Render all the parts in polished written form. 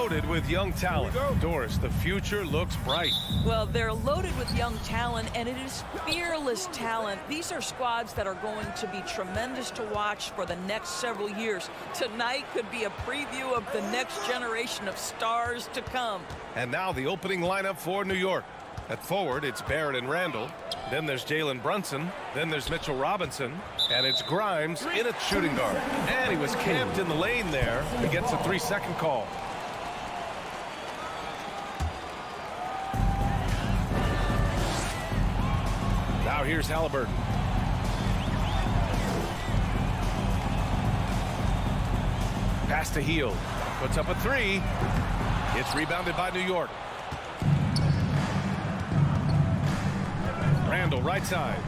loaded with young talent. Doris, the future looks bright. Well, they're loaded with young talent, and it is fearless talent. These are squads that are going to be tremendous to watch for the next several years. Tonight could be a preview of the next generation of stars to come. And now the opening lineup for New York. At forward, it's Barrett and Randall. Then there's Jalen Brunson. Then there's Mitchell Robinson. And it's Grimes in at shooting guard. And he was camped in the lane there. He gets a 3-second call. Now here's Halliburton. Pass to Hield. Puts up a 3. It's rebounded by New York. Randall, right side.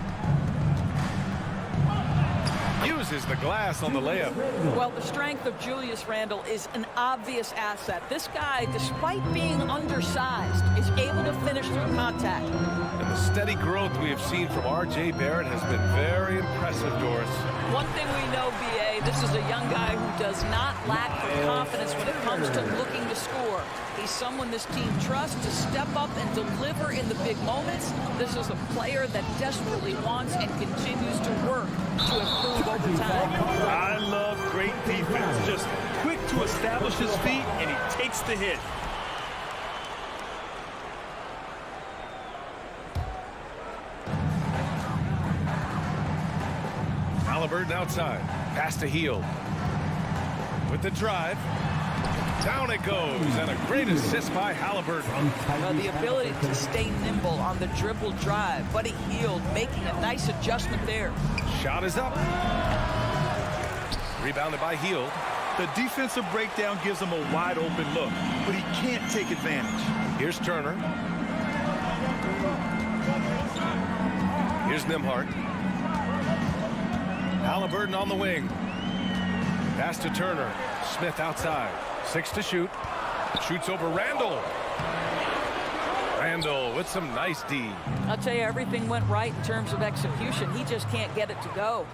Uses the glass on the layup. Well, the strength of Julius Randle is an obvious asset. This guy, despite being undersized, is able to finish through contact. And the steady growth we have seen from R.J. Barrett has been very impressive, Doris. One thing we know, B.A., this is a young guy who does not lack for confidence when it comes to looking to score. He's someone this team trusts to step up and deliver in the big moments. This is a player that desperately wants and continues to work to improve over time. I love great defense. Just quick to establish his feet, and he takes the hit. Halliburton outside. Pass to Hield. With the drive. Down it goes, and a great assist by Halliburton. Well, the ability to stay nimble on the dribble drive. Buddy Hield making a nice adjustment there. Shot is up. Rebounded by Hield. The defensive breakdown gives him a wide open look, but he can't take advantage. Here's Turner. Here's Nembhard. Halliburton on the wing. Pass to Turner. Smith outside. 6 to shoot. Shoots over Randall. Randall with some nice D. I'll tell you, everything went right in terms of execution. He just can't get it to go.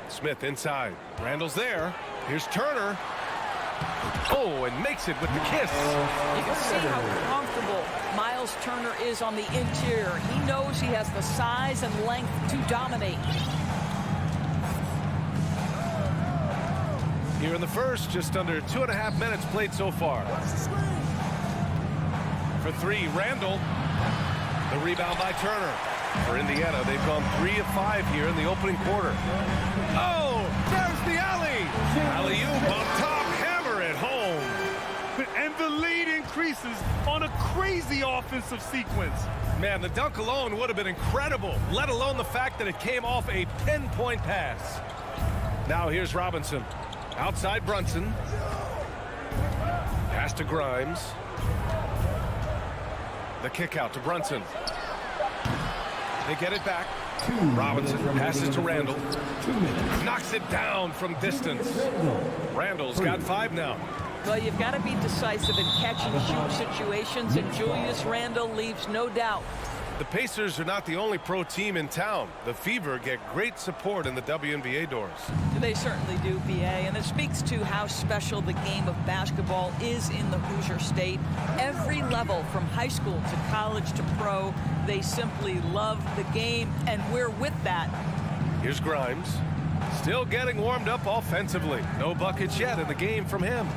Smith inside. Randall's there. Here's Turner. Oh, and makes it with the kiss. You can see how comfortable Miles Turner is on the interior. He knows he has the size and length to dominate. Here in the first, just under 2.5 minutes played so far. For 3, Randall. The rebound by Turner. For Indiana, they've gone 3 of 5 here in the opening quarter. Oh, there's the alley. Alley-oop on top, hammer it home. And the lead increases on a crazy offensive sequence. Man, the dunk alone would have been incredible, let alone the fact that it came off a pinpoint pass. Now here's Robinson. Outside Brunson. Pass to Grimes. The kick out to Brunson. They get it back. Robinson passes to Randall. Knocks it down from distance. Randall's got 5 now. Well, you've got to be decisive in catch-and-shoot situations, and Julius Randle leaves no doubt. The Pacers are not the only pro team in town. The Fever get great support in the WNBA, Doris. They certainly do, B.A., and it speaks to how special the game of basketball is in the Hoosier State. Every level, from high school to college to pro, they simply love the game, and we're with that. Here's Grimes. Still getting warmed up offensively. No buckets yet in the game from him.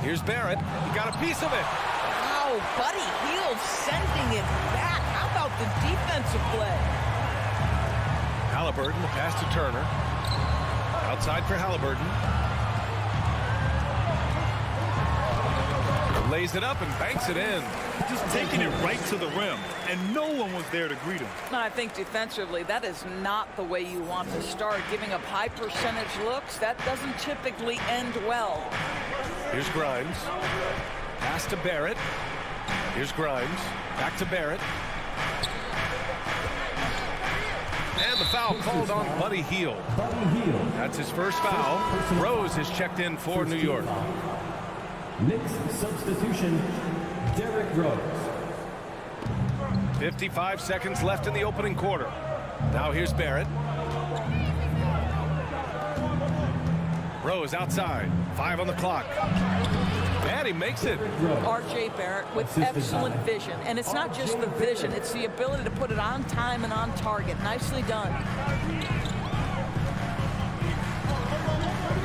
Here's Barrett. He got a piece of it. Wow, Buddy Hield sending it back. How about the defensive play? Halliburton, the pass to Turner. Outside for Halliburton. Lays it up and banks it in. Just taking it right to the rim, and no one was there to greet him. I think defensively, that is not the way you want to start. Giving up high percentage looks, that doesn't typically end well. Here's Grimes. Pass to Barrett. Here's Grimes. Back to Barrett. And the foul called on Buddy Hield. That's his first foul. Rose is checked in for New York. Knicks substitution, Derrick Rose. 55 seconds left in the opening quarter. Now here's Barrett. Rose outside. 5 on the clock. And he makes it. R.J. Barrett with excellent vision. And it's not just the vision, it's the ability to put it on time and on target. Nicely done.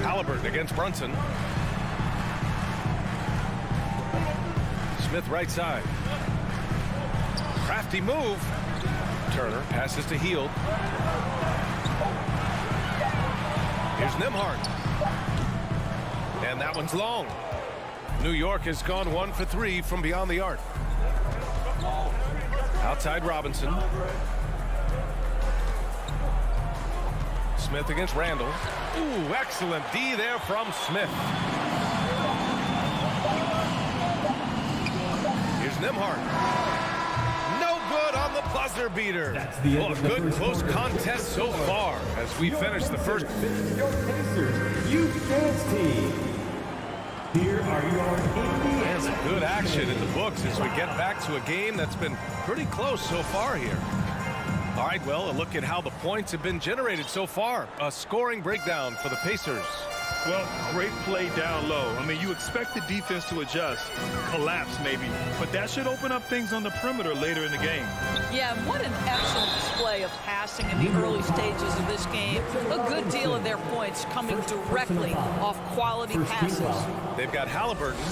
Halliburton against Brunson. Smith right side. Crafty move. Turner passes to Hield. Here's Nembhard. And that one's long. New York has gone 1 for 3 from beyond the arc. Outside Robinson. Smith against Randall. Ooh, excellent D there from Smith. Here's Nembhard. No good on the buzzer beater. Well, a good close contest so far as we finish the first. Your Pacers Youth Dance Team. Here are your And some good action in the books as we get back to a game that's been pretty close so far here. All right, well, a look at how the points have been generated so far. A scoring breakdown for the Pacers. Well, great play down low. I mean, you expect the defense to adjust, collapse maybe, but that should open up things on the perimeter later in the game. Yeah, what an excellent display of passing in the early stages of this game. A good deal of their points coming directly off quality passes. They've got Halliburton,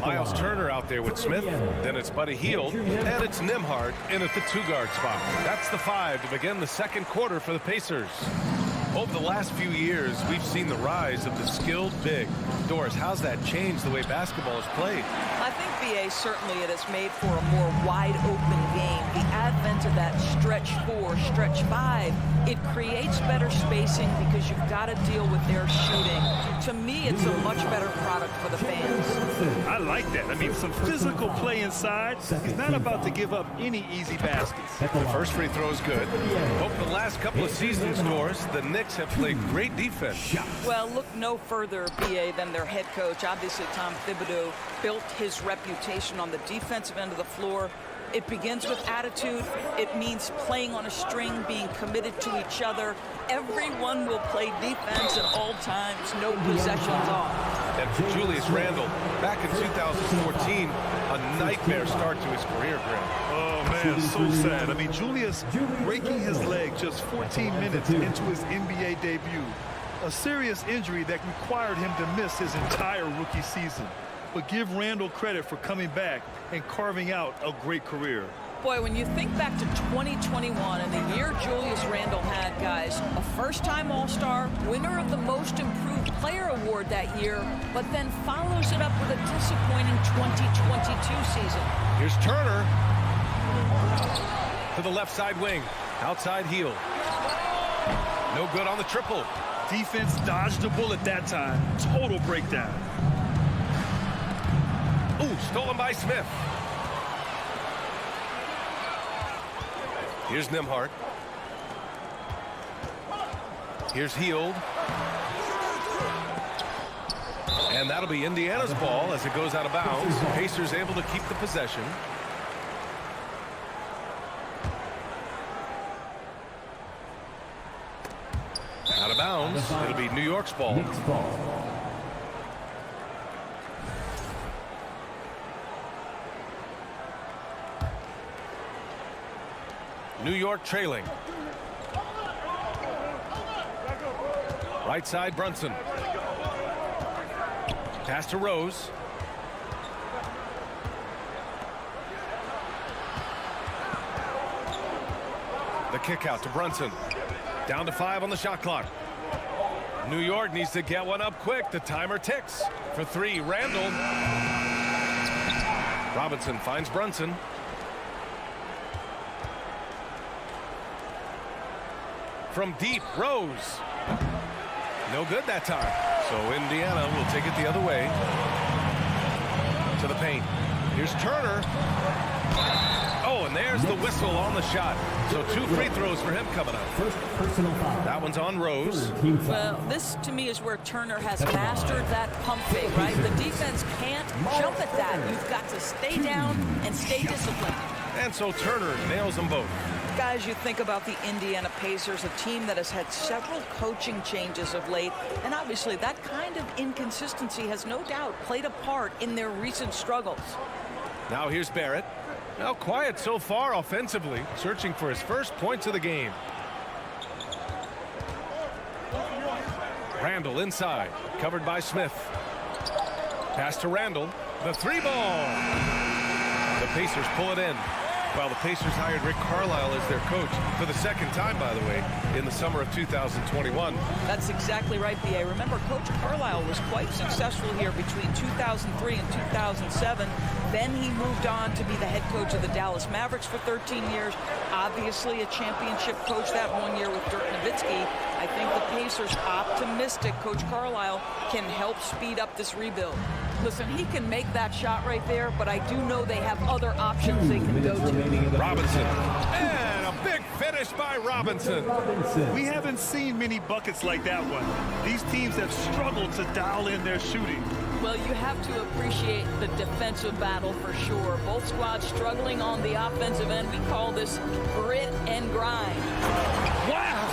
Miles Turner out there with Smith, then it's Buddy Hield, and it's Nembhard in at the 2-guard spot. That's the 5 to begin the second quarter for the Pacers. Over the last few years, we've seen the rise of the skilled big. Doris, how's that changed the way basketball is played? I think, BA, certainly it has made for a more wide-open game. The advent of that stretch 4, stretch 5, it creates better spacing because you've got to deal with their shooting. To me, it's a much better product for the fans. I like that. I mean, some physical play inside. He's not about to give up any easy baskets. The first free throw is good. Over the last couple of seasons, Doris, the Knicks have played great defense. Well, look no further, BA, than their head coach. Obviously, Tom Thibodeau built his reputation on the defensive end of the floor. It begins with attitude. It means playing on a string, being committed to each other. Everyone will play defense at all times, no possessions off. And for Julius Randle, back in 2014, a nightmare start to his career, Graham. Oh, man, so sad. I mean, Julius breaking his leg just 14 minutes into his NBA debut. A serious injury that required him to miss his entire rookie season. But give Randall credit for coming back and carving out a great career. Boy, when you think back to 2021 and the year Julius Randle had, guys, a first-time All-Star, winner of the Most Improved Player Award that year, but then follows it up with a disappointing 2022 season. Here's Turner to the left side wing. Outside Hield. No good on the triple. Defense dodged a bullet that time. Total breakdown. Ooh, stolen by Smith. Here's Nembhard. Here's Hield. And that'll be Indiana's ball as it goes out of bounds. Pacers able to keep the possession. Out of bounds. It'll be New York's ball. New York trailing. Right side, Brunson. Pass to Rose. The kick out to Brunson. Down to 5 on the shot clock. New York needs to get one up quick. The timer ticks. For 3, Randall. Robinson finds Brunson. From deep, Rose. No good that time. So Indiana will take it the other way. To the paint. Here's Turner. Oh, and there's the whistle on the shot. So 2 free throws for him coming up. First personal foul. That one's on Rose. Well, this to me is where Turner has mastered that pump fake, right? The defense can't jump at that. You've got to stay down and stay disciplined. And so Turner nails them both. Guys, you think about the Indiana Pacers, a team that has had several coaching changes of late, and obviously that kind of inconsistency has no doubt played a part in their recent struggles. Now here's Barrett. Now quiet so far offensively, searching for his first points of the game. Randall inside, covered by Smith. Pass to Randall, the three ball. The Pacers pull it in. Well, the Pacers hired Rick Carlisle as their coach for the second time, by the way, in the summer of 2021. That's exactly right, B.A. Remember, Coach Carlisle was quite successful here between 2003 and 2007. Then he moved on to be the head coach of the Dallas Mavericks for 13 years. Obviously a championship coach that 1 year with Dirk Nowitzki. I think the Pacers, optimistic Coach Carlisle, can help speed up this rebuild. Listen, he can make that shot right there, but I do know they have other options they can go to. Robinson. And a big finish by Robinson. We haven't seen many buckets like that one. These teams have struggled to dial in their shooting. Well, you have to appreciate the defensive battle for sure. Both squads struggling on the offensive end. We call this grit and grind. Wow!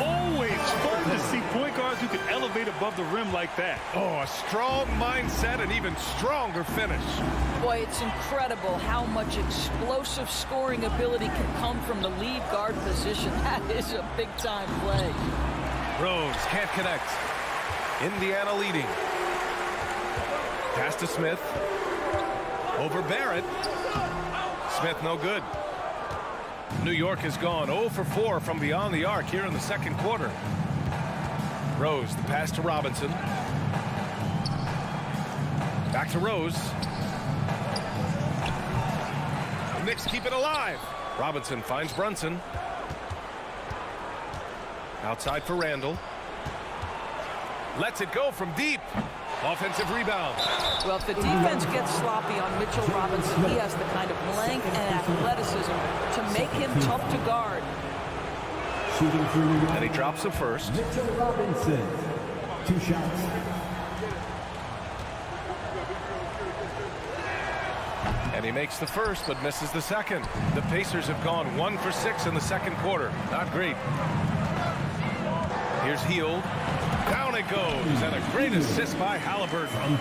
Always fun to see point guards who can elevate above the rim like that. Oh, a strong mindset and even stronger finish. Boy, it's incredible how much explosive scoring ability can come from the lead guard position. That is a big-time play. Rose can't connect. Indiana leading. Pass to Smith. Over Barrett. Smith no good. New York has gone 0 for 4 from beyond the arc here in the second quarter. Rose, the pass to Robinson. Back to Rose. The Knicks keep it alive. Robinson finds Brunson. Outside for Randall. Lets it go from deep. Offensive rebound. Well, if the defense gets sloppy on Mitchell Robinson, he has the kind of length and athleticism to make him tough to guard. And he drops the first. Mitchell Robinson, 2 shots. And he makes the first, but misses the second. The Pacers have gone 1 for 6 in the second quarter. Not great. Here's Hield. Down it goes, and a great assist by Halliburton.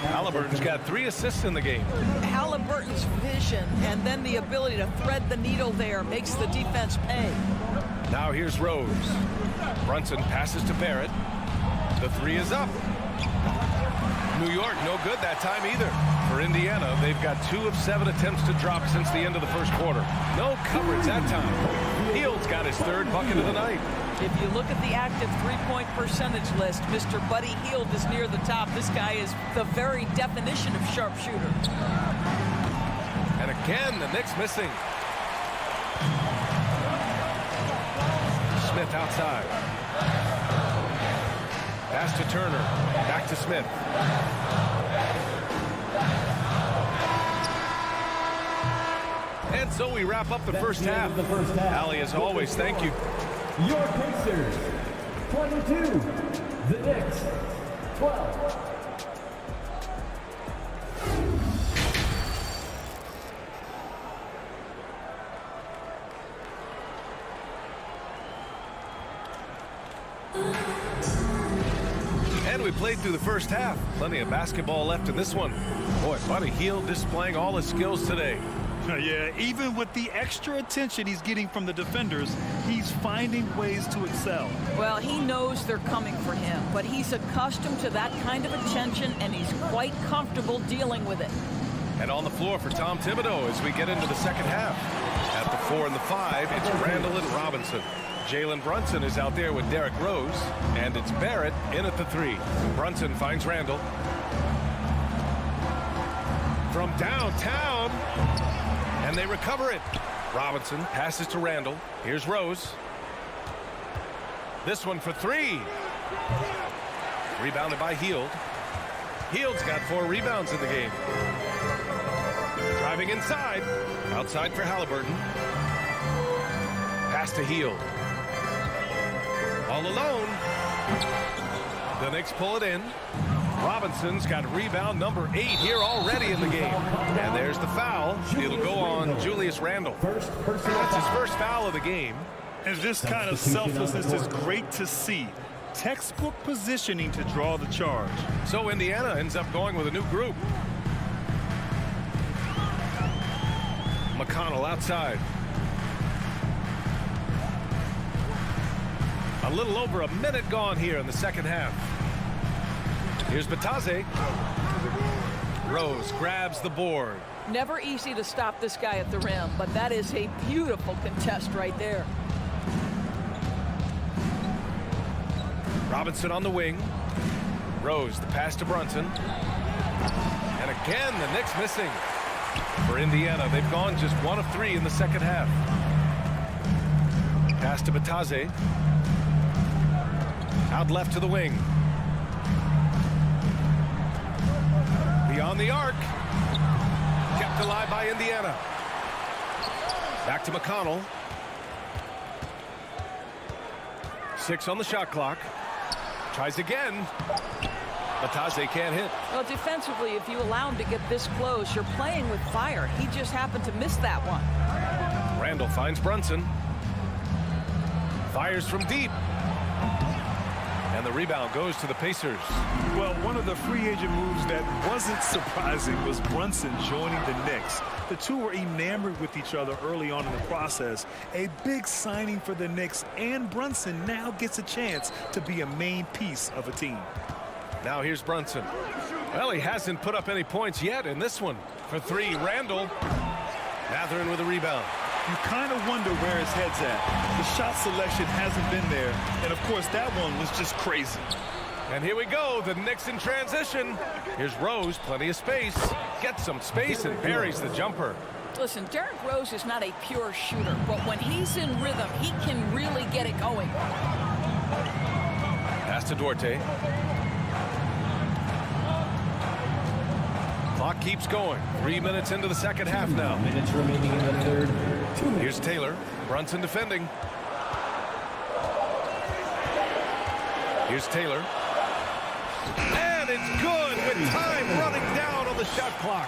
Halliburton's got 3 assists in the game. Halliburton's vision and then the ability to thread the needle there makes the defense pay. Now here's Rose. Brunson passes to Barrett. The 3 is up. New York no good that time either. For Indiana, they've got 2 of 7 attempts to drop since the end of the first quarter. No coverage that time. Hield's got his 3rd bucket of the night. If you look at the active three-point percentage list, Mr. Buddy Hield is near the top. This guy is the very definition of sharpshooter. And again, the Knicks missing. Smith outside. Pass to Turner. Back to Smith. And so we wrap up the first half. Allie, as always, thank you. Your Pacers, 22. The Knicks, 12. And we played through the first half. Plenty of basketball left in this one. Boy, Buddy Hield displaying all his skills today. Yeah, even with the extra attention he's getting from the defenders, he's finding ways to excel. Well, he knows they're coming for him, but he's accustomed to that kind of attention, and he's quite comfortable dealing with it. And on the floor for Tom Thibodeau as we get into the second half. At the 4 and the 5, it's Randall and Robinson. Jalen Brunson is out there with Derrick Rose, and it's Barrett in at the 3. Brunson finds Randall. From downtown, and they recover it. Robinson passes to Randall. Here's Rose. This one for 3. Rebounded by Hield. Hield's got 4 rebounds in the game. Driving inside. Outside for Halliburton. Pass to Hield. All alone. The Knicks pull it in. Robinson's got rebound number 8 here already in the game. And there's the foul. It'll go on Julius Randle. That's his first foul of the game. And this kind of selflessness is great to see. Textbook positioning to draw the charge. So Indiana ends up going with a new group. McConnell outside. A little over a minute gone here in the second half. Here's Batase. Rose grabs the board. Never easy to stop this guy at the rim, but that is a beautiful contest right there. Robinson on the wing. Rose, the pass to Brunson. And again, the Knicks missing. For Indiana, they've gone just 1 of 3 in the second half. Pass to Batase. Out left to the wing. Beyond the arc. Kept alive by Indiana. Back to McConnell. 6 on the shot clock. Tries again. Batase can't hit. Well, defensively, if you allow him to get this close, you're playing with fire. He just happened to miss that one. Randle finds Brunson. Fires from deep. And the rebound goes to the Pacers. Well, one of the free agent moves that wasn't surprising was Brunson joining the Knicks. The two were enamored with each other early on in the process. A big signing for the Knicks, and Brunson now gets a chance to be a main piece of a team. Now here's Brunson. Well, he hasn't put up any points yet in this one. For 3, Randle. Mathurin with a rebound. You kind of wonder where his head's at. The shot selection hasn't been there, and of course that one was just crazy. And here we go, the Knicks in transition. Here's Rose, plenty of space. Gets some space and buries the jumper. Listen, Derrick Rose is not a pure shooter, but when he's in rhythm, he can really get it going. Pass to Duarte. Clock keeps going. 3 minutes into the second half now. Minutes remaining in the third. 2 minutes. Here's Taylor. Brunson defending. Here's Taylor. And it's good with time running down on the shot clock.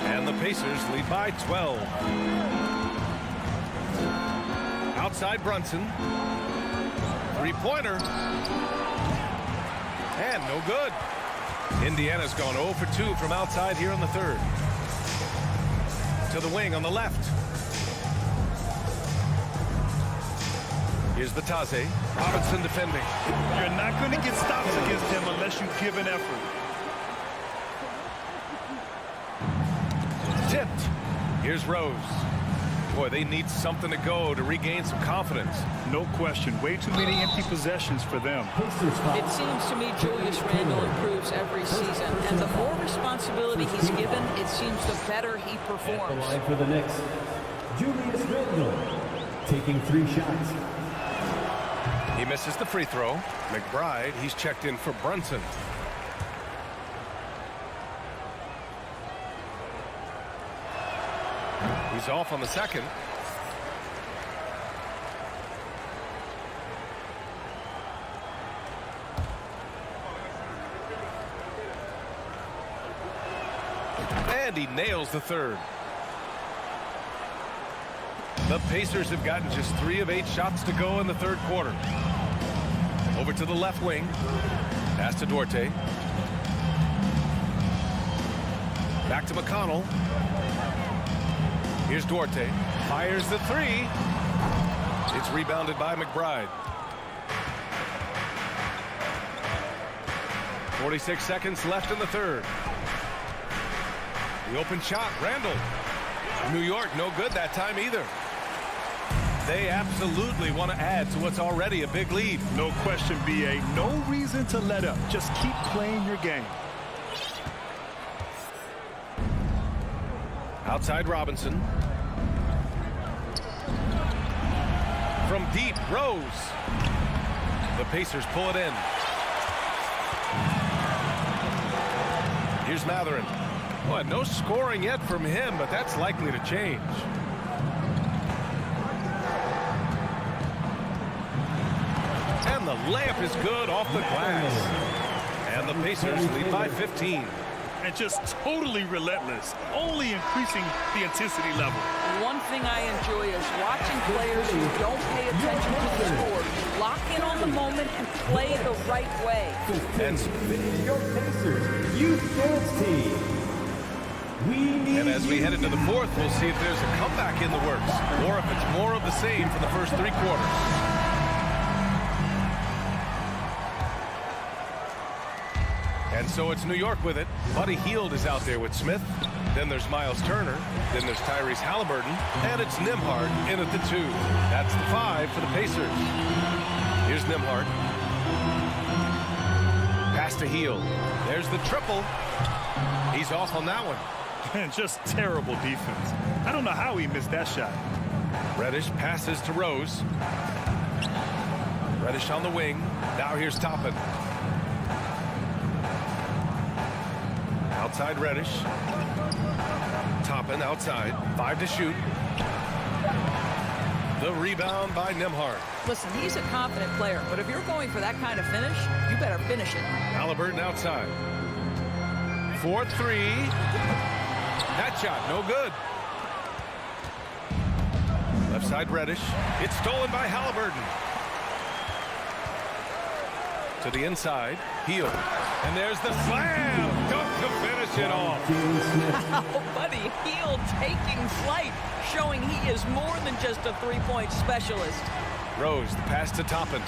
And the Pacers lead by 12. Outside Brunson. Three-pointer. And no good. Indiana's gone 0 for 2 from outside here in the third. To the wing on the left. Here's Batase. Robinson defending. You're not going to get stops against him unless you give an effort. Tipped. Here's Rose. Boy, they need something to go to regain some confidence. No question. Way too many empty possessions for them. It seems to me Julius Randle improves every season, and the more responsibility he's given, it seems the better he performs. Line for the Knicks, Julius Randle taking 3 shots. He misses the free throw. McBride, he's checked in for Brunson. He's off on the second. And he nails the third. The Pacers have gotten just 3 of 8 shots to go in the third quarter. Over to the left wing. Pass to Duarte. Back to McConnell. Here's Duarte. Fires the 3. It's rebounded by McBride. 46 seconds left in the third. The open shot, Randle. New York, no good that time either. They absolutely want to add to what's already a big lead. No question, B.A. No reason to let up. Just keep playing your game. Outside Robinson. From deep, Rose. The Pacers pull it in. Here's Mathurin. Boy, no scoring yet from him, but that's likely to change. And the layup is good off the glass. And the Pacers lead by 15. And just totally relentless, only increasing the intensity level. One thing I enjoy is watching players who don't pay attention to the score lock in on the moment and play the right way. And Your Pacers Youth Dance Team. And as we head into the fourth, we'll see if there's a comeback in the works, or if it's more of the same for the first 3 quarters. And so it's New York with it. Buddy Hield is out there with Smith. Then there's Miles Turner. Then there's Tyrese Halliburton. And it's Nembhard in at the 2. That's the 5 for the Pacers. Here's Nembhard. Pass to Hield. There's the triple. He's off on that one. And just terrible defense. I don't know how he missed that shot. Reddish passes to Rose. Reddish on the wing. Now here's Toppin. Outside Reddish. Toppin outside. 5 to shoot. The rebound by Nembhard. Listen, he's a confident player, but if you're going for that kind of finish, you better finish it. Halliburton outside. 4-3. That shot, no good. Left side Reddish. It's stolen by Halliburton. To the inside, Hield. And there's the slam. Dunk to finish it off. Wow, Buddy Hield taking flight, showing he is more than just a three-point specialist. Rose, the pass to Toppin.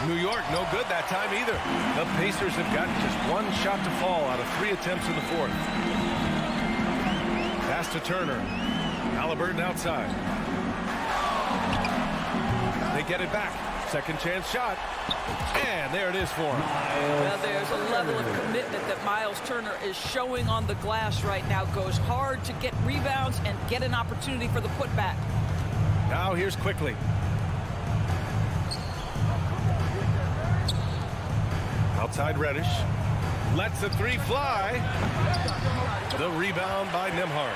New York, no good that time either. The Pacers have gotten just 1 shot to fall out of 3 attempts in the fourth. Pass to Turner. Halliburton outside. They get it back. Second chance shot. And there it is for him. Well, there's a level of commitment that Miles Turner is showing on the glass right now. Goes hard to get rebounds and get an opportunity for the putback. Now here's Quickly. Outside Reddish. Lets the 3 fly. The rebound by Nembhard.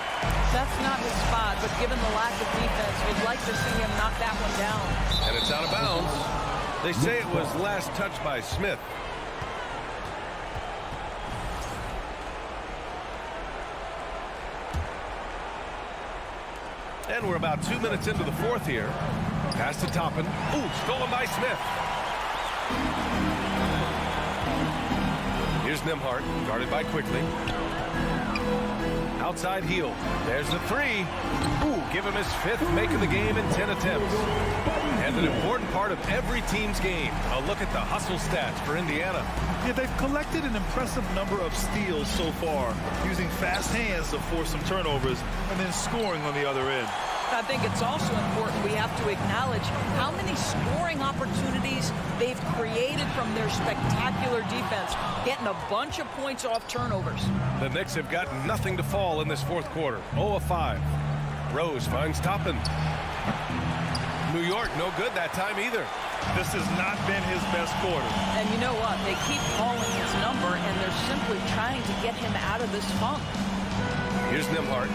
That's not his spot, but given the lack of defense, we'd like to see him knock that one down. And it's out of bounds. They say it was last touched by Smith. And we're about 2 minutes into the fourth here. Pass to Toppin. Ooh, stolen by Smith. Here's Nembhard, guarded by Quickly. Outside Hield. There's the 3. Ooh, give him his 5th make of the game in 10 attempts. And an important part of every team's game. A look at the hustle stats for Indiana. Yeah, they've collected an impressive number of steals so far, using fast hands to force some turnovers and then scoring on the other end. I think it's also important we have to acknowledge how many scoring opportunities they've created from their spectacular defense, getting a bunch of points off turnovers. The Knicks have got nothing to fall in this fourth quarter. 0 of 5. Rose finds Toppin. New York, no good that time either. This has not been his best quarter. And you know what? They keep calling his number, and they're simply trying to get him out of this funk. Here's Nembhard.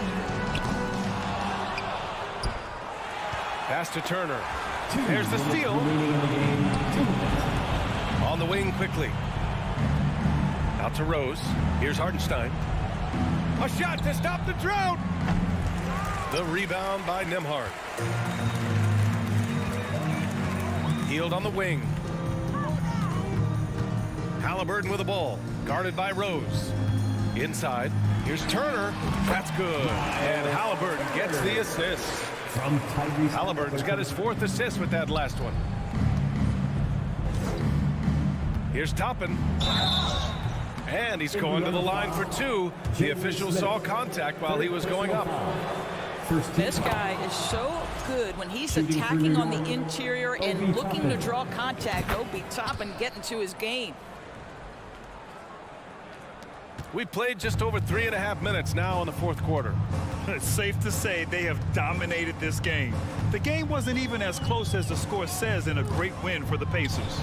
Pass to Turner. There's the steal. On the wing quickly. Out to Rose. Here's Hartenstein. A shot to stop the drought. The rebound by Nembhard. Hield on the wing. Halliburton with the ball. Guarded by Rose. Inside. Here's Turner. That's good. And Halliburton gets the assist. From Tyrese Halliburton's got his 4th assist with that last one. Here's Toppin. And he's going to the line for 2. The official saw contact while he was going up. This guy is so good when he's attacking on the interior and looking to draw contact. Obi Toppin getting to his game. We played just over 3.5 minutes now in the fourth quarter. It's safe to say they have dominated this game. The game wasn't even as close as the score says in a great win for the Pacers.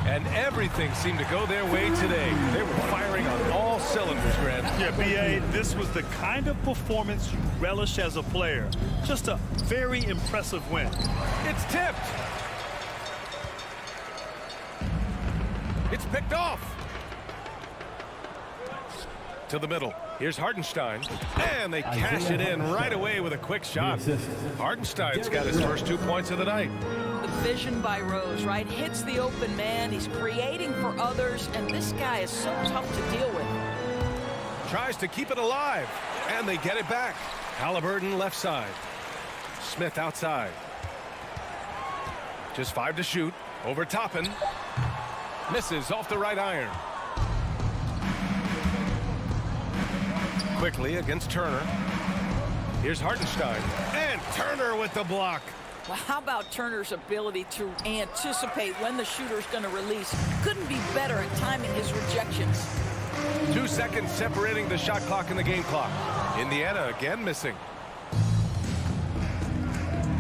And everything seemed to go their way today. They were firing on all cylinders, Grant. Yeah, B.A., this was the kind of performance you relish as a player. Just a very impressive win. It's tipped. It's picked off. To the middle. Here's Hartenstein. And they cash it in right away with a quick shot. Hartenstein's got his first 2 points of the night. The vision by Rose, right? Hits the open man. He's creating for others, and this guy is so tough to deal with. Tries to keep it alive, and they get it back. Halliburton left side. Smith outside. Just 5 to shoot. Over Toppin. Misses off the right iron. Quickly against Turner. Here's Hartenstein. And Turner with the block. Well, how about Turner's ability to anticipate when the shooter's going to release? Couldn't be better at timing his rejections. 2 seconds separating the shot clock and the game clock. Indiana again missing.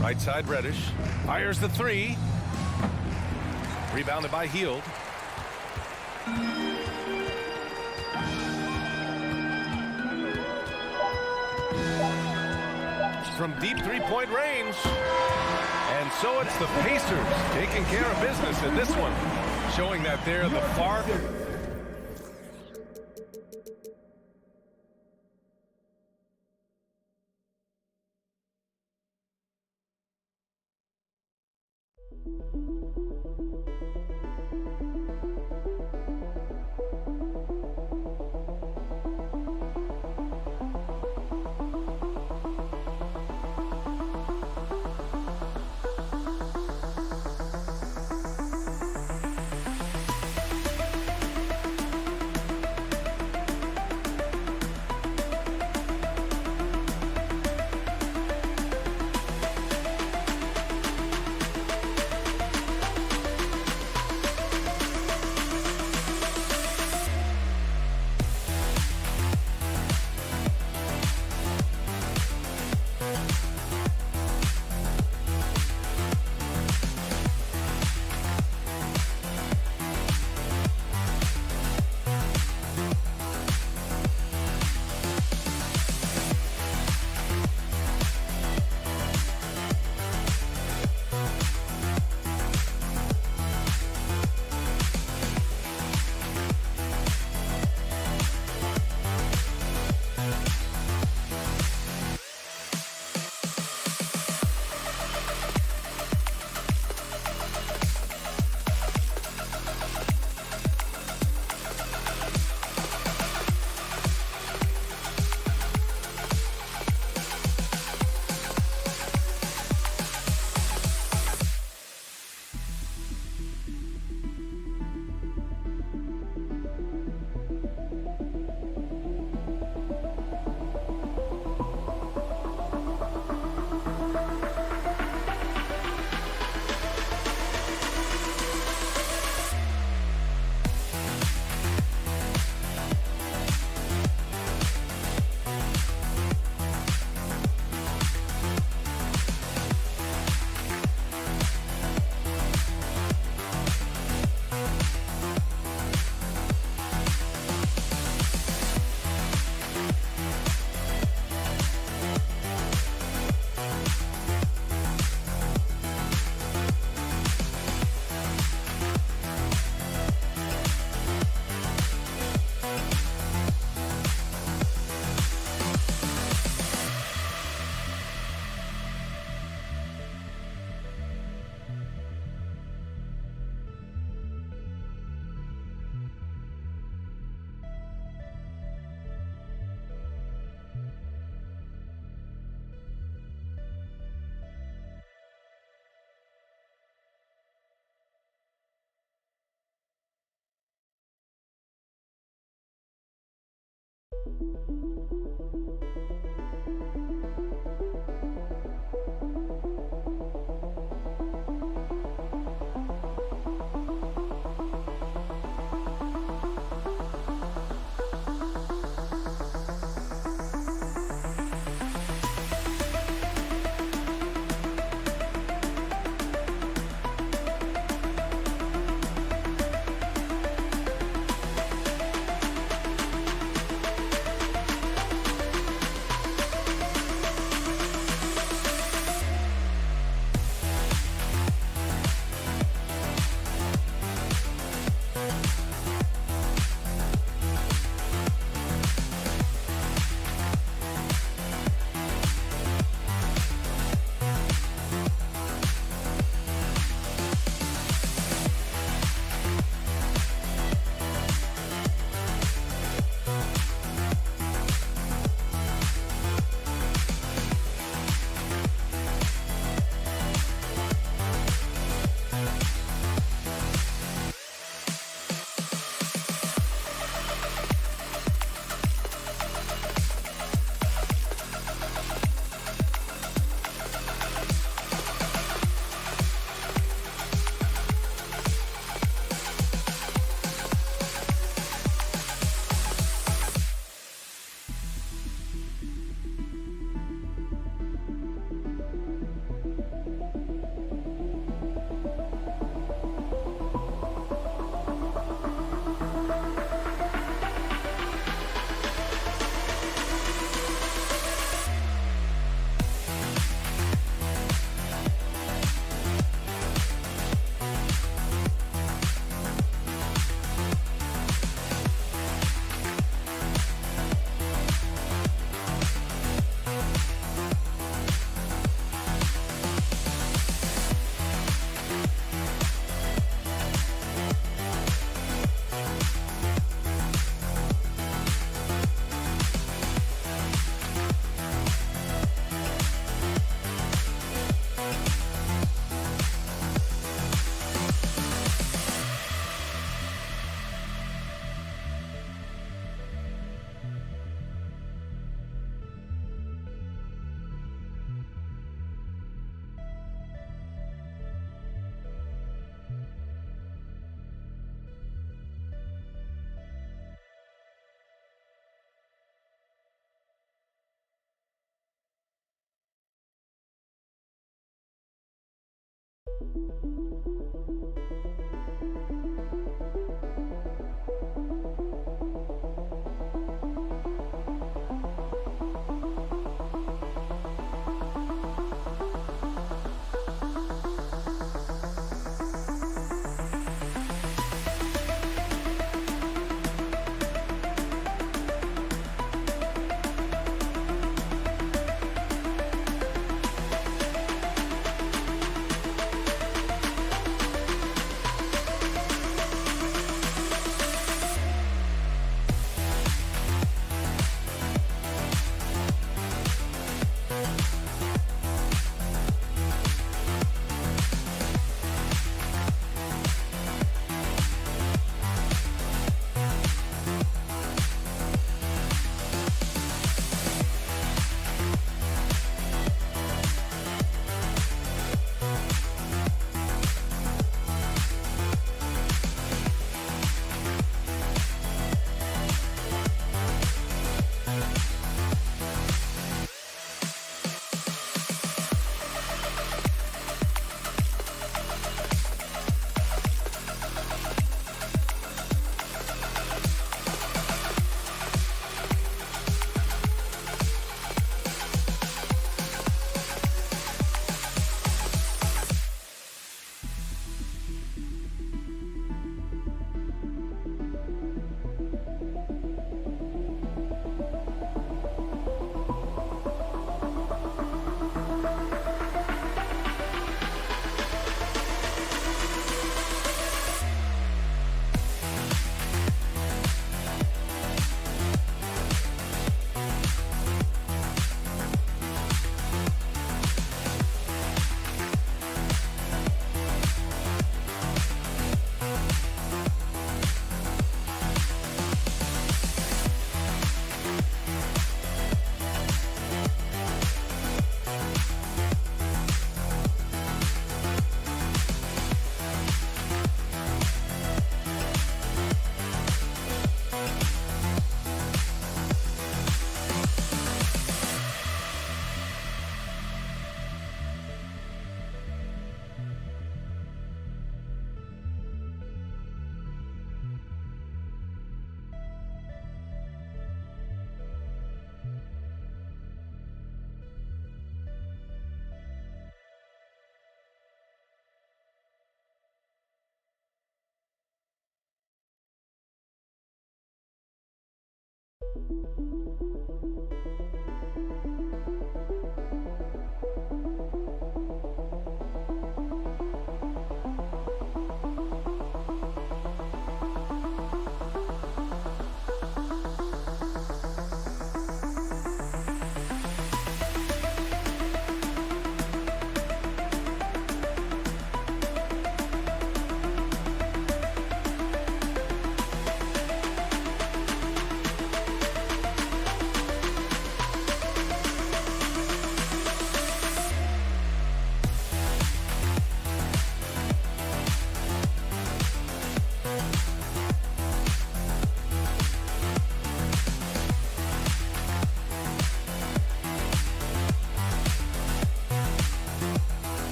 Right side Reddish. Fires the 3. Rebounded by Hield. From deep three-point range. And so it's the Pacers taking care of business in this one, showing that they're the far...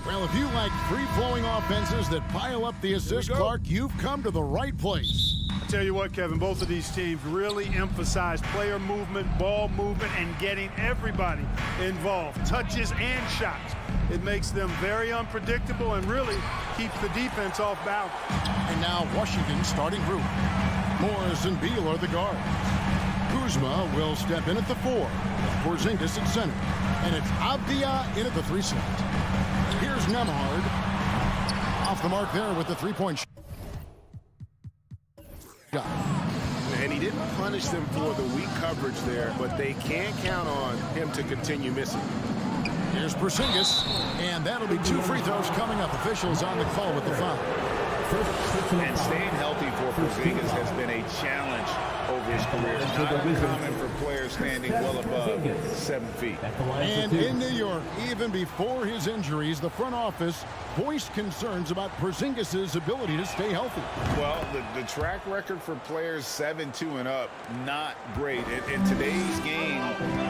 Well, if you like free-flowing offenses that pile up the assist, Clark, you've come to the right place. I tell you what, Kevin, both of these teams really emphasize player movement, ball movement, and getting everybody involved, touches and shots. It makes them very unpredictable and really keeps the defense off balance. And now Washington's starting group. Morris and Beal are the guards. Kuzma will step in at the 4. Porzingis at center. And it's Avdia in at the 3 slot. Here's Nemhard. Off the mark there with the 3-point shot. And he did did punish them for the weak coverage there, but they can't count on him to continue missing. Here's Skijesss, and that'll be 2 free throws coming up. Officials on the call with the foul. And staying healthy for Porzingis has been a challenge over his career. Not uncommon for players standing well above 7 feet. And in New York, even before his injuries, the front office voiced concerns about Porzingis' ability to stay healthy. Well, the track record for players 7-2 and up, not great. In today's game,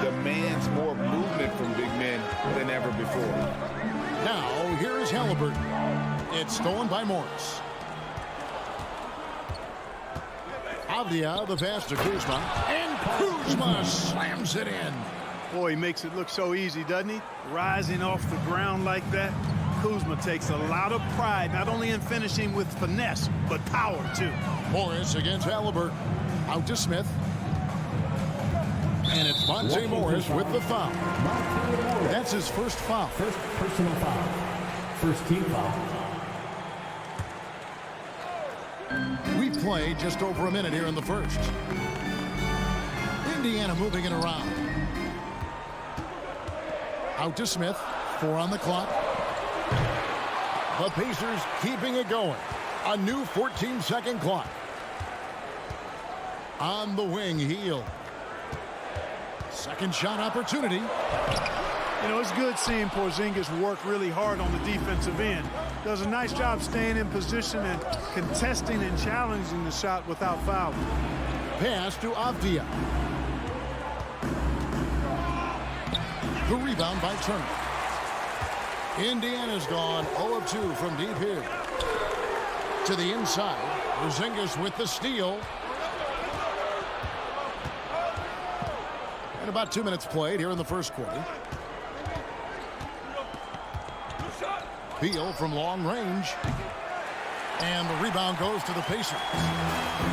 demands more movement from big men than ever before. Now, here is Halliburton. It's stolen by Morris. Avdia, the pass to Kuzma, and Kuzma slams it in. Boy, he makes it look so easy, doesn't he? Rising off the ground like that. Kuzma takes a lot of pride, not only in finishing with finesse, but power, too. Morris against Halliburton. Out to Smith. And it's Monte Morris with the foul. That's his first foul. First personal foul. First team foul. We've played just over a minute here in the first. Indiana moving it around. Out to Smith. 4 on the clock. The Pacers keeping it going. A new 14-second clock. On the wing, Hield. Second shot opportunity. You know, it's good seeing Porzingis work really hard on the defensive end. Does a nice job staying in position and contesting and challenging the shot without fouling. Pass to Avdia. The rebound by Turner. Indiana's gone 0 of 2 from deep here. To the inside. Porzingis with the steal. And about 2 minutes played here in the first quarter. Beal from long range. And the rebound goes to the Pacers.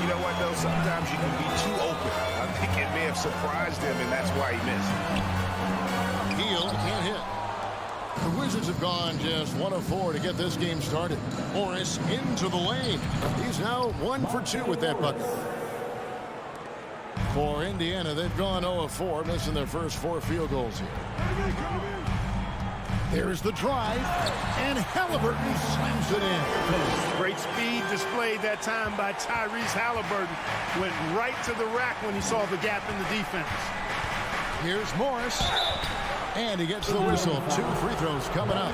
You know what, though? Sometimes you can be too open. I think it may have surprised him, and that's why he missed. Hield can't hit. The Wizards have gone just 1 of 4 to get this game started. Morris into the lane. He's now 1 for 2 with that bucket. For Indiana, they've gone 0 of 4, missing their first 4 field goals here. There's the drive, and Halliburton slams it in. Great speed displayed that time by Tyrese Halliburton. Went right to the rack when he saw the gap in the defense. Here's Morris, and he gets the whistle. 2 free throws coming up.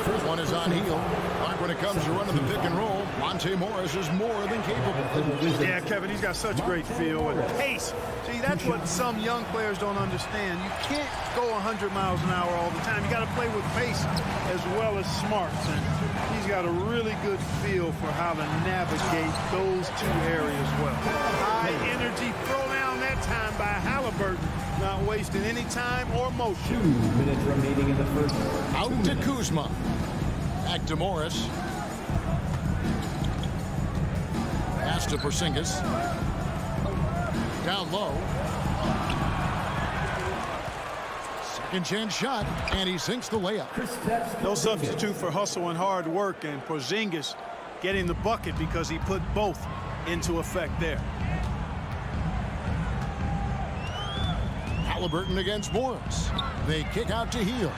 First one is on Hield. Like when it comes to running the pick and roll, Monte Morris is more than capable. Yeah, Kevin, he's got such great feel and pace. See, that's what some young players don't understand. You can't go 100 miles an hour all the time. You got to play with pace as well as smarts. And he's got a really good feel for how to navigate those 2 areas well. High energy throwdown that time by Halliburton. Not wasting any time or motion. 2 minutes remaining in the first. Out to Kuzma. Back to Morris. Pass to Porzingis. Down low. Second chance shot, and he sinks the layup. No substitute for hustle and hard work, and Porzingis getting the bucket because he put both into effect there. Halliburton against Morris. They kick out to Hield.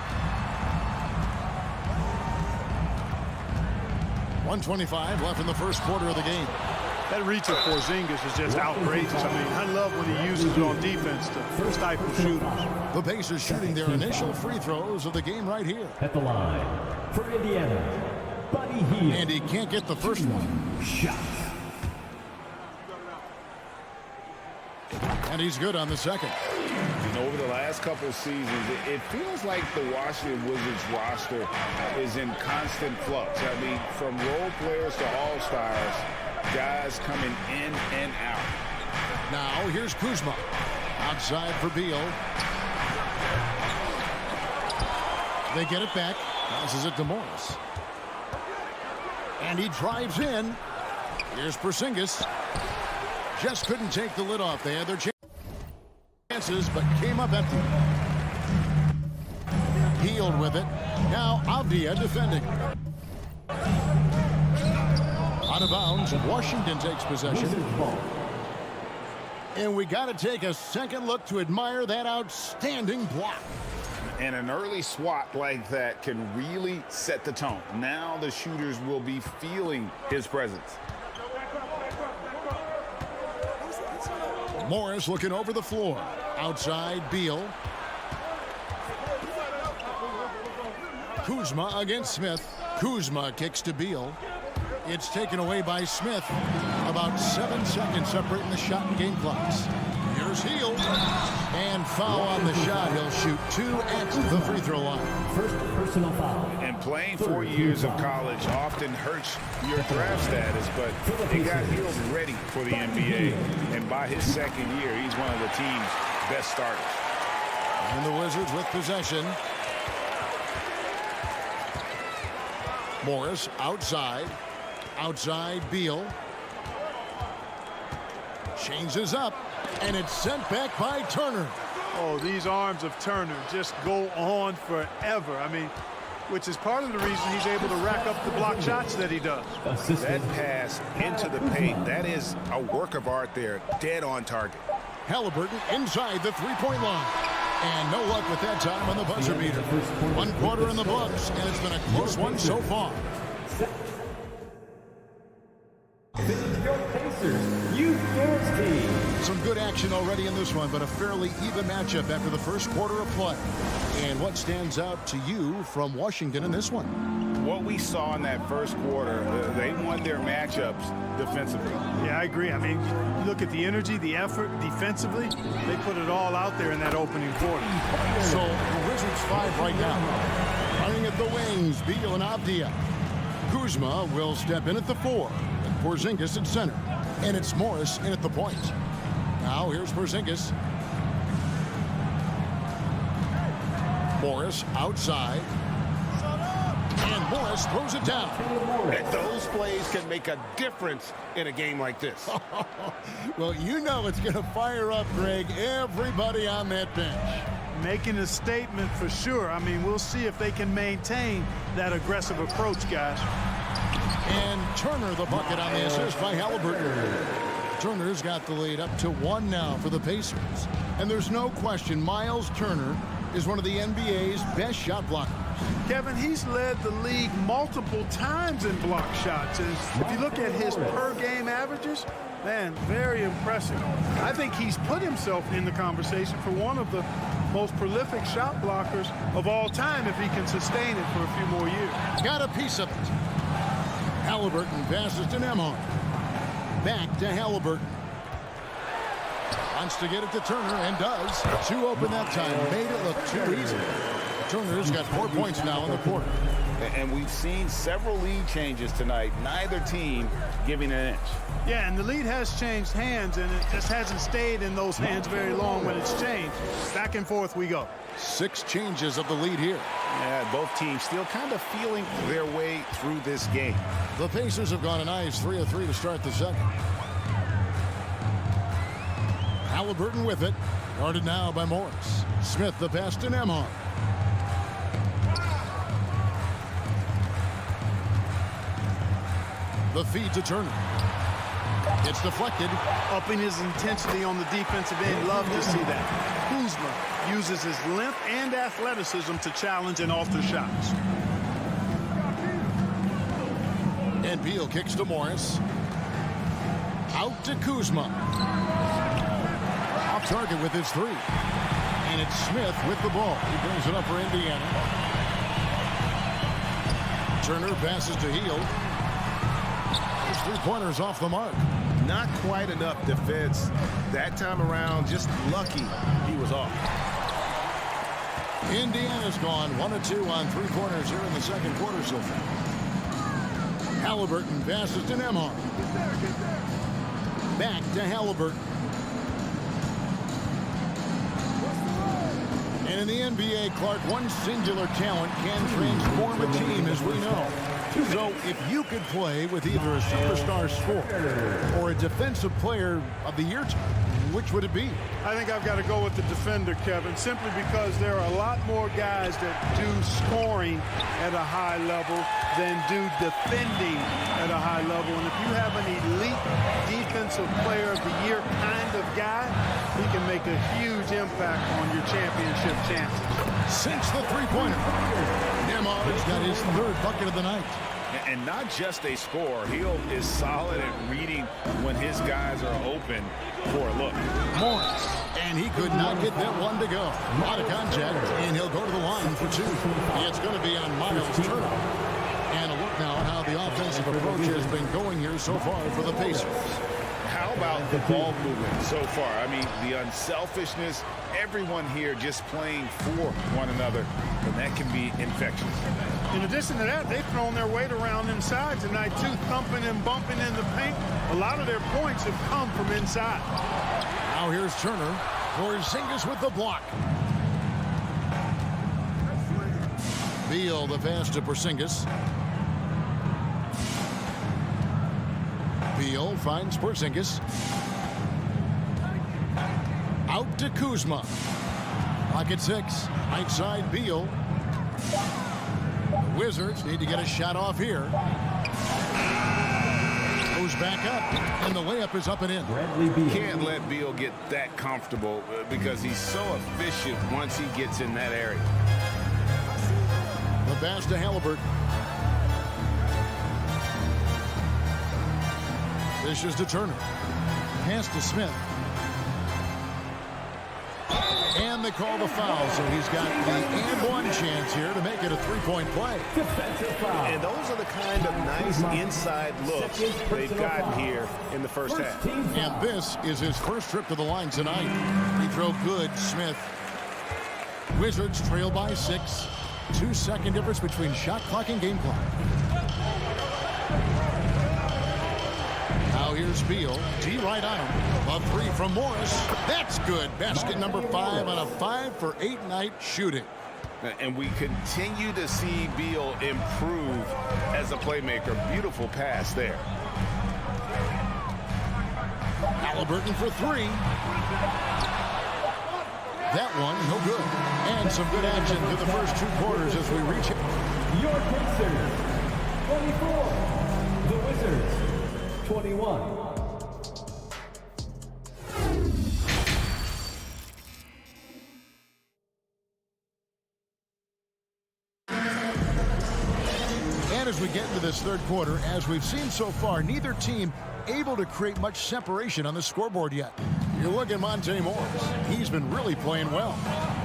1:25 left in the first quarter of the game. That reach of Porzingis is just outrageous. I mean, I love when he uses it on defense to stifle shooters. The Pacers shooting their initial free throws of the game right here. At the line for Indiana, Buddy Hield. And he can't get the first one. Shot. And he's good on the second. You know, over the last couple of seasons, it feels like the Washington Wizards roster is in constant flux. I mean, from role players to all-stars, guys coming in and out. Now, here's Kuzma. Outside for Beal. They get it back. Passes it to Morris. And he drives in. Here's Porzingis. Just couldn't take the lid off. They had their chances, but came up empty. Hield with it. Now Avdia defending. Out of bounds. Washington takes possession. And we got to take a second look to admire that outstanding block. And an early swat like that can really set the tone. Now the shooters will be feeling his presence. Morris looking over the floor. Outside, Beal. Kuzma against Smith. Kuzma kicks to Beal. It's taken away by Smith. About 7 seconds separating the shot and game clocks. Here's Hield. And foul on the shot. He'll shoot 2 at the free throw line. First personal foul. And playing 4 years of college often hurts your draft status, but it got Hield ready for the NBA. And by his second year, he's one of the team's best starters. And the Wizards with possession. Morris outside. Outside, Beal. Changes up. And it's sent back by Turner. Oh, these arms of Turner just go on forever. I mean, which is part of the reason he's able to rack up the block shots that he does. That pass into the paint, that is a work of art there, dead on target. Halliburton inside the three-point line. And no luck with that time on the buzzer beater. 1 quarter in the books, and it's been a close one so far. Pacers, you dance team. Some good action already in this one, but a fairly even matchup after the first quarter of play. And what stands out to you from Washington in this one? What we saw in that first quarter, they won their matchups defensively. Yeah, I agree. I mean, look at the energy, the effort defensively. They put it all out there in that opening quarter. So the Wizards 5 right now. Running at the wings, Beal and Avdia. Kuzma will step in at the 4. And Porzingis at center. And it's Morris in at the point. Now here's Porzingis. Morris outside. And Morris throws it down. And those plays can make a difference in a game like this. Well, you know it's going to fire up, Greg, everybody on that bench. Making a statement for sure. I mean, we'll see if they can maintain that aggressive approach, guys. And Turner the bucket on the assist by Halliburton. Turner's got the lead up to 1 now for the Pacers. And there's no question Miles Turner is one of the NBA's best shot blockers. Kevin, he's led the league multiple times in block shots. And if you look at his per-game averages, man, very impressive. I think he's put himself in the conversation for one of the most prolific shot blockers of all time if he can sustain it for a few more years. Got a piece of it. Halliburton passes to Nembhard. Back to Halliburton. Wants to get it to Turner and does. 2 open that time. Made it look too easy. Turner's got 4 points now in the quarter. And we've seen several lead changes tonight. Neither team giving an inch. Yeah, and the lead has changed hands, and it just hasn't stayed in those hands very long when it's changed. Back and forth we go. 6 changes of the lead here. Yeah, both teams still kind of feeling their way through this game. The Pacers have gone a nice 3 of 3 to start the second. Halliburton with it. Guarded now by Morris. Smith the pass to Nembhard. The feed to Turner. It's deflected. Upping his intensity on the defensive end. Love to see that. Kuzma uses his length and athleticism to challenge and alter shots. And Beal kicks to Morris. Out to Kuzma. Off target with his 3. And it's Smith with the ball. He brings it up for Indiana. Turner passes to Hield. His 3-pointers off the mark. Not quite enough defense that time around. Just lucky he was off. Indiana's gone 1 of 2 on 3-pointers here in the second quarter so far. Halliburton passes to Nembhard. Back to Halliburton. And in the NBA, Clark, one singular talent can transform a team, as we know. So if you could play with either a superstar scorer or a defensive player of the year, which would it be? I think I've got to go with the defender, Kevin, simply because there are a lot more guys that do scoring at a high level than do defending at a high level. And if you have an elite defensive player of the year kind of guy, he can make a huge impact on your championship chances. Since the three-pointer, Nembhard's got his third bucket of the night. And not just a scorer. He is solid at reading when his guys are open for a look. Morris, and he could not get that one to go. A lot of contact, and he'll go to the line for two. It's going to be on Miles Turner. And a look now at how the offensive approach has been going here so far for the Pacers. How about the ball movement so far? I mean, the unselfishness, everyone here just playing for one another, and that can be infectious. In addition to that, they've thrown their weight around inside tonight, too, thumping and bumping in the paint. A lot of their points have come from inside. Now here's Turner. Porzingis with the block. Beal the pass to Porzingis. Beal finds Porzingis. Out to Kuzma. Pocket 6. Right side Beal. The Wizards need to get a shot off here. Goes back up, and the layup is up and in. Can't let Beal get that comfortable because he's so efficient once he gets in that area. The pass to Halliburton. Dishes to Turner. Pass to Smith. And they call the foul, so he's got the and one chance here to make it a three-point play. And those are the kind of nice inside looks they've gotten here in the first half. And this is his first trip to the line tonight. He throw good, Smith. Wizards trail by 6. 2-second difference between shot clock and game clock. Now here's Beal. D right on him. A three from Morris. That's good. Basket number 5 on a 5-for-8 night shooting. And we continue to see Beal improve as a playmaker. Beautiful pass there. Halliburton for 3. That one, no good. And some good action through the first 2 quarters as we reach it. Your Pacers, 24. The Wizards, 21. And as we get into this third quarter, as we've seen so far, neither team able to create much separation on the scoreboard yet. You look at Monte Morris. He's been really playing well.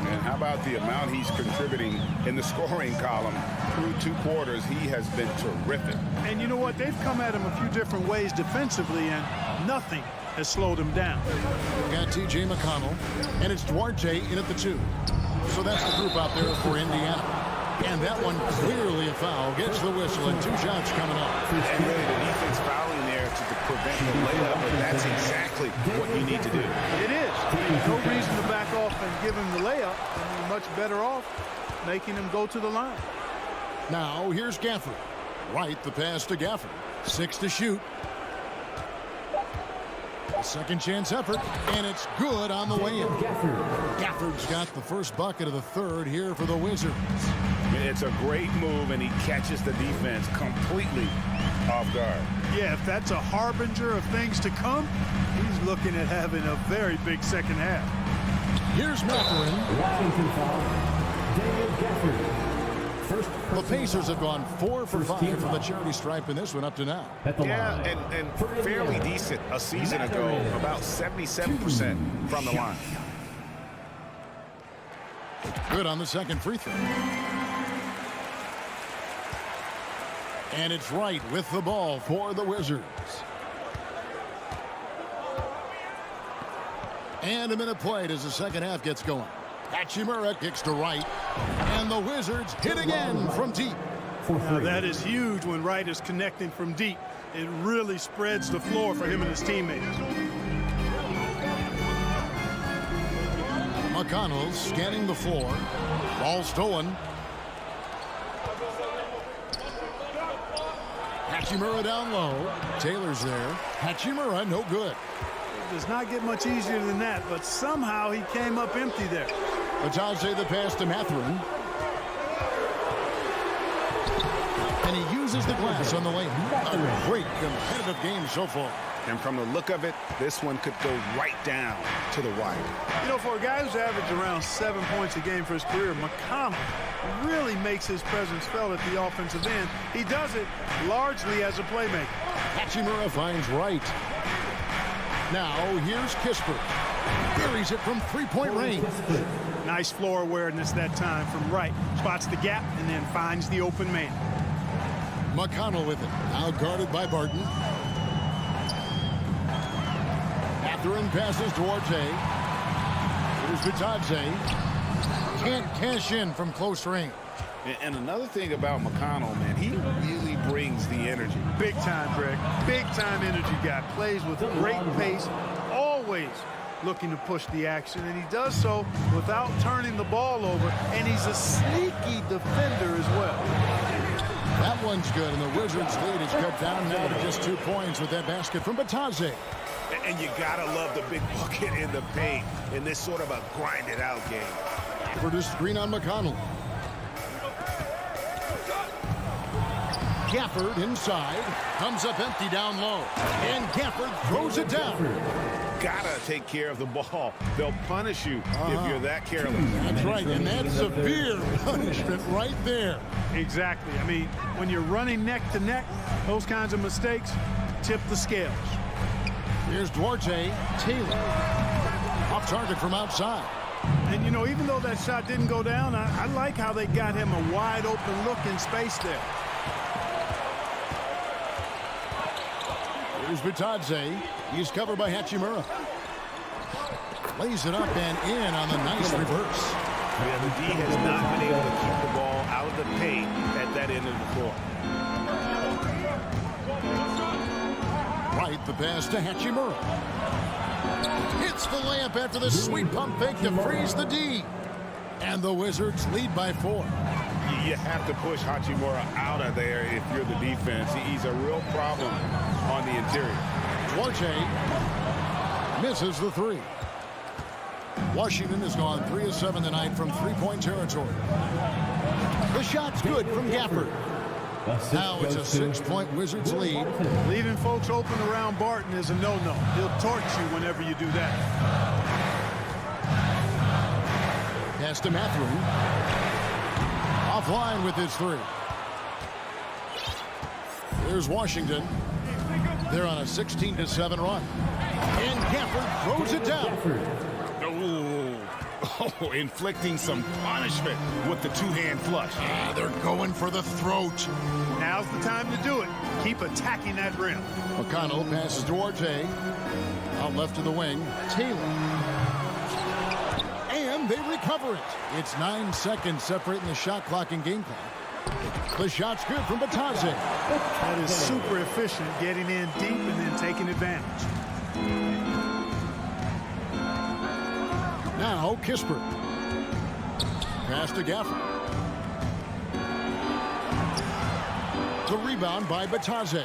And how about the amount he's contributing in the scoring column? Through 2 quarters, he has been terrific. And you know what? They've come at him a few different ways defensively, and nothing has slowed him down. We've got T.J. McConnell, and it's Duarte in at the 2. So that's the group out there for Indiana. And that one clearly a foul. Gets the whistle, and 2 shots coming up. And really, the defense fouling there to prevent the layup, but that's exactly what you need to do. It is. There's no reason to back off and give him the layup. And you're much better off making him go to the line. Now, here's Gafford. Right, the pass to Gafford. 6 to shoot. A second chance effort, and it's good on the way in. Gafford's got the first bucket of the third here for the Wizards. It's a great move, and he catches the defense completely off guard. Yeah, if that's a harbinger of things to come, he's looking at having a very big second half. Here's Mathurin. Washington foul, David Gafford. The Pacers have gone 4 for 5 from the charity stripe in this one up to now. Yeah, and fairly decent a season ago, about 77% from the line. Good on the second free throw. And it's right with the ball for the Wizards. And a minute played as the second half gets going. Hachimura kicks to right. And the Wizards hit again from deep. Now that is huge when Wright is connecting from deep. It really spreads the floor for him and his teammates. McConnell scanning the floor. Ball stolen. Hachimura down low. Taylor's there. Hachimura no good. does not get much easier than that, but somehow he came up empty there. Batajse the pass to Mathurin. And he uses the glass on the lane. A great competitive game so far. And from the look of it, this one could go right down to the wire. You know, for a guy who's averaged around 7 points a game for his career, McConnell really makes his presence felt at the offensive end. He does it largely as a playmaker. Hachimura finds Wright. Now here's Kisper. Buries it from three-point range. Nice floor awareness that time from Wright. Spots the gap and then finds the open man. McConnell with it. Now guarded by Barton. Mathurin passes to Duarte. Here's Batajse. Can't cash in from close range. And another thing about McConnell, man, he really brings the energy. Big time, Greg. Big time energy guy. Plays with great pace. Always looking to push the action. And he does so without turning the ball over. And he's a sneaky defender as well. That one's good. And the Wizards' lead is cut down now to just 2 points with that basket from Batajse. And you gotta love the big bucket in the paint in this sort of a grinded-out game. For the screen on McConnell. Gafford inside. Comes up empty down low. And Gafford throws it down. Gotta take care of the ball. They'll punish you if you're that careless. That's right, and that's severe punishment right there. Exactly. I mean, when you're running neck to neck, those kinds of mistakes tip the scales. Here's Duarte. Taylor. Off target from outside. And, you know, even though that shot didn't go down, I like how they got him a wide open look in space there. Here's Batajse. He's covered by Hachimura. Lays it up and in on the nice reverse. Yeah, the D has not been able to keep the ball out of the paint at that end of the floor. Right, the pass to Hachimura. Hits the layup after the sweet pump fake to freeze the D. And the Wizards lead by 4. You have to push Hachimura out of there if you're the defense. He's a real problem on the interior. Duarte misses the 3. Washington has gone 3 of 7 tonight from three-point territory. The shot's good from Gafford. Now it's a 6-point Wizards lead. Leaving folks open around Barton is a no-no. He'll torch you whenever you do that. Pass to Mathurin. Offline with his 3. Here's Washington. They're on a 16-7 run. And Gafford throws it down. Oh, inflicting some punishment with the two-hand flush. Yeah, they're going for the throat. Now's the time to do it. Keep attacking that rim. McConnell passes to Duarte. Out left to the wing. Taylor. And they recover it. It's 9 seconds separating the shot clock and game clock. The shot's good from Batajse. That is super efficient, getting in deep and then taking advantage. Now Kisper. Pass to Gafford. The rebound by Batajse.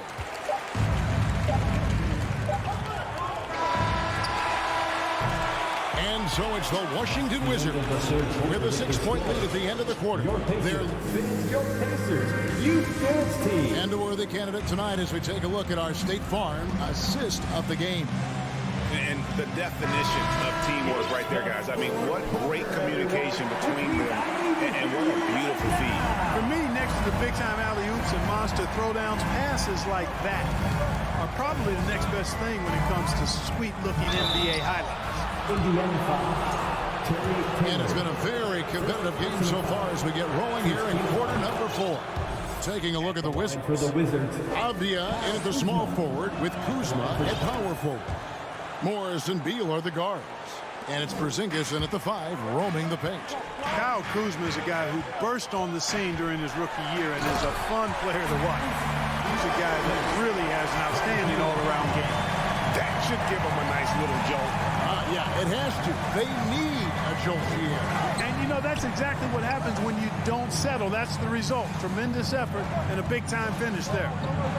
And so it's the Washington Wizards with a 6-point lead at the end of the quarter. They're and a worthy candidate tonight as we take a look at our State Farm assist of the game. And the definition of teamwork right there, guys. I mean, what great communication between them, and what a beautiful feed. For me, next to the big-time alley-oops and monster throwdowns, passes like that are probably the next best thing when it comes to sweet-looking NBA highlights. And it's been a very competitive game so far as we get rolling here in quarter number 4. Taking a look at the Wizards. Avdia in at the small forward with Kuzma at power forward. Morris and Beal are the guards. And it's Porzingis in at the 5, roaming the paint. Kyle Kuzma is a guy who burst on the scene during his rookie year and is a fun player to watch. He's a guy that really has an outstanding all-around game. That should give him a nice little jolt. Yeah, it has to. They need a jolt here. And, you know, that's exactly what happens when you don't settle. That's the result. Tremendous effort and a big-time finish there.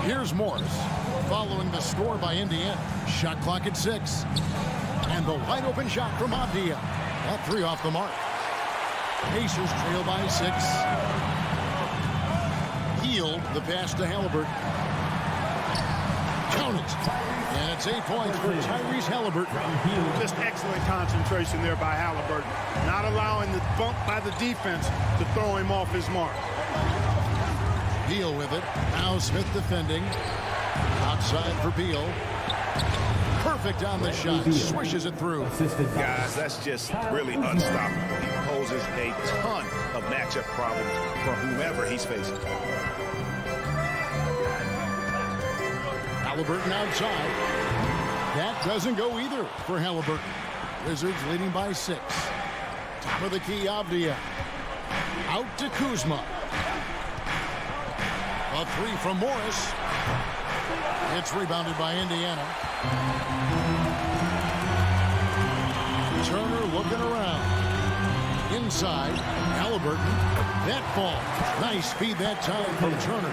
Here's Morris following the score by Indiana. Shot clock at 6. And the wide-open shot from Avdia. That 3 off the mark. Pacers trail by 6. Healed the pass to Halliburton. Count it. And it's 8 points for Tyrese Halliburton. Just excellent concentration there by Halliburton. Not allowing the bump by the defense to throw him off his mark. Beal with it. Now Smith defending. Outside for Beal. Perfect on the shot. Swishes it through. Guys, that's just really unstoppable. He poses a ton of matchup problems for whomever he's facing. Halliburton outside. That doesn't go either for Halliburton. Wizards leading by 6. Top of the key, Avdia. Out to Kuzma. A 3 from Morris. It's rebounded by Indiana. Turner looking around. Inside, Halliburton. That ball. Nice speed that time from Turner.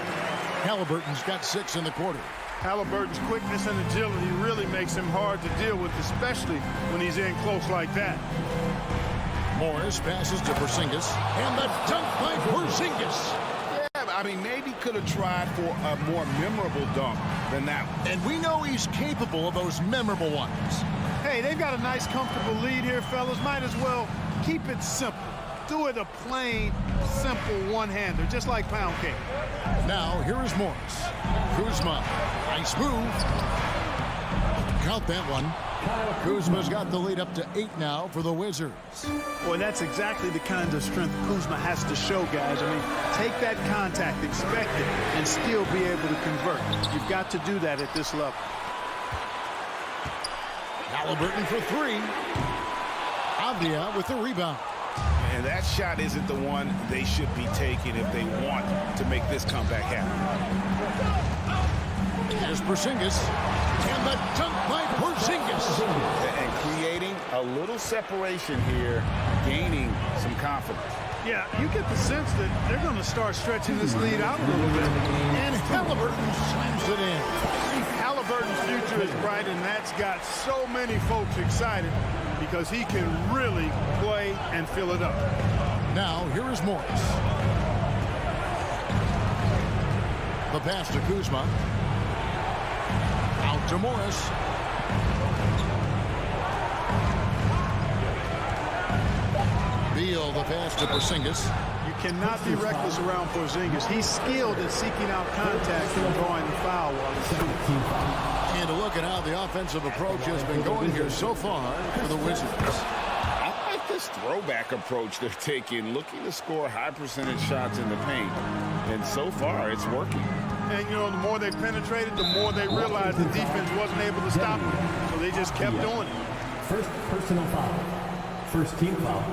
Halliburton's got 6 in the quarter. Halliburton's quickness and agility really makes him hard to deal with, especially when he's in close like that. Morris passes to Porzingis. And the dunk by Porzingis. I mean, maybe could have tried for a more memorable dunk than that one. And we know he's capable of those memorable ones. Hey, they've got a nice, comfortable lead here, fellas. Might as well keep it simple. Do it a plain, simple one-hander, just like pound cake. Now, here is Morris. Kuzma. Nice move. Count that one. Kuzma's got the lead up to 8 now for the Wizards. Boy, that's exactly the kind of strength Kuzma has to show, guys. I mean, take that contact, expect it, and still be able to convert. You've got to do that at this level. Halliburton for 3. Avdia with the rebound. And that shot isn't the one they should be taking if they want to make this comeback happen. Here's Porzingis. And the dunk by Porzingis. And creating a little separation here, gaining some confidence. Yeah, you get the sense that they're going to start stretching this lead out a little bit. And Halliburton slams it in. Halliburton's future is bright, and that's got so many folks excited because he can really play and fill it up. Now, here is Morris. The pass to Kuzma. Out to Morris. Beal, the pass to Porzingis. You cannot be reckless around Porzingis. He's skilled at seeking out contact and drawing the foul while he's shooting. And to look at how the offensive approach has been going here so far for the Wizards. I like this throwback approach they're taking, looking to score high percentage shots in the paint. And so far, it's working. And, you know, the more they penetrated, the more they realized the defense wasn't able to stop them. So they just kept doing it. First personal foul. First team foul.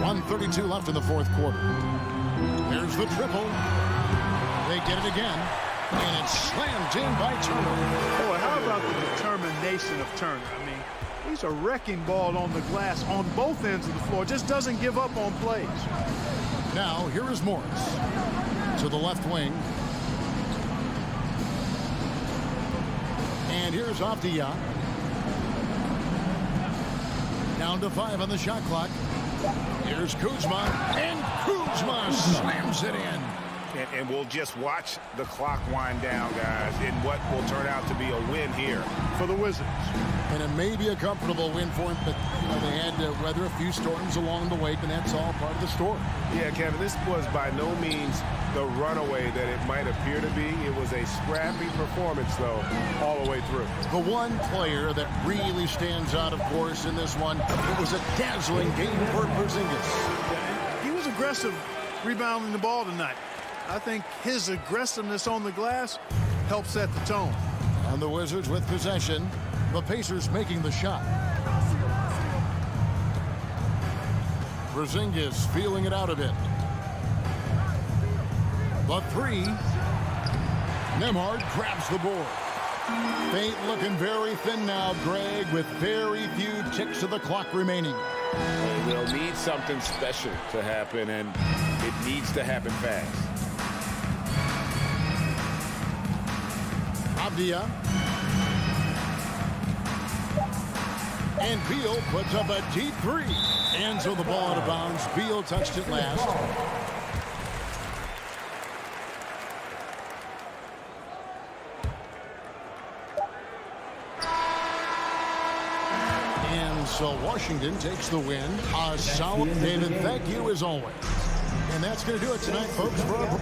1:32 left in the 4th quarter. There's the triple. They get it again. And it's slammed in by Turner. Boy, how about the determination of Turner? I mean, he's a wrecking ball on the glass on both ends of the floor. Just doesn't give up on plays. Now, here is Morris. To the left wing. And here's Avdia. Down to 5 on the shot clock. Here's Kuzma. And Kuzma slams it in. And we'll just watch the clock wind down, guys, in what will turn out to be a win here for the Wizards. And it may be a comfortable win for him, but you know, they had to weather a few storms along the way, and that's all part of the story. Yeah, Kevin, this was by no means the runaway that it might appear to be. It was a scrappy performance, though, all the way through. The one player that really stands out, of course, in this one, it was a dazzling game for Porzingis. He was aggressive rebounding the ball tonight. I think his aggressiveness on the glass helped set the tone. And the Wizards with possession. The Pacers making the shot. Porzingis feeling it out a bit. The 3. Nembhard grabs the board. Fate looking very thin now, Greg, with very few ticks of the clock remaining. And they'll need something special to happen, and it needs to happen fast. Abdia. And Beal puts up a deep three. And so the ball out of bounds. Beal touched it last. And so Washington takes the win. A solid, David, thank you as always. And that's going to do it tonight, folks. For our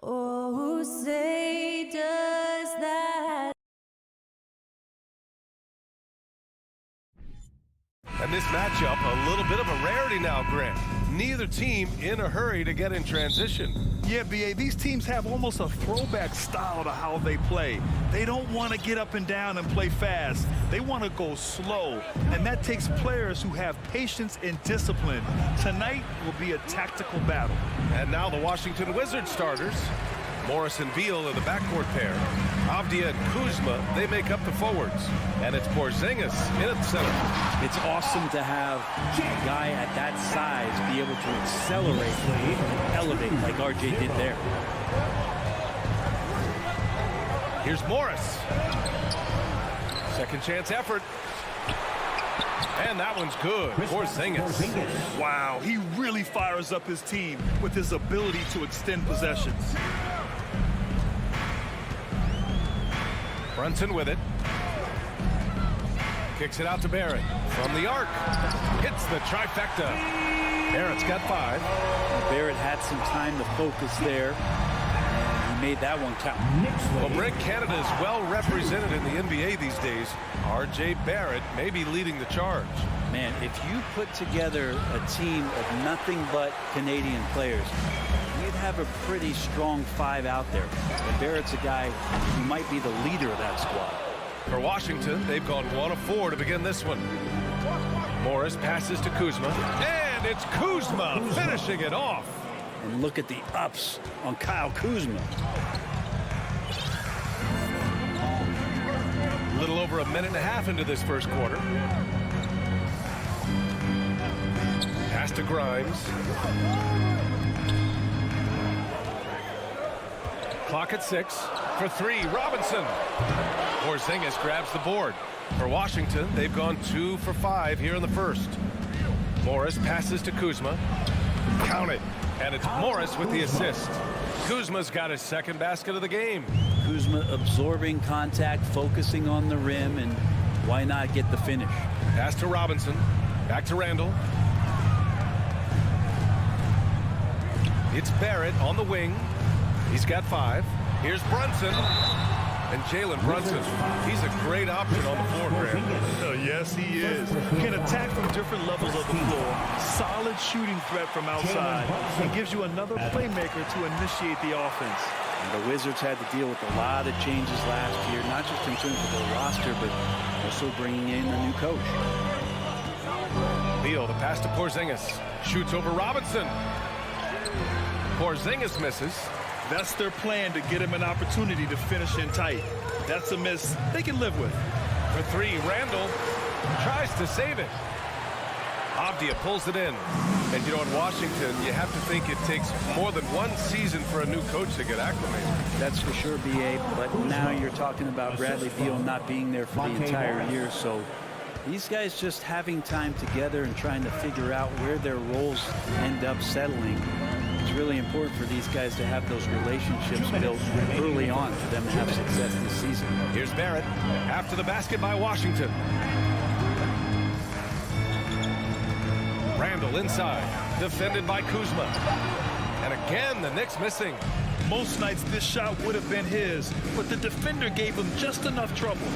Oh, say does that. And this matchup, a little bit of a rarity now, Grant. Neither team in a hurry to get in transition. Yeah, B.A., these teams have almost a throwback style to how they play. They don't want to get up and down and play fast. They want to go slow, and that takes players who have patience and discipline. Tonight will be a tactical battle. And now the Washington Wizards starters. Morris and Beal are the backcourt pair. Avdia and Kuzma, they make up the forwards. And it's Porzingis in at center. It's awesome to have a guy at that size be able to accelerate and elevate like RJ did there. Here's Morris. Second chance effort. And that one's good. Porzingis. Wow, he really fires up his team with his ability to extend possessions. Brunson with it. Kicks it out to Barrett. From the arc. Hits the trifecta. Barrett's got 5. Barrett had some time to focus there. Made that one count. Well, Brent Canada is well represented in the NBA these days. R.J. Barrett may be leading the charge. Man, if you put together a team of nothing but Canadian players, you'd have a pretty strong 5 out there. And Barrett's a guy who might be the leader of that squad. For Washington, they've gone 1 of 4 to begin this one. Morris passes to Kuzma. And it's Kuzma finishing it off. And look at the ups on Kyle Kuzma. A little over a minute and a half into this first quarter. Pass to Grimes. Clock at 6. For 3, Robinson. Porzingis grabs the board. For Washington, they've gone 2 for 5 here in the first. Morris passes to Kuzma. Count it. And it's Morris with the assist. Kuzma's got his second basket of the game. Kuzma absorbing contact, focusing on the rim, and why not get the finish? Pass to Robinson. Back to Randall. It's Barrett on the wing. He's got 5. Here's Brunson. And Jalen Brunson, he's a great option on the floor, Graham. Yes, he is. Can attack from different levels of the floor. Solid shooting threat from outside. And gives you another playmaker to initiate the offense. And the Wizards had to deal with a lot of changes last year, not just in terms of their roster, but also bringing in a new coach. Beal, the pass to Porzingis. Shoots over Robinson. Porzingis misses. That's their plan, to get him an opportunity to finish in tight. That's a miss they can live with. For 3, Randall tries to save it. Avdia pulls it in. And you know, in Washington, you have to think it takes more than 1 season for a new coach to get acclimated. That's for sure, B.A., but now you're talking about Bradley Beal not being there for the entire year, so these guys just having time together and trying to figure out where their roles end up settling. It's really important for these guys to have those relationships built early on for them to have success this season. Here's Barrett after the basket by Washington. Randall inside, defended by Kuzma. And again, the Knicks missing. Most nights this shot would have been his, but the defender gave him just enough trouble.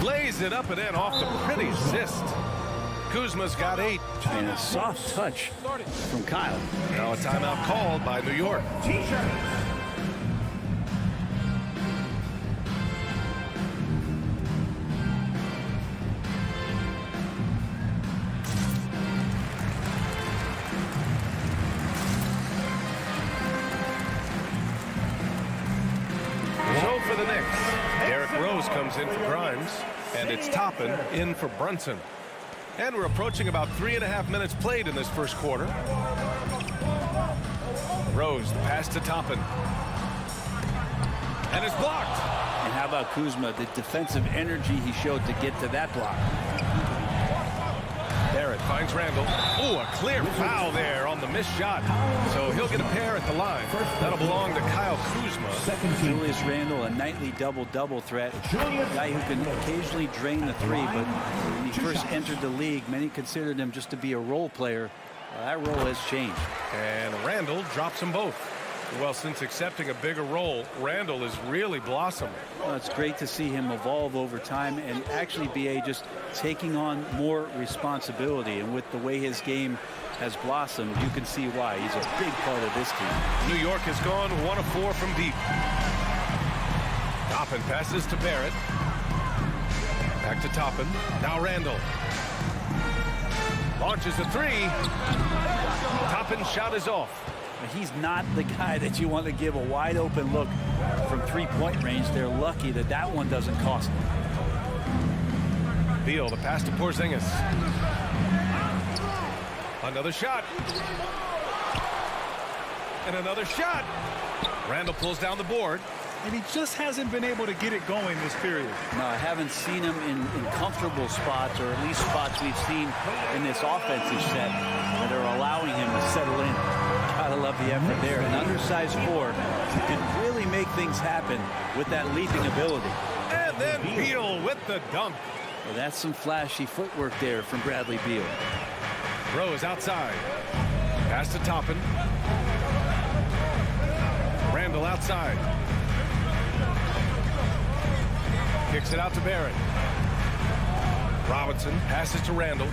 Lays it up and in off the pretty assist. Kuzma's got 8. And a soft touch from Kyle. Now a timeout called by New York. So for the Knicks, Derrick Rose comes in for Grimes, and it's Toppin in for Brunson. And we're approaching about 3.5 minutes played in this first quarter. Rose, the pass to Toppin. And it's blocked. And how about Kuzma, the defensive energy he showed to get to that block. Barrett finds Randall. Ooh, a clear foul there on the missed shot. So he'll get a pair at the line. That'll belong to Kyle Kuzma. Julius Randle, a nightly double-double threat. A guy who can occasionally drain the 3, but when he first entered the league, many considered him just to be a role player. Well, that role has changed. And Randall drops them both. Well, since accepting a bigger role, Randall is really blossomed. Well, it's great to see him evolve over time and actually be just taking on more responsibility. And with the way his game has blossomed, you can see why. He's a big part of this team. New York has gone 1 of 4 from deep. Toppin passes to Barrett. Back to Toppin. Now Randall. Launches a 3. Toppin's shot is off. He's not the guy that you want to give a wide open look from three-point range. They're lucky that that one doesn't cost them. Beal, the pass to Porzingis. Another shot. And another shot. Randall pulls down the board. And he just hasn't been able to get it going this period. No, I haven't seen him in comfortable spots, or at least spots we've seen in this offensive set that are allowing him to settle in. Gotta love the effort there. An undersized forward can really make things happen with that leaping ability. And then Beal with the dunk. Well, that's some flashy footwork there from Bradley Beal. Rose outside. Pass to Toppin. Randall outside. Kicks it out to Barrett. Robinson passes to Randall.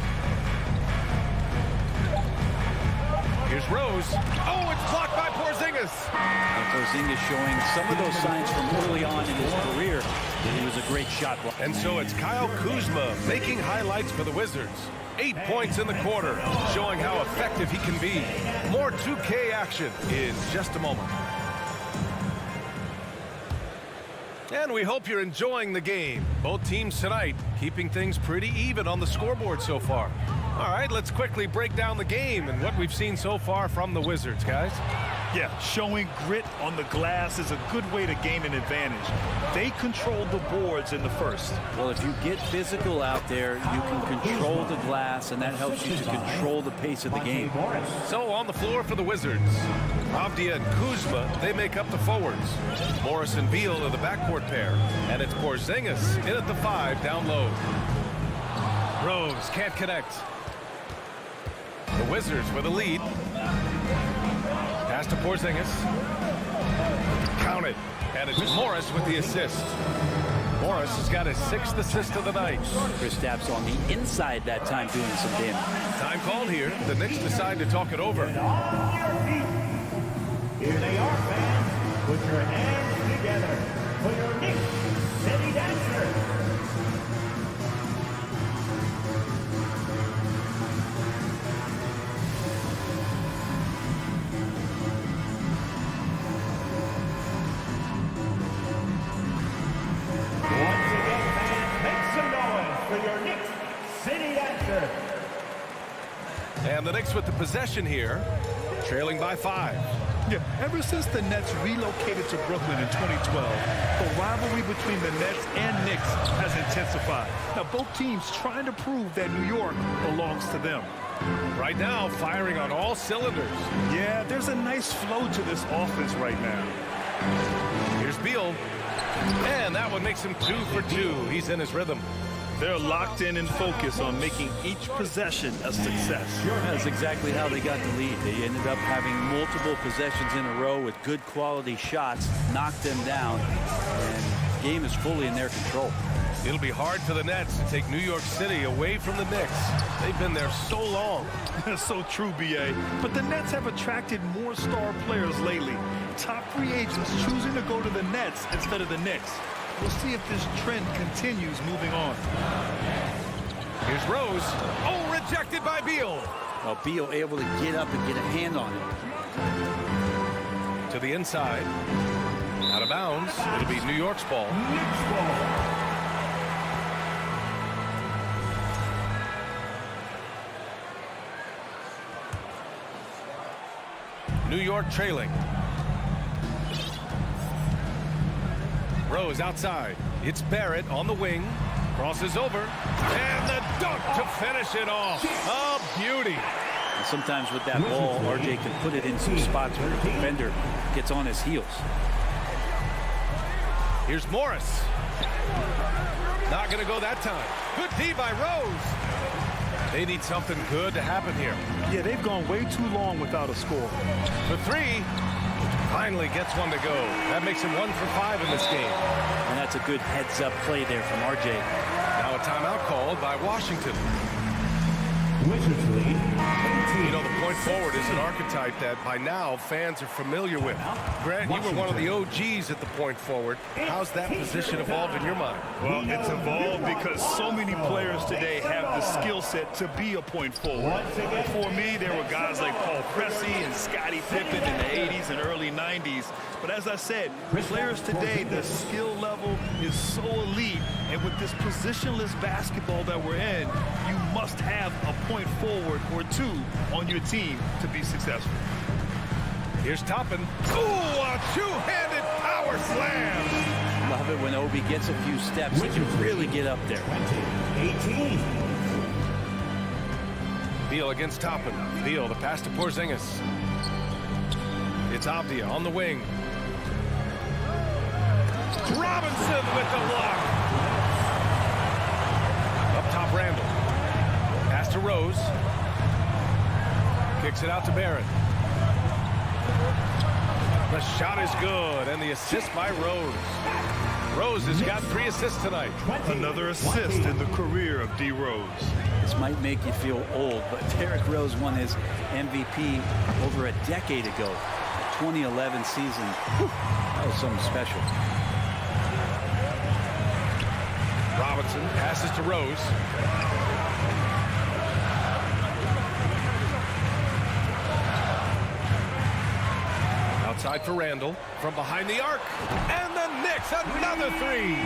Here's Rose. Oh, it's blocked by Porzingis. And Porzingis showing some of those signs from early on in his career that he was a great shot blocker. And so it's Kyle Kuzma making highlights for the Wizards. 8 points in the quarter, showing how effective he can be. More 2K action in just a moment. And we hope you're enjoying the game. Both teams tonight keeping things pretty even on the scoreboard so far. All right, let's quickly break down the game and what we've seen so far from the Wizards, guys. Yeah, showing grit on the glass is a good way to gain an advantage. They controlled the boards in the first. Well, if you get physical out there, you can control the glass, and that helps you to control the pace of the game. So on the floor for the Wizards, Avdia and Kuzma, they make up the forwards. Morris and Beal are the backcourt pair, and it's Porzingis in at the 5 down low. Rose can't connect. The Wizards with a lead. Pass to Porzingis. Count it. And it's Morris with the assist. Morris has got his 6th assist of the night. Kristaps on the inside that time doing some damage. Time called here. The Knicks decide to talk it over. Here they are, fans. Put your hands together for your Knicks City Dancer. And the Knicks with the possession here, trailing by 5. Yeah, ever since the Nets relocated to Brooklyn in 2012, the rivalry between the Nets and Knicks has intensified. Now, both teams trying to prove that New York belongs to them. Right now, firing on all cylinders. Yeah, there's a nice flow to this offense right now. Here's Beal. And that one makes him 2 for 2. He's in his rhythm. They're locked in and focused on making each possession a success. That's exactly how they got the lead. They ended up having multiple possessions in a row with good quality shots, knocked them down, and the game is fully in their control. It'll be hard for the Nets to take New York City away from the Knicks. They've been there so long. That's so true, B.A. But the Nets have attracted more star players lately. Top free agents choosing to go to the Nets instead of the Knicks. We'll see if this trend continues moving on. Here's Rose. Oh, rejected by Beal. Well, Beal able to get up and get a hand on it. To the inside. Out of bounds. It'll be New York's ball. New York trailing. Rose outside. It's Barrett on the wing. Crosses over. And the dunk to finish it off. A beauty. And sometimes with that ball, RJ can put it in some spots where the defender gets on his heels. Here's Morris. Not going to go that time. Good D by Rose. They need something good to happen here. Yeah, they've gone way too long without a score. The 3. Finally gets one to go. That makes him 1 for 5 in this game. And that's a good heads-up play there from RJ. Now a timeout called by Washington. Wizards lead You know, the point forward is an archetype that by now fans are familiar with. Grant, you were one of the OGs at the point forward. How's that position evolved in your mind? Well, it's evolved because so many players today have the skill set to be a point forward. Before me, there were guys like Paul Pressey and Scottie Pippen in the 80s and early 90s. But as I said, players today, the skill level is so elite. And with this positionless basketball that we're in, you must have a point forward or two on your team to be successful. Here's Toppin. Ooh, a two-handed power slam. Love it when Obi gets a few steps. He can really get up there. 18. Beal against Toppin. Beal, the pass to Porzingis. It's Avdia on the wing. Robinson with the block. Up top, Randall. Pass to Rose. Kicks it out to Barrett. The shot is good, and the assist by Rose. Rose has got 3 assists tonight. Another assist in the career of D. Rose. This might make you feel old, but Derrick Rose won his MVP over a decade ago. The 2011 season. Whew, that was something special. Robinson passes to Rose. Outside for Randall. From behind the arc. And the Knicks, another 3.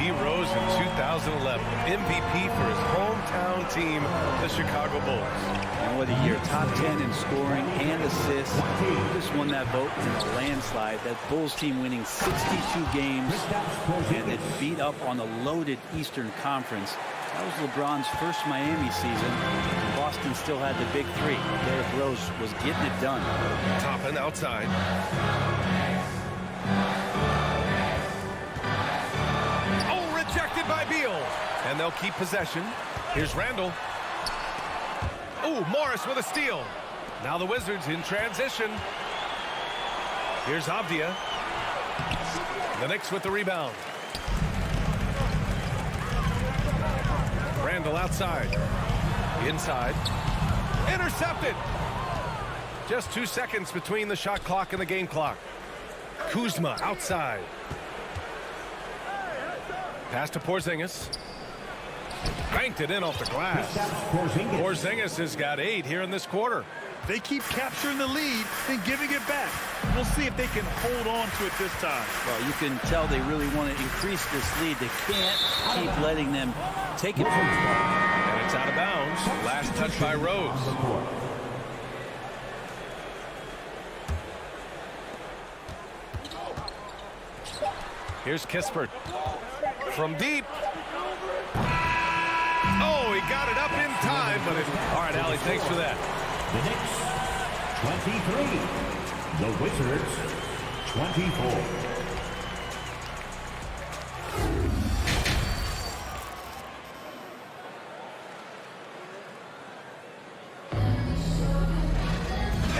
D. Rose in 2011. MVP for his hometown team, the Chicago Bulls. And what a year. Top 10 in scoring and assists. Just won that vote in a landslide. That Bulls team winning 62 games. And it beat up on a loaded Eastern Conference. That was LeBron's first Miami season. Boston still had the big 3. Derrick Rose was getting it done. Toppin outside. Oh, rejected by Beal. And they'll keep possession. Here's Randall. Oh, Morris with a steal. Now the Wizards in transition. Here's Avdia. The Knicks with the rebound. Randall outside. Inside. Intercepted. Just 2 seconds between the shot clock and the game clock. Kuzma outside. Pass to Porzingis. Banked it in off the glass. Porzingis has got 8 here in this quarter. They keep capturing the lead and giving it back. We'll see if they can hold on to it this time. Well, you can tell they really want to increase this lead. They can't keep letting them take it from them. And it's out of bounds. Last touch by Rose. Here's Kispert. From deep. Oh, he got it up in time, but it... All right, Allie, thanks for that. The Knicks, 23. The Wizards, 24.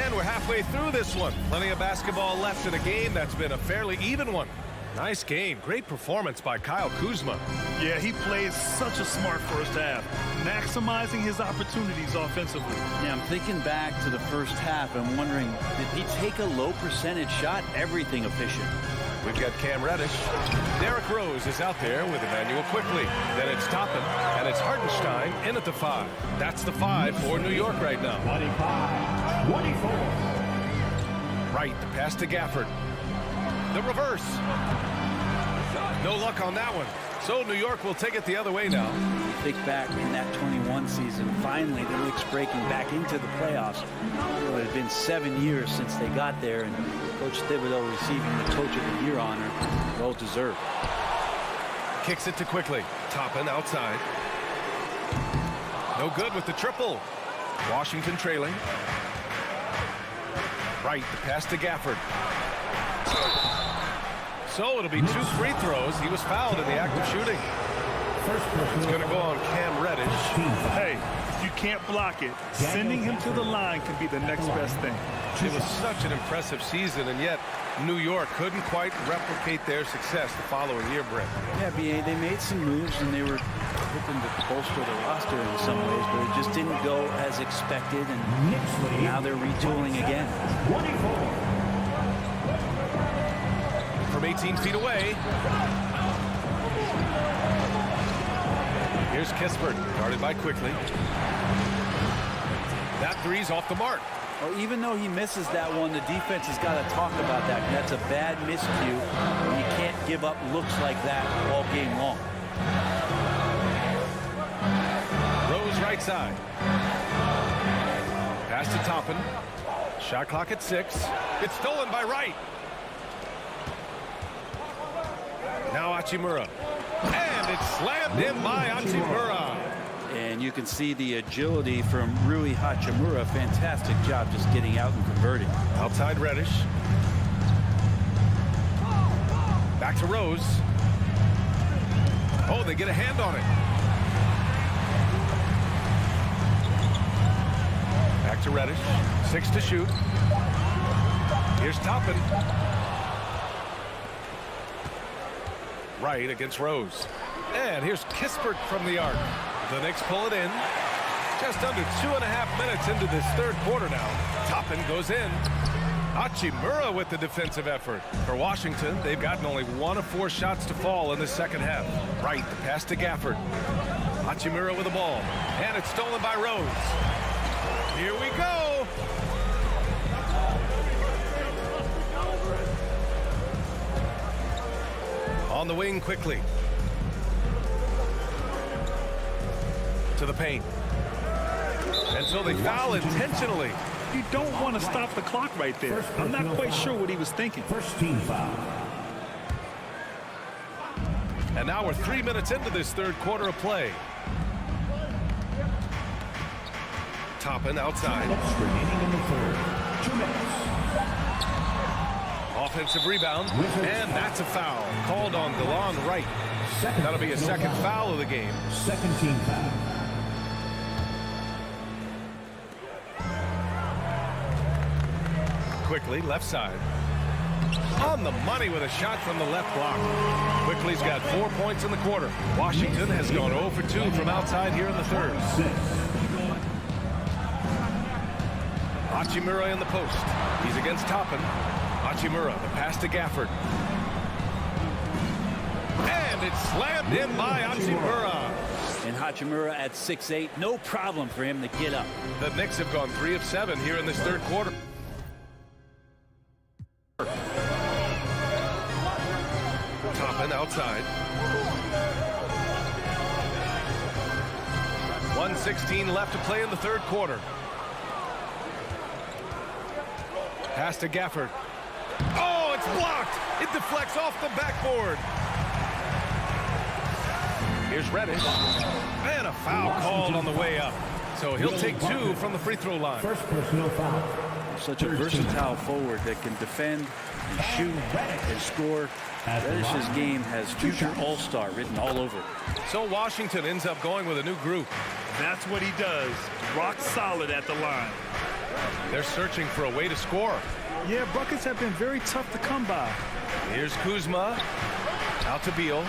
And we're halfway through this one. Plenty of basketball left in a game that's been a fairly even one. Nice game. Great performance by Kyle Kuzma. Yeah, he played such a smart first half, maximizing his opportunities offensively. Yeah, I'm thinking back to the first half and wondering, did he take a low percentage shot? Everything efficient. We've got Cam Reddish. Derrick Rose is out there with Emmanuel quickly. Then it's Toppin, and it's Hartenstein in at the 5. That's the 5 for New York right now. 25-24. Right, the pass to Gafford. The reverse. No luck on that one. So New York will take it the other way now. Think back in that 21 season, finally the Knicks breaking back into the playoffs. It had been 7 years since they got there, and Coach Thibodeau receiving the Coach of the Year honor. Well deserved. Kicks it to Quickly. Toppin outside. No good with the triple. Washington trailing. Right, the pass to Gafford. So it'll be 2 free throws. He was fouled in the act of shooting. It's going to go on Cam Reddish. Hey, if you can't block it, sending him to the line can be the next best thing. It was such an impressive season, and yet New York couldn't quite replicate their success the following year, Brent. Yeah, B.A., they made some moves, and they were hoping to bolster the roster in some ways, but it just didn't go as expected, and now they're retooling again. 24. From 18 feet away. Here's Kispert, guarded by Quickly. That three's off the mark. Well, even though he misses that one, the defense has got to talk about that. That's a bad miscue. You can't give up looks like that all game long. Rose right side. Pass to Toppin. Shot clock at 6. It's stolen by Wright. Now Hachimura. And it's slammed in by Hachimura. And you can see the agility from Rui Hachimura. Fantastic job just getting out and converting. Outside Reddish. Back to Rose. Oh, they get a hand on it. Back to Reddish. 6 to shoot. Here's Toppin. Right against Rose. And here's Kispert from the arc. The Knicks pull it in. Just under 2.5 minutes into this third quarter now. Toppin goes in. Hachimura with the defensive effort. For Washington, they've gotten only 1 of 4 shots to fall in the second half. Right, the pass to Gafford. Hachimura with the ball. And it's stolen by Rose. Here we go. On the wing quickly. To the paint. And so they foul intentionally. You don't want to stop the clock right there. I'm not quite sure what he was thinking. First team foul. And now we're 3 minutes into this third quarter of play. Toppin outside. Remaining in the third. 2 minutes. Offensive rebound. And that's a foul. Called on DeLon Wright. That'll be a second foul of the game. Second team foul. Quickly, left side. On the money with a shot from the left block. Quickly's got 4 points in the quarter. Washington has gone 0 for 2 from outside here in the third. Hachimura in the post. He's against Toppin. Hachimura, the pass to Gafford. And it's slammed in by Hachimura. And Hachimura at 6'8", no problem for him to get up. The Knicks have gone 3 of 7 here in this third quarter. Toppin outside. 1:16 left to play in the third quarter. Pass to Gafford. Oh, it's blocked. It deflects off the backboard. Here's Reddish. And a foul called on the way up. So he'll take 2 from the free throw line. First personal foul. Such a versatile forward that can defend and shoot and score. Reddish's game has future all-star written all over it. So Washington ends up going with a new group. That's what he does. Rock solid at the line. They're searching for a way to score. Yeah, buckets have been very tough to come by. Here's Kuzma. Out to Beal.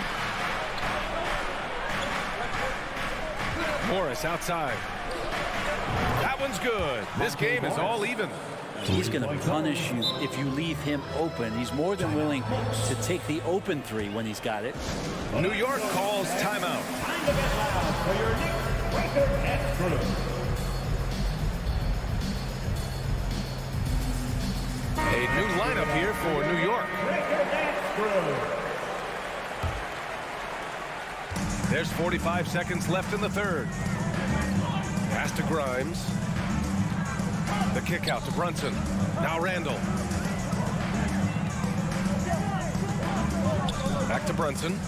Morris outside. That one's good. This game is all even. He's going to punish you if you leave him open. He's more than willing to take the open 3 when he's got it. New York calls timeout. Time to get loud for your Knicks record and crew. A new lineup here for New York. There's 45 seconds left in the third. Pass to Grimes. The kick out to Brunson. Now Randall. Back to Brunson.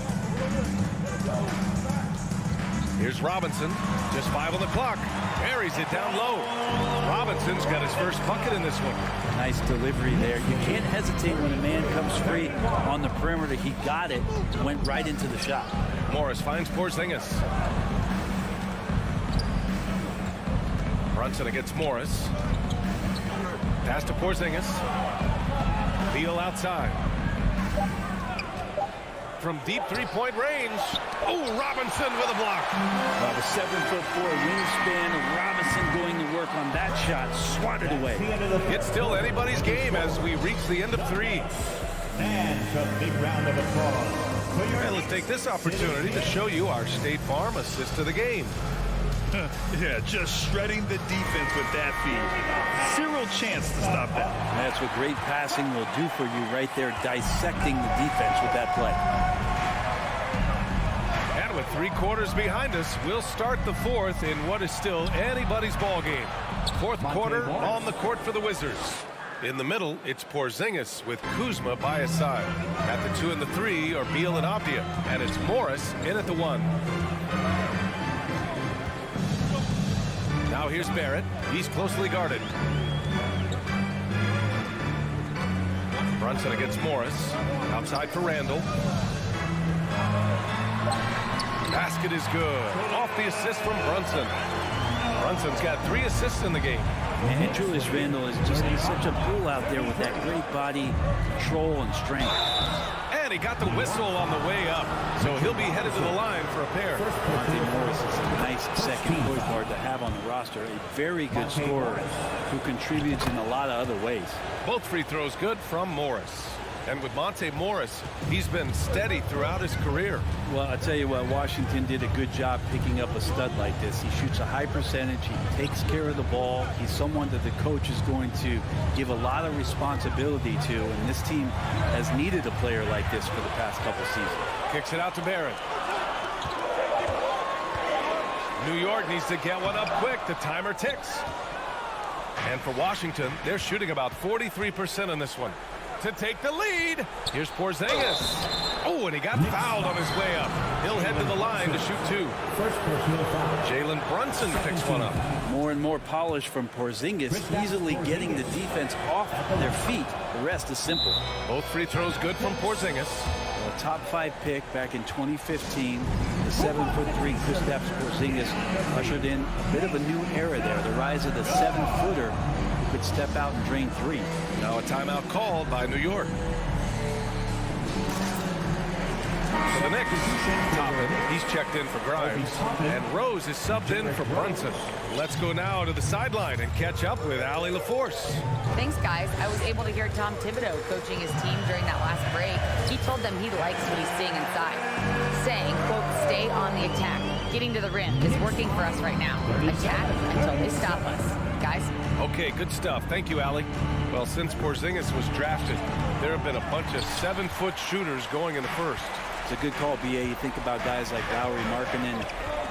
Here's Robinson. Just 5 on the clock. Carries it down low. Robinson's got his first bucket in this one. Nice delivery there. You can't hesitate when a man comes free on the perimeter. He got it, went right into the shot. Morris finds Porzingis. Brunson against Morris. Pass to Porzingis. Beal outside. from deep three-point range. Oh, Robinson with a block. Well, the 7'4" wingspan of Robinson going to work on that shot. Swatted away. It's still anybody's game as we reach the end of 3. And a big round of applause. And let's take this opportunity to show you our State Farm assist of the game. Yeah, just shredding the defense with that feed. Zero chance to stop that. That's what great passing will do for you right there, dissecting the defense with that play. And with 3 quarters behind us, we'll start the 4th in what is still anybody's ball game. 4th quarter on the court for the Wizards. In the middle, it's Porzingis with Kuzma by his side. At the 2 and the 3 are Beal and Avdia, and it's Morris in at the 1. Now here's Barrett. He's closely guarded. Brunson against Morris. Outside for Randall. Basket is good. Off the assist from Brunson. Brunson's got 3 assists in the game. And Julius Randle is just such a bull out there with that great body control and strength. And he got the whistle on the way up, so he'll be headed to the line for a pair. Monte Morris is a nice second point guard to have on the roster. A very good scorer who contributes in a lot of other ways. Both free throws good from Morris. And with Monte Morris, he's been steady throughout his career. Well, I'll tell you what, Washington did a good job picking up a stud like this. He shoots a high percentage. He takes care of the ball. He's someone that the coach is going to give a lot of responsibility to, and this team has needed a player like this for the past couple seasons. Kicks it out to Barrett. New York needs to get one up quick. The timer ticks. And for Washington, they're shooting about 43% in this one. To take the lead, here's Porzingis. Oh, and he got fouled on his way up. He'll head to the line to shoot 2. Jalen Brunson picks one up. More and more polish from Porzingis, easily getting the defense off their feet. The rest is simple. Both free throws good from Porzingis. A top 5 pick back in 2015. The 7'3" Kristaps Porzingis ushered in a bit of a new era there. The rise of the 7-footer who could step out and drain 3. Now a timeout called by New York. For the Knicks, Toppin, he's checked in for Grimes, and Rose is subbed in for Brunson. Let's go now to the sideline and catch up with Allie LaForce. Thanks, guys. I was able to hear Tom Thibodeau coaching his team during that last break. He told them he likes what he's seeing inside, saying, quote, stay on the attack. Getting to the rim is working for us right now. Attack until they stop us. Guys? Okay, good stuff. Thank you, Allie. Well, since Porzingis was drafted, there have been a bunch of 7-foot shooters going in the first. It's a good call, B.A. You think about guys like Lowry, Markkanen.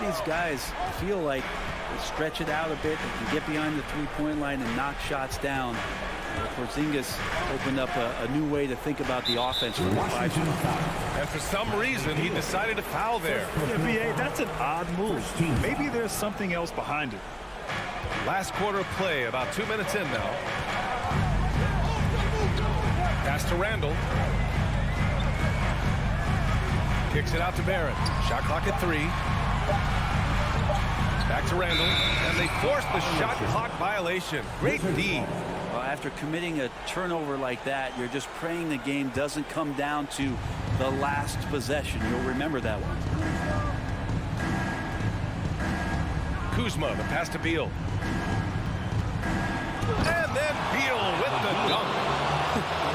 These guys feel like they stretch it out a bit. They can get behind the three-point line and knock shots down. Porzingis opened up a new way to think about the offense. And for some reason, he decided to foul there. Yeah, B.A., that's an odd move. Maybe there's something else behind it. Last quarter of play, about 2 minutes in now. Pass to Randall. Kicks it out to Barrett. Shot clock at 3. Back to Randall. And they force the shot clock violation. Great D. Well, after committing a turnover like that, you're just praying the game doesn't come down to the last possession. You'll remember that one. Kuzma, the pass to Beal. And then Beal with the dunk.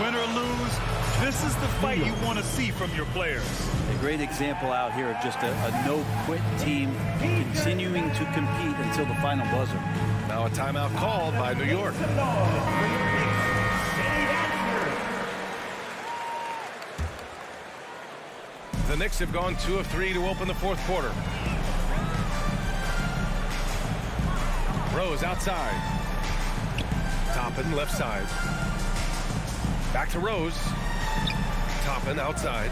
Win or lose, this is the fight you want to see from your players. A great example out here of just a no-quit team continuing to compete until the final buzzer. Now a timeout called by New York. The Knicks have gone 2 of 3 to open the 4th quarter. Rose outside. Toppin left side. Back to Rose. Toppin outside.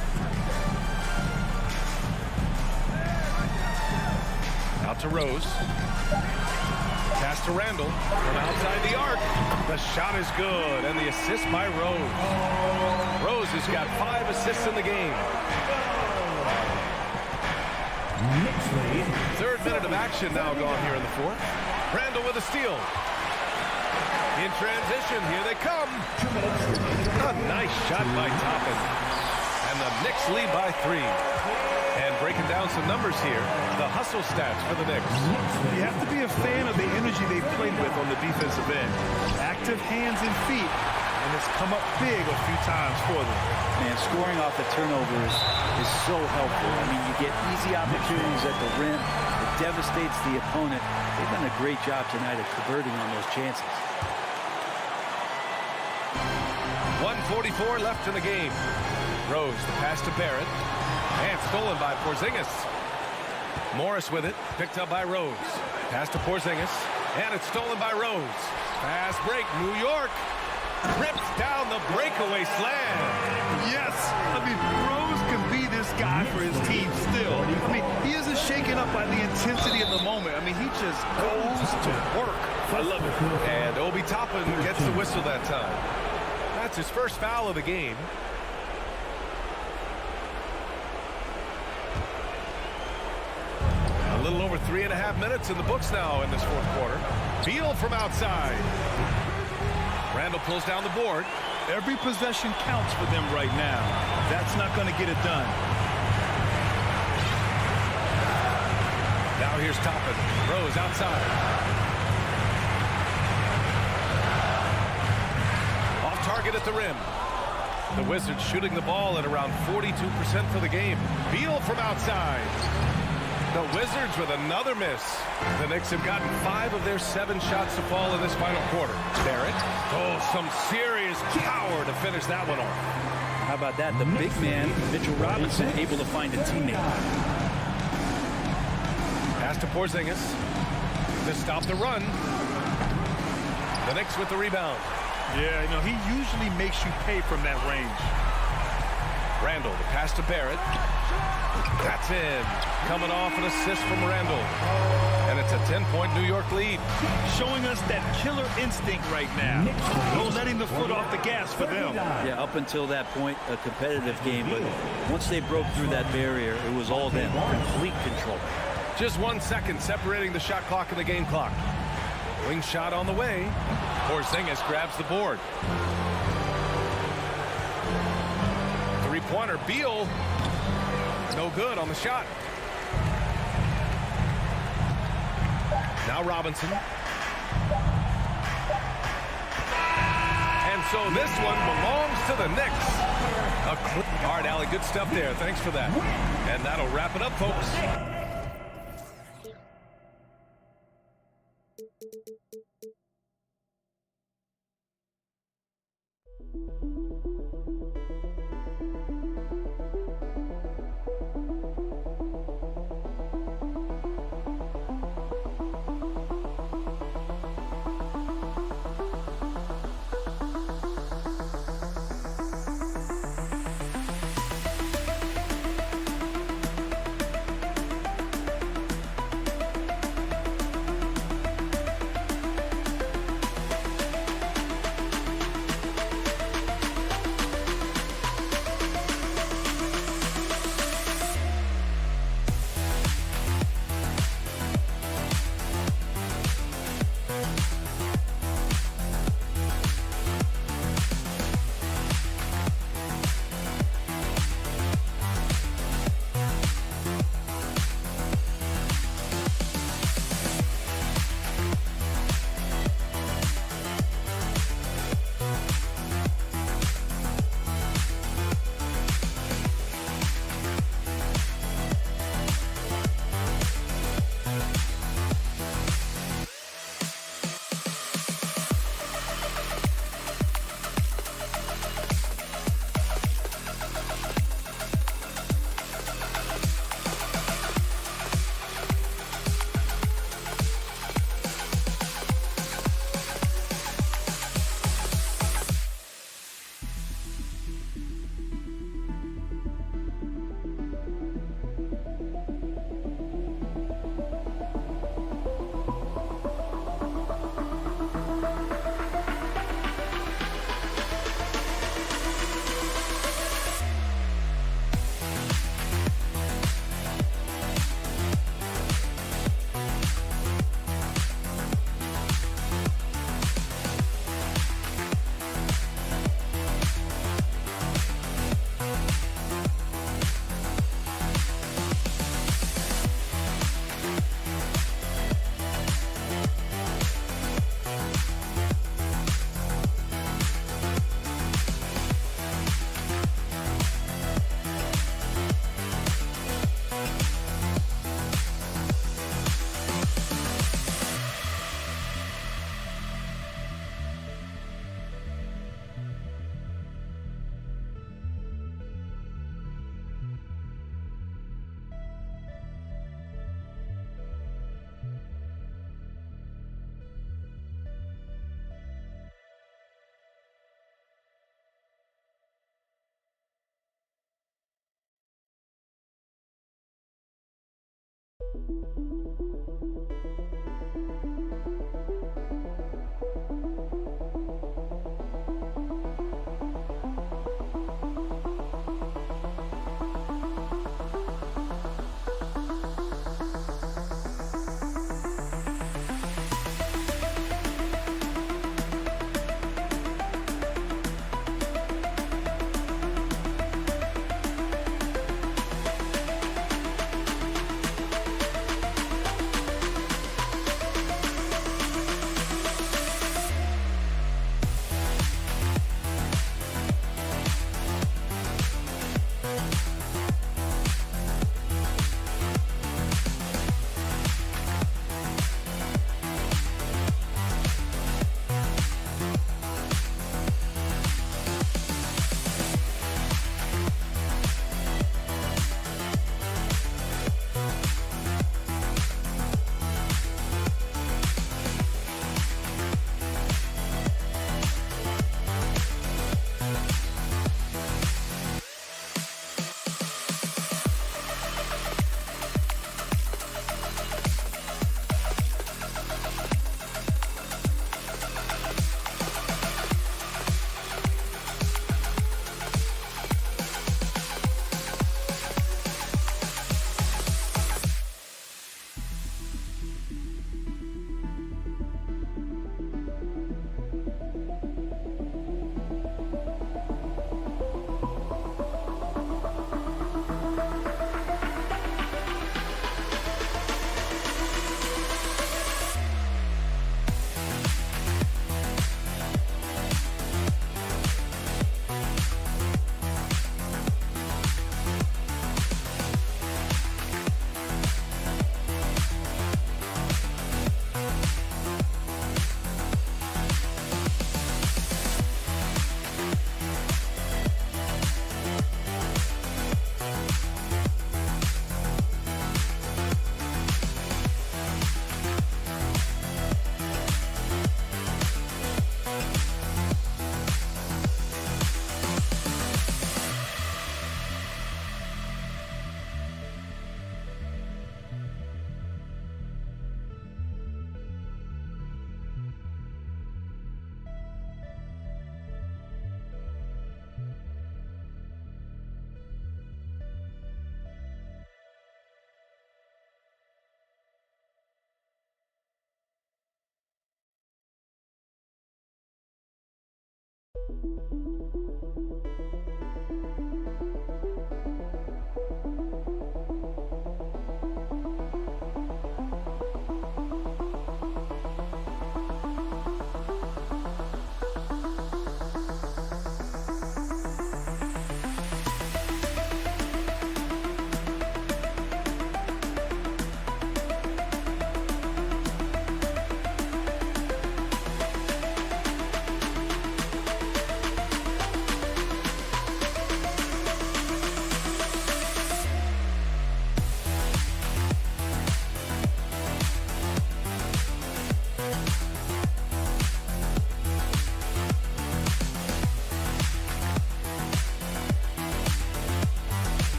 Out to Rose. Pass to Randall from outside the arc. The shot is good, and the assist by Rose. Rose has got 5 assists in the game. 3rd minute of action now gone here in the 4th. Randall with a steal. In transition, here they come. A nice shot by Toppin. And the Knicks lead by 3. And breaking down some numbers here, the hustle stats for the Knicks. You have to be a fan of the energy they've played with on the defensive end. Active hands and feet, and it's come up big a few times for them. Man, scoring off the turnovers is so helpful. I mean, you get easy opportunities at the rim. It devastates the opponent. They've done a great job tonight of converting on those chances. 1:44 left in the game. Rose, the pass to Barrett. And stolen by Porzingis. Morris with it, picked up by Rose. Pass to Porzingis, and it's stolen by Rose. Fast break, New York. Rips down the breakaway slam. Yes, I mean, Rose can be this guy for his team still. I mean, he isn't shaken up by the intensity of the moment. I mean, he just goes to work. I love it. And Obi Toppin gets the whistle that time. That's his first foul of the game. A little over 3.5 minutes in the books now in this fourth quarter. Beal from outside. Randall pulls down the board. Every possession counts for them right now. That's not going to get it done. Now here's Toppin. Rose outside. Off target at the rim. The Wizards shooting the ball at around 42% for the game. Beal from outside. The Wizards with another miss. The Knicks have gotten 5 of their 7 shots to fall in this final quarter. Barrett. Oh, some serious power to finish that one off. How about that? The big man, Mitchell Robinson, able to find a teammate. Pass to Porzingis to stop the run. The Knicks with the rebound. Yeah, you know, he usually makes you pay from that range. Randall, the pass to Barrett. That's in. Coming off an assist from Randall. And it's a 10-point New York lead. Showing us that killer instinct right now. No letting the foot off the gas for them. Yeah, up until that point, a competitive game. But once they broke through that barrier, it was all them. Complete control. Just 1 second separating the shot clock and the game clock. Wing shot on the way. Porzingis grabs the board. Three-pointer. Beal. No good on the shot. Now Robinson. And so this one belongs to the Knicks. All right, Allie, good stuff there. Thanks for that. And that'll wrap it up, folks.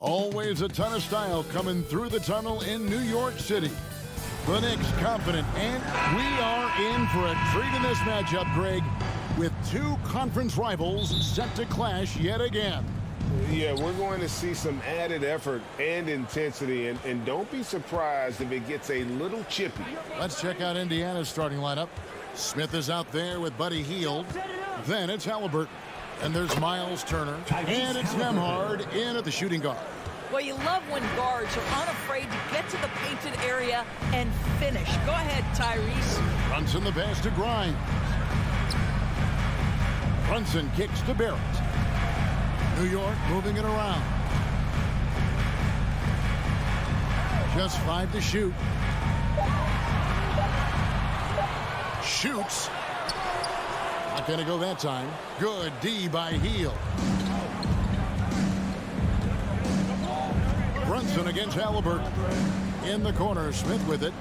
Always a ton of style coming through the tunnel in New York City. The Knicks confident, and we are in for a treat in this matchup, Greg, with two conference rivals set to clash yet again. Yeah, we're going to see some added effort and intensity, and don't be surprised if it gets a little chippy. Let's check out Indiana's starting lineup. Smith is out there with Buddy Hield. Then it's Halliburton. And there's Miles Turner. And it's Nembhard in at the shooting guard. Well, you love when guards are unafraid to get to the painted area and finish. Go ahead, Tyrese. Brunson the pass to Grimes. Brunson kicks to Barrett. New York moving it around. Just 5 to shoot. Shoots. Not going to go that time. Good D by Hield. Brunson against Halliburton. In the corner, Smith with it.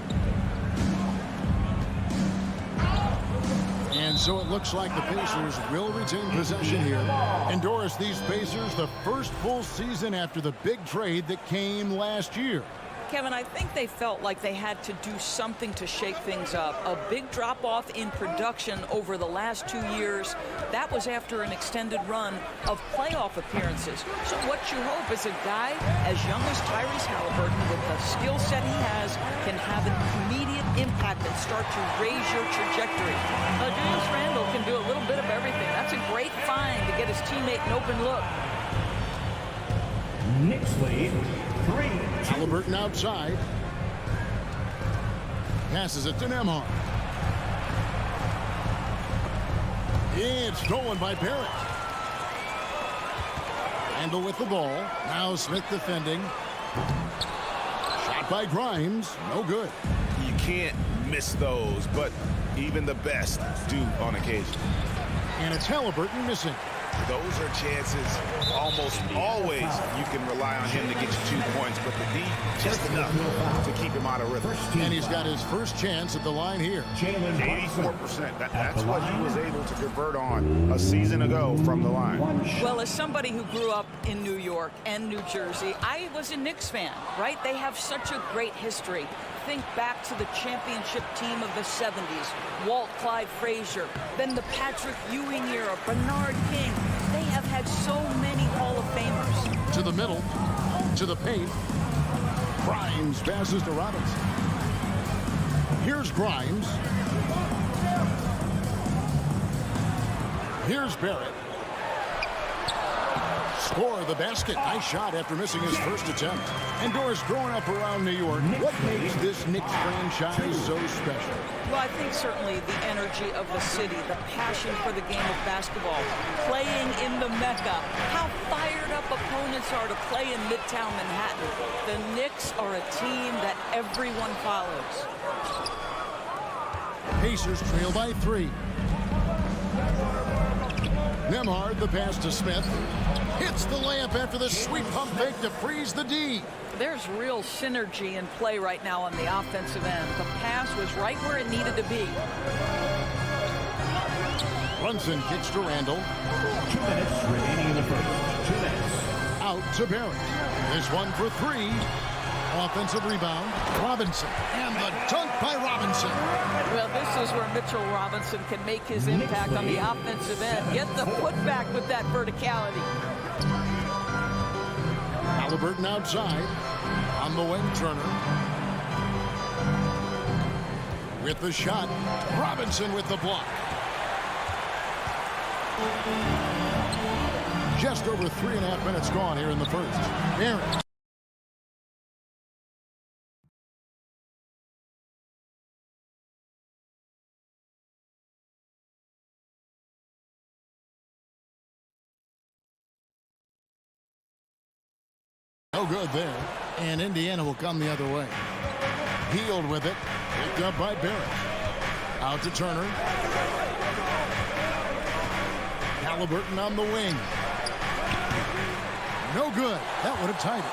And so it looks like the Pacers will retain possession here. And Doris, these Pacers, the first full season after the big trade that came last year. Kevin, I think they felt like they had to do something to shake things up. A big drop-off in production over the last 2 years. That was after an extended run of playoff appearances. So what you hope is a guy as young as Tyrese Halliburton, with the skill set he has, can have an immediate impact and start to raise your trajectory. Julius Randle can do a little bit of everything. That's a great find to get his teammate an open look. Knicks lead 3-2. Halliburton outside. Passes it to Nembhard. It's stolen by Barrett. Randle with the ball. Now Smith defending. Shot by Grimes. No good. You can't miss those, but even the best do on occasion. And it's Halliburton missing. Those are chances almost always you can rely on him to get you 2 points, but the D just enough to keep him out of rhythm. And he's got his first chance at the line here. 84%. That's what he was able to convert on a season ago from the line. Well, as somebody who grew up in New York and New Jersey, I was a Knicks fan, right? They have such a great history. Think back to the championship team of the 70s. Walt Clyde Frazier, then the Patrick Ewing era, Bernard King. They have had so many Hall of Famers. To the middle, to the paint. Grimes passes to Robinson. Here's Grimes. Here's Barrett. Score the basket. Nice shot after missing his first attempt. And Doris, growing up around New York, what makes this Knicks franchise so special? Well, I think certainly the energy of the city, the passion for the game of basketball, playing in the Mecca, how fired up opponents are to play in Midtown Manhattan. The Knicks are a team that everyone follows. Pacers trail by 3. Nembhard, the pass to Smith. Hits the layup after the sweep pump fake to freeze the D. There's real synergy in play right now on the offensive end. The pass was right where it needed to be. Brunson kicks to Randle. 2 minutes remaining in the first. 2 minutes. Out to Barrett. There's one for 3. Offensive rebound. Robinson. And the dunk by Robinson. Well, this is where Mitchell Robinson can make his impact on the offensive end. Get the putback with that verticality. Halliburton outside. On the wing, Turner. With the shot. Robinson with the block. Just over 3.5 minutes gone here in the first. Barrett. No good there. And Indiana will come the other way. Hield with it. Picked up by Barrett. Out to Turner. Halliburton on the wing. No good. That would have tied it.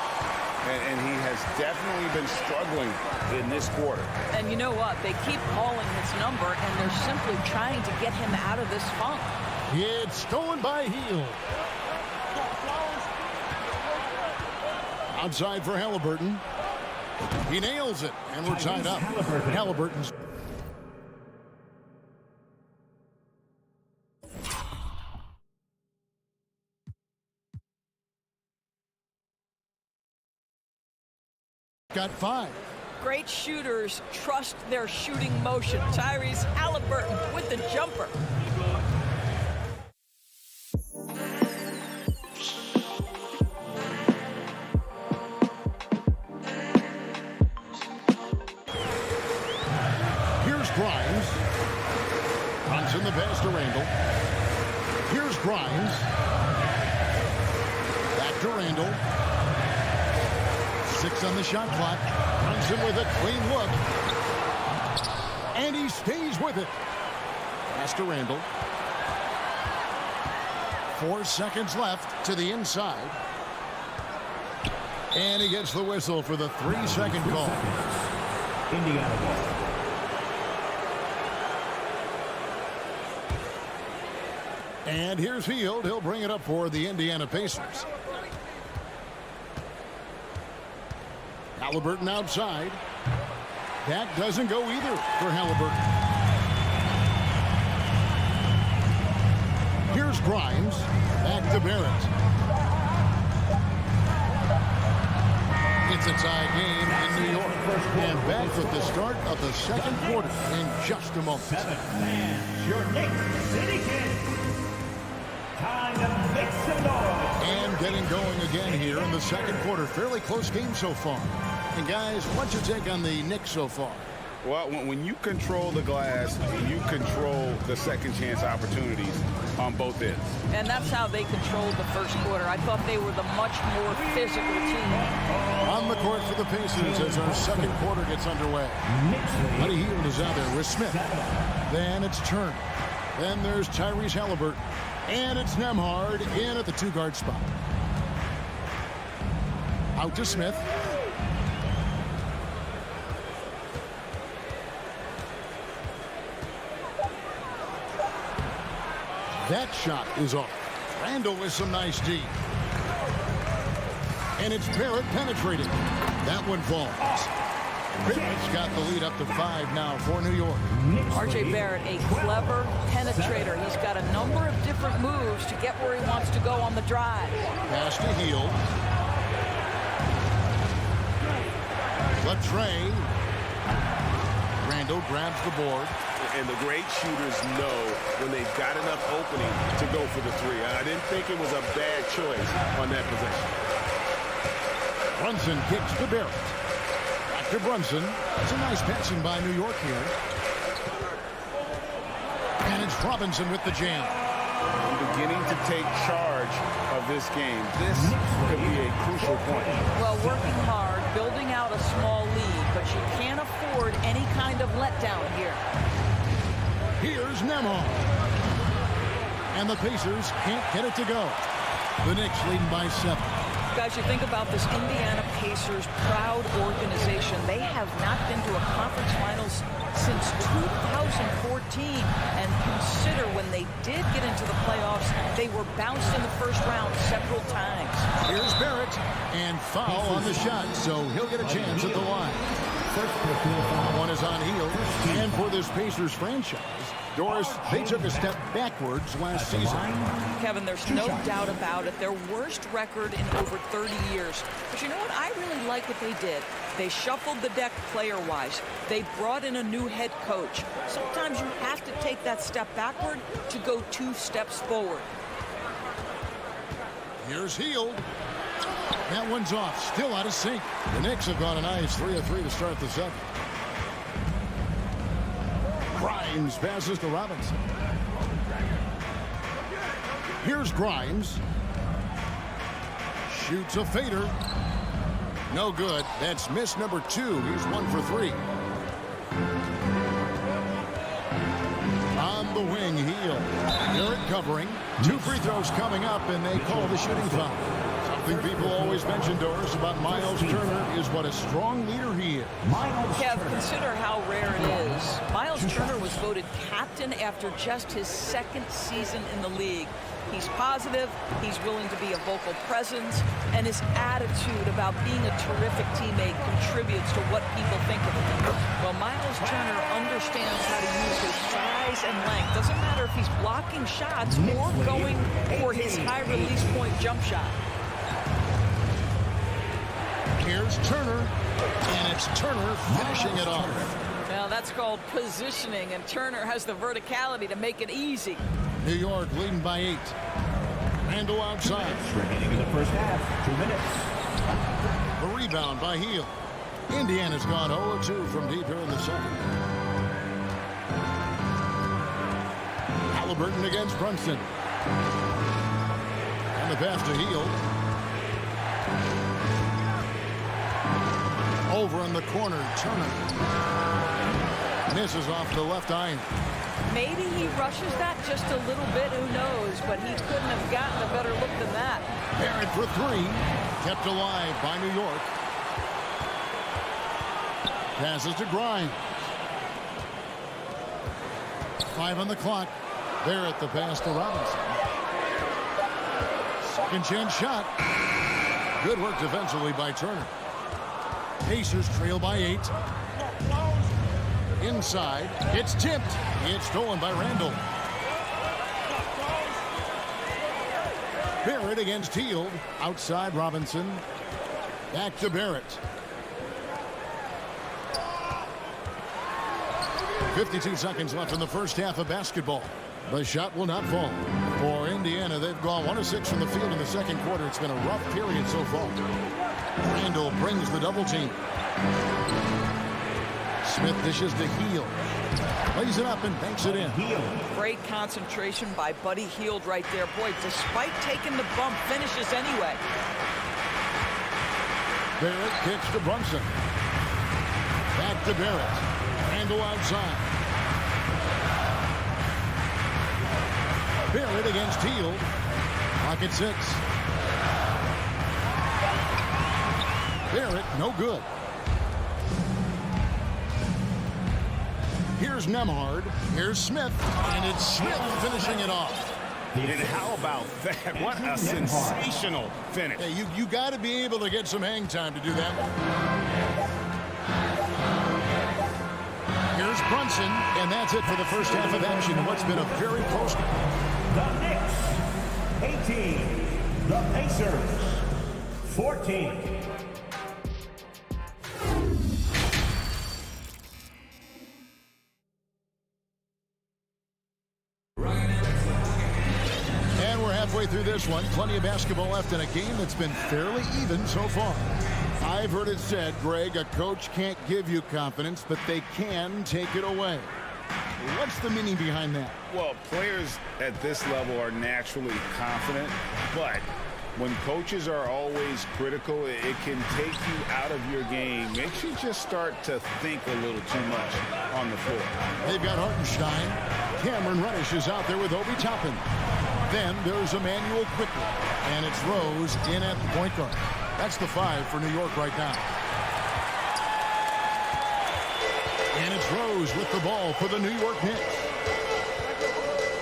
And he has definitely been struggling in this quarter. And you know what? They keep calling his number, and they're simply trying to get him out of this funk. It's stolen by Hield. Outside for Halliburton. He nails it, and we're tied up. Halliburton's. Got 5. Great shooters trust their shooting motion. Tyrese Halliburton with the jumper. Here's Grimes. Brunson the pass to Randall. Here's Grimes. Back to Randall. 6 on the shot clock. Brunson with a clean look. And he stays with it. Pass to Randall. 4 seconds left to the inside. And he gets the whistle for the 3-second call. Indiana ball. And here's Hield. He'll bring it up for the Indiana Pacers. Halliburton outside. That doesn't go either for Halliburton. Here's Grimes. Back to Barrett. It's a tie game in New York. And back with the start of the second quarter in just a moment. 7 fans, your Knicks City Kings. Time to make some noise. And getting going again here in the second quarter. Fairly close game so far. And guys, what's your take on the Knicks so far? Well, when you control the glass, you control the second chance opportunities on both ends. And that's how they controlled the first quarter. I thought they were the much more physical team. On the court for the Pacers as our second quarter gets underway. Buddy Hield is out there with Smith. Then it's Turner. Then there's Tyrese Halliburton. And it's Nembhard in at the 2-guard spot. Out to Smith. That shot is off. Randall with some nice D. And it's Barrett penetrating. That one falls. Barrett's got the lead up to 5 now for New York. R.J. Barrett, a clever penetrator. He's got a number of different moves to get where he wants to go on the drive. Pass to Hield. Latrey. Randall grabs the board. And the great shooters know when they've got enough opening to go for the 3. I didn't think it was a bad choice on that possession. Brunson kicks to Barrett. Back to Brunson. It's a nice passing by New York here. And it's Robinson with the jam. Beginning to take charge of this game. This could be a crucial point. Well, working hard, building out a small lead, but you can't afford any kind of letdown here. Here's Nembhard. And the Pacers can't get it to go. The Knicks leading by 7. Guys, you think about this Indiana Pacers proud organization. They have not been to a conference finals since 2014. And consider when they did get into the playoffs, they were bounced in the first round several times. Here's Barrett. And foul on the shot, so he'll get a chance at the line. One is on Hield. And for this Pacers franchise, Doris, they took a step backwards last season. Kevin, there's no doubt about it. Their worst record in over 30 years. But you know what? I really like what they did. They shuffled the deck player-wise. They brought in a new head coach. Sometimes you have to take that step backward to go 2 steps forward. Here's Hield. That one's off. Still out of sync. The Knicks have gone a nice 3 of 3 to start the 7th. Grimes passes to Robinson. Here's Grimes. Shoots a fader. No good. That's miss number 2. He's 1 for 3. On the wing, Hield. Barrett covering. 2 free throws coming up, and they call the shooting foul. Something people always mention, Doris, about Miles Turner is what a strong leader he is. Kev, consider how rare it is. Miles Turner was voted captain after just his second season in the league. He's positive, he's willing to be a vocal presence, and his attitude about being a terrific teammate contributes to what people think of him. Well, Miles Turner understands how to use his size and length. Doesn't matter if he's blocking shots or going for his high release point jump shot. Here's Turner, and it's Turner finishing it off. Now that's called positioning, and Turner has the verticality to make it easy. New York leading by 8. Randall outside. Remaining in the first half, 2 minutes. The rebound by Heel. Indiana's gone 0-2 from deep here in the second. Halliburton against Brunson. And the pass to Heel. Over in the corner, Turner. Misses off the left iron. Maybe he rushes that just a little bit, who knows, but he couldn't have gotten a better look than that. Barrett for 3, kept alive by New York. Passes to Grimes. 5 on the clock. Barrett the pass to Robinson. Second chance shot. Good work defensively by Turner. Pacers trail by 8. Inside, it's tipped. It's stolen by Randall. Barrett against Hield. Outside Robinson. Back to Barrett. 52 seconds left in the first half of basketball. The shot will not fall. For Indiana, they've gone 1 of 6 from the field in the second quarter. It's been a rough period so far. Randall brings the double team. Smith dishes to Hield. Lays it up and banks it in. Great concentration by Buddy Hield right there. Boy, despite taking the bump, finishes anyway. Barrett kicks to Brunson. Back to Barrett. Randall outside. Barrett against Hield. Clock at 6. Barrett, no good. Here's Nemhard. Here's Smith. And it's Smith finishing it off. And how about that? What a sensational finish. Hey, you got to be able to get some hang time to do that. Here's Brunson. And that's it for the first half of action in what's been a very close game. The Knicks, 18. The Pacers, 14. Halfway through this one, plenty of basketball left in a game that's been fairly even so far. I've heard it said, Greg, a coach can't give you confidence, but they can take it away. What's the meaning behind that? Well, players at this level are naturally confident, but when coaches are always critical, it can take you out of your game. Makes you just start to think a little too much on the floor. They've got Hartenstein. Cameron Reddish is out there with Obi Toppin. Then there's Emmanuel quickly, and it's Rose in at the point guard. That's the 5 for New York right now. And it's Rose with the ball for the New York Knicks.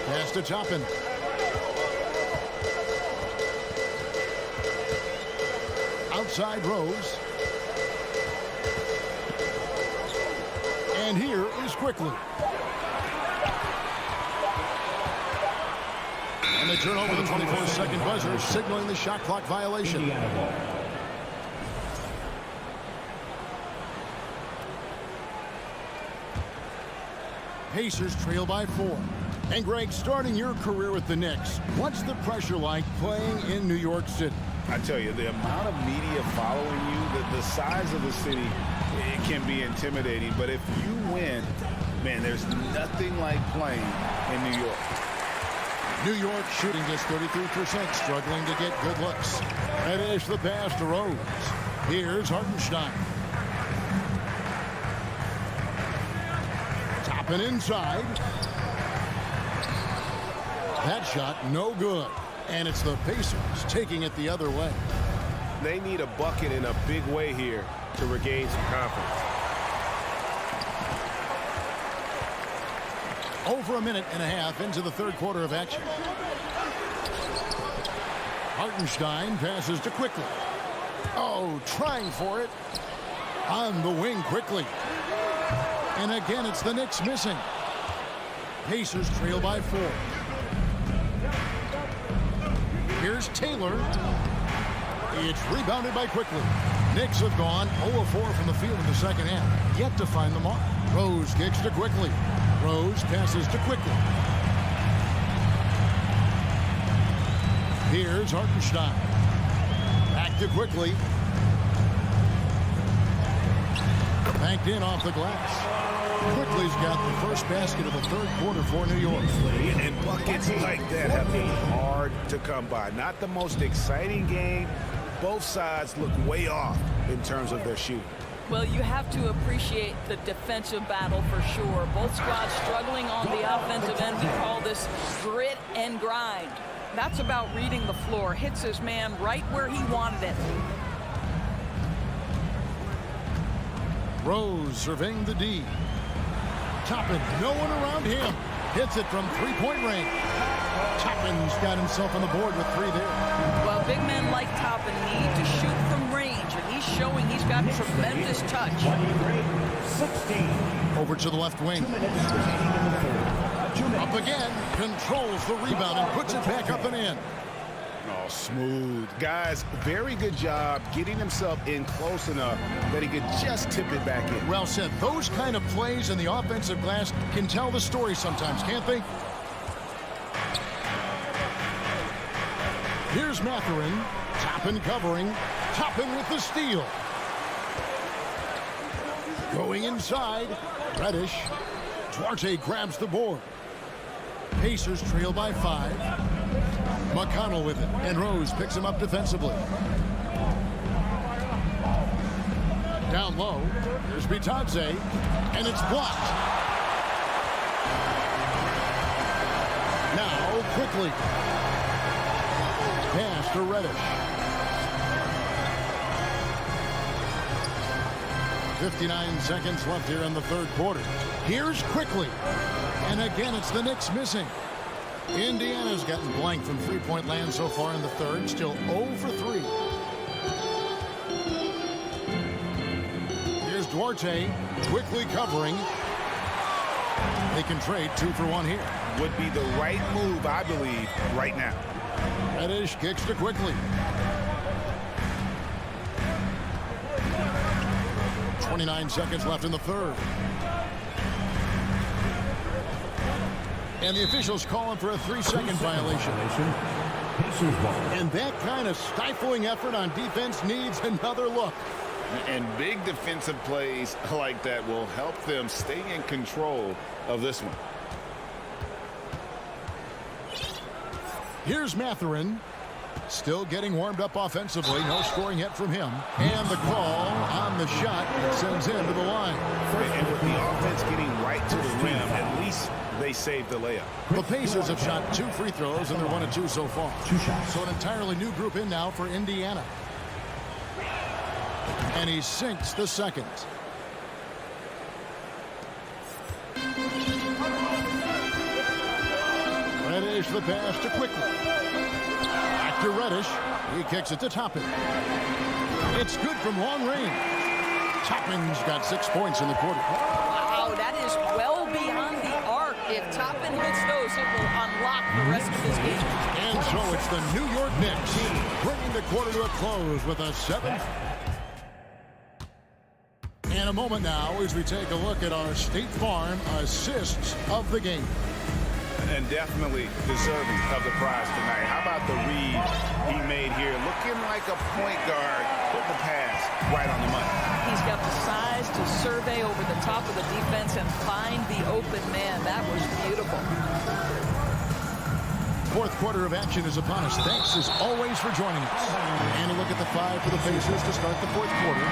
Pass to Toppin. Outside Rose. And here is quickly. And they turn over the 24-second buzzer, signaling the shot clock violation. Pacers trail by 4. And Greg, starting your career with the Knicks, what's the pressure like playing in New York City? I tell you, the amount of media following you, the size of the city, it can be intimidating. But if you win, man, there's nothing like playing in New York. New York shooting just 33%, struggling to get good looks. And it's the pass to Rose. Here's Hartenstein. Toppin inside. That shot no good. And it's the Pacers taking it the other way. They need a bucket in a big way here to regain some confidence. Over a minute and a half into the third quarter of action. Hartenstein passes to Quickly. Oh, trying for it. On the wing quickly. And again, it's the Knicks missing. Pacers trail by 4. Here's Taylor. It's rebounded by Quickly. Knicks have gone 0 of 4 from the field in the second half. Yet to find the mark. Rose kicks to Quickly. Rose passes to Quickly. Here's Hartenstein. Back to Quickly. Banked in off the glass. Quickly's got the first basket of the third quarter for New York. And buckets like that have been hard to come by. Not the most exciting game. Both sides look way off in terms of their shooting. Well, you have to appreciate the defensive battle for sure. Both squads struggling on the offensive end. We call this grit and grind. That's about reading the floor. Hits his man right where he wanted it. Rose surveying the D. Toppin, no one around him. Hits it from three-point range. Toppin's got himself on the board with 3 there. Well, big men like Toppin need to shoot from range, and he's showing he's got tremendous touch. Over to the left wing. Up again, controls the rebound and puts it back up and in. Oh, smooth. Guys, very good job getting himself in close enough that he could just tip it back in. Well said. Those kind of plays in the offensive glass can tell the story sometimes, can't they? Here's Mathurin. Toppin covering. Toppin with the steal. Going inside. Reddish. Duarte grabs the board. Pacers trail by 5. McConnell with it, and Rose picks him up defensively. Down low, there's Bitadze, and it's blocked. Now, Quickly. Pass to Reddish. 59 seconds left here in the third quarter. Here's Quickly. And again, it's the Knicks missing. Indiana's gotten blank from three-point land so far in the third. Still 0 for 3. Here's Duarte. Quickly covering. They can trade 2 for 1 here. Would be the right move, I believe, right now. Reddish kicks to Quickly. 29 seconds left in the third. And the officials calling for a 3-second violation. And that kind of stifling effort on defense needs another look. And big defensive plays like that will help them stay in control of this one. Here's Mathurin. Still getting warmed up offensively. No scoring yet from him. And the call on the shot that sends him to the line. And with the offense getting right to the rim, at least they saved the layup. The Pacers have shot 2 free throws, and they're 1 of 2 so far. So an entirely new group in now for Indiana. And he sinks the second. Reddish the pass to Quickly. Back to Reddish. He kicks it to Toppin. It's good from long range. Toppin's got 6 points in the quarter. Wow, that is well beyond the arc. If Toppin hits those, it will unlock the rest of this game. And so it's the New York Knicks bringing the quarter to a close with a 7th. In a moment now as we take a look at our State Farm assists of the game. And definitely deserving of the prize tonight. How about the read he made here? Looking like a point guard, putting the pass right on the money. He's got the size to survey over the top of the defense and find the open man. That was beautiful. Fourth quarter of action is upon us. Thanks as always for joining us. And a look at the 5 for the Pacers to start the fourth quarter.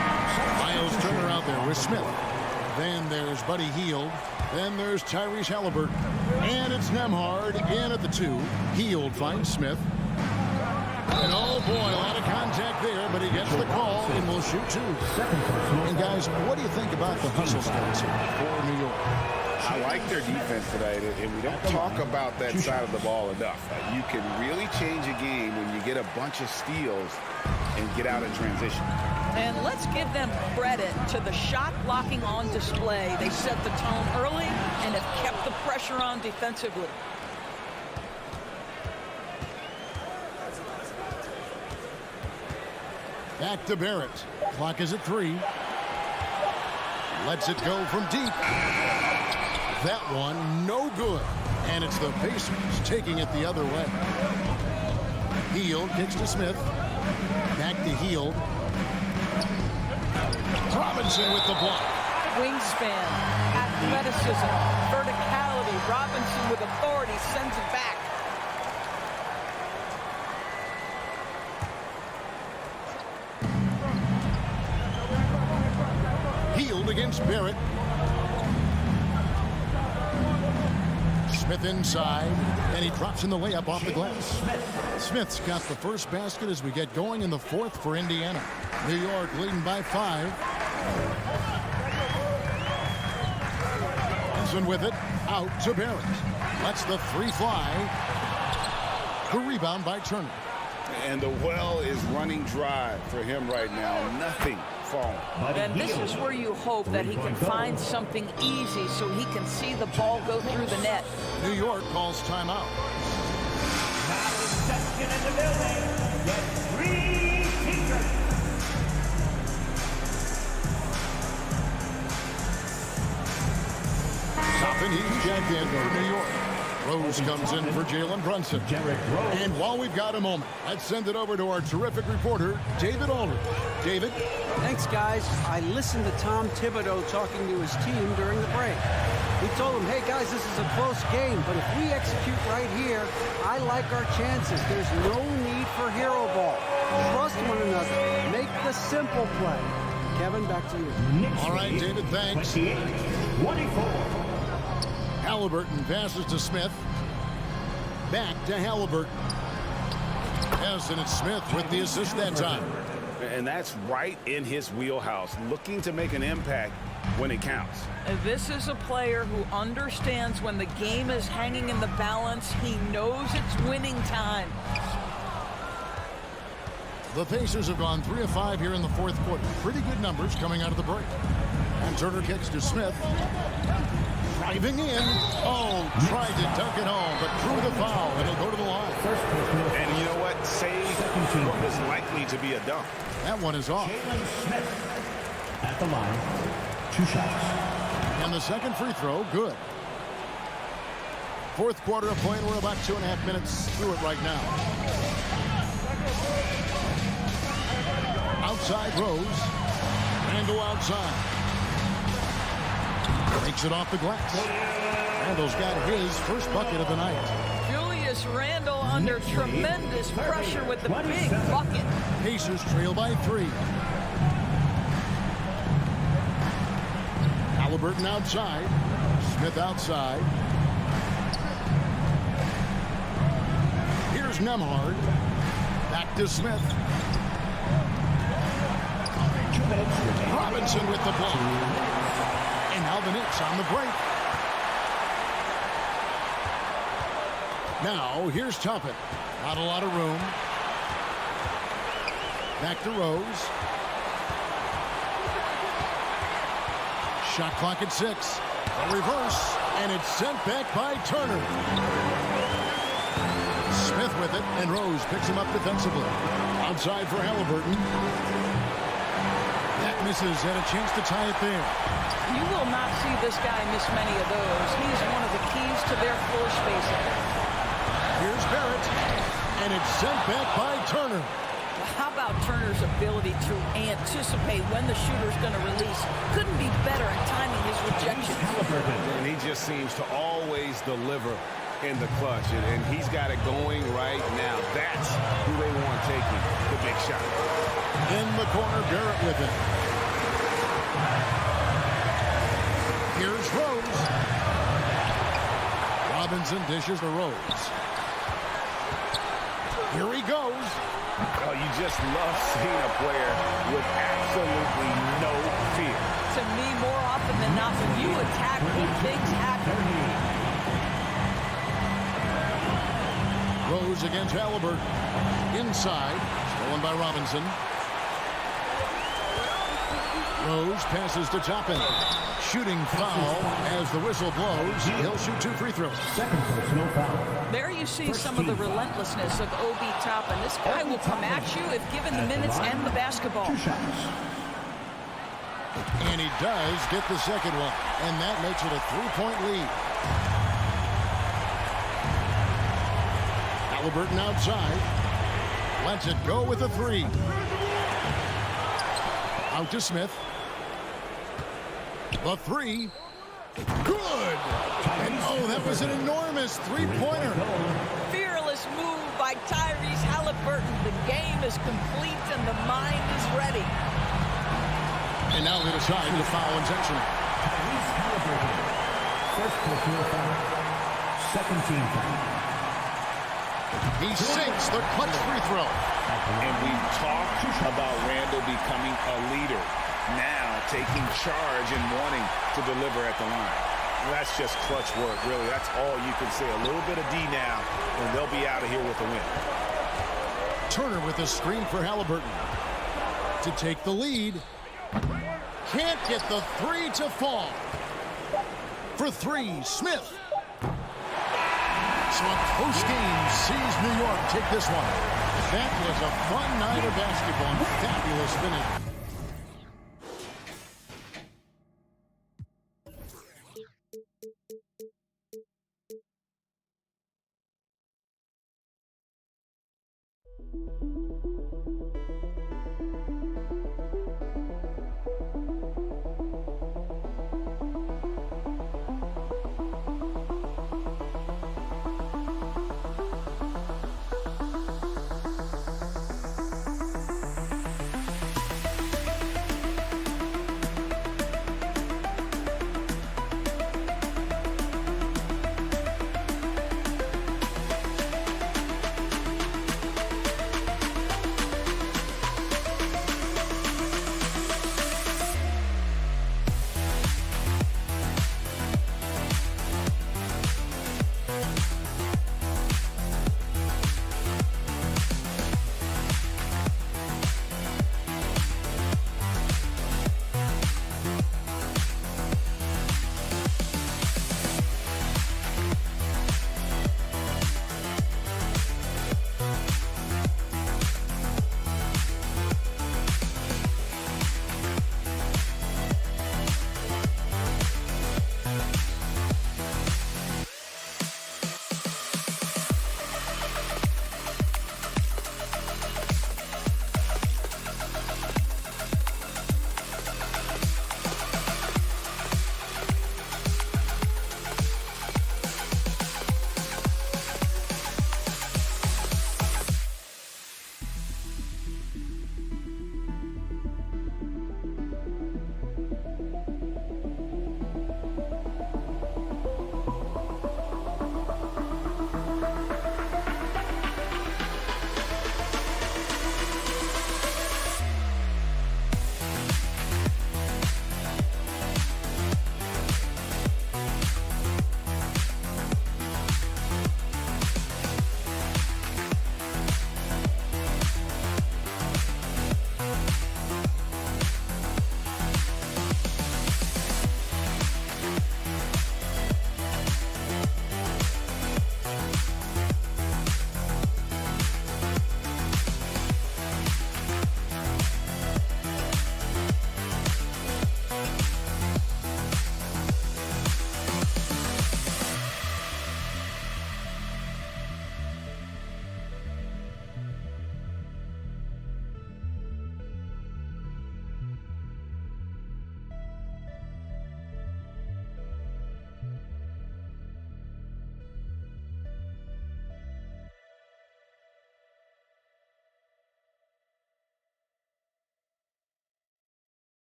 Miles Turner out there with Smith. Then there's Buddy Hield. Then there's Tyrese Halliburton. And it's Nembhard in at the 2. Hield finds Smith. And oh boy, a lot of contact there, but he gets the call and will shoot two. And guys, what do you think about the hustle stats for New York? I like their defense today, and we don't talk about that side of the ball enough. You can really change a game when you get a bunch of steals and get out in transition. And let's give them credit to the shot blocking on display. They set the tone early and have kept the pressure on defensively. Back to Barrett. Clock is at 3. Lets it go from deep. That one, no good. And it's the Pacers taking it the other way. Hield kicks to Smith. Back to Hield. Robinson with the block. Wingspan, athleticism, verticality. Robinson with authority sends it back. Hield against Barrett. Smith inside, and he drops in the layup off the glass. Smith's got the first basket as we get going in the fourth for Indiana. New York leading by 5. Benson with it, out to Barrett. Lets the 3 fly. The rebound by Turner. And the well is running dry for him right now. Nothing falling. And this is where you hope that he can find something easy so he can see the ball go through the net. New York calls timeout. Second in the building. Get 3 teachers. Stopping he's jacked in for New York. Rose comes in for Jalen Brunson. And while we've got a moment, let's send it over to our terrific reporter, David Aldridge. David? Thanks, guys. I listened to Tom Thibodeau talking to his team during the break. He told them, hey, guys, this is a close game, but if we execute right here, I like our chances. There's no need for hero ball. Trust one another. Make the simple play. Kevin, back to you. All right, David, thanks. 24. Halliburton passes to Smith. Back to Halliburton. Yes, and it's Smith with the assist that time. And that's right in his wheelhouse, looking to make an impact when it counts. This is a player who understands when the game is hanging in the balance. He knows it's winning time. The Pacers have gone 3 of 5 here in the fourth quarter. Pretty good numbers coming out of the break. And Turner kicks to Smith. Driving in. Oh, tried to dunk it home, but drew the foul, and he'll go to the line. And you know what? Save what was likely to be a dunk. That one is off. Smith at the line. 2 shots. And the second free throw, good. Fourth quarter of play, and we're about 2.5 minutes through it right now. Outside Rose. Randall outside. Takes it off the glass. Randall's got his first bucket of the night. Julius Randle under tremendous pressure with the big bucket. Pacers trail by 3. Halliburton outside. Smith outside. Here's Nembhard. Back to Smith. Robinson with the block. And now the Knicks on the break. Now, here's Toppin. Not a lot of room. Back to Rose. Shot clock at 6. A reverse, and it's sent back by Turner. Smith with it, and Rose picks him up defensively. Outside for Halliburton. That misses, and a chance to tie it there. You will not see this guy miss many of those. He's one of the keys to their floor spacing. Here's Barrett, and it's sent back by Turner. How about Turner's ability to anticipate when the shooter's going to release? Couldn't be better at timing his rejection. And he just seems to always deliver in the clutch, and he's got it going right now. That's who they want taking the big shot. In the corner, Barrett with it. Here's Rose. Robinson dishes to Rose. Here he goes. Oh, you just love seeing a player with absolutely no fear. To me, more often than not, when you attack, good things happen. Rose against Halliburton. Inside. Stolen by Robinson. Rose passes to Toppin. Shooting foul as the whistle blows. He'll shoot 2 free throws. Second personal foul. There you see some of the relentlessness of Obi Toppin. This guy will come at you if given the minutes and the basketball. 2 shots. And he does get the second one. And that makes it a 3-point lead. Halliburton outside. Lets it go with a 3. Out to Smith. The 3. Good! And oh, that was an enormous 3-pointer. Fearless move by Tyrese Halliburton. The game is complete and the mind is ready. And now they decide to foul intentional. Tyrese Halliburton. First personal foul. Second team foul. He sinks the clutch free throw. And we've talked about Randall becoming a leader. Now taking charge and wanting to deliver at the line. That's just clutch work, really. That's all you can say. A little bit of D now, and they'll be out of here with a win. Turner with a screen for Halliburton. To take the lead. Can't get the 3 to fall. For 3, Smith. So a close game sees New York take this one. That was a fun night of basketball and fabulous finish.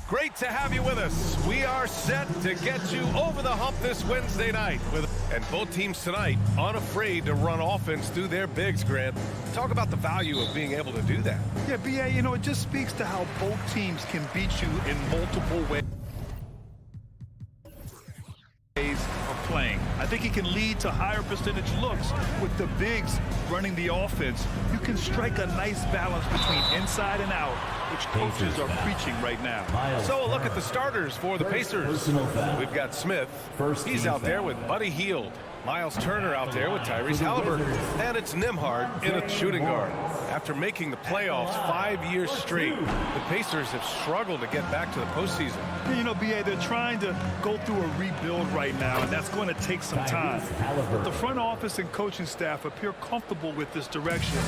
Great to have you with us. We are set to get you over the hump this Wednesday night. And both teams tonight unafraid to run offense through their bigs, Grant. Talk about the value of being able to do that. Yeah, B.A., you know, it just speaks to how both teams can beat you in multiple ways of playing. I think he can lead to higher percentage looks with the bigs running the offense. You can strike a nice balance between inside and out, which coaches are preaching right now. So a look at the starters for the Pacers. We've got Smith. He's out there with Buddy Hield. Miles Turner out there with Tyrese Halliburton. And it's Nembhard in a shooting guard. After making the playoffs 5 years straight, the Pacers have struggled to get back to the postseason. You know, B.A., they're trying to go through a rebuild right now, and that's going to take some time. But the front office and coaching staff appear comfortable with this direction,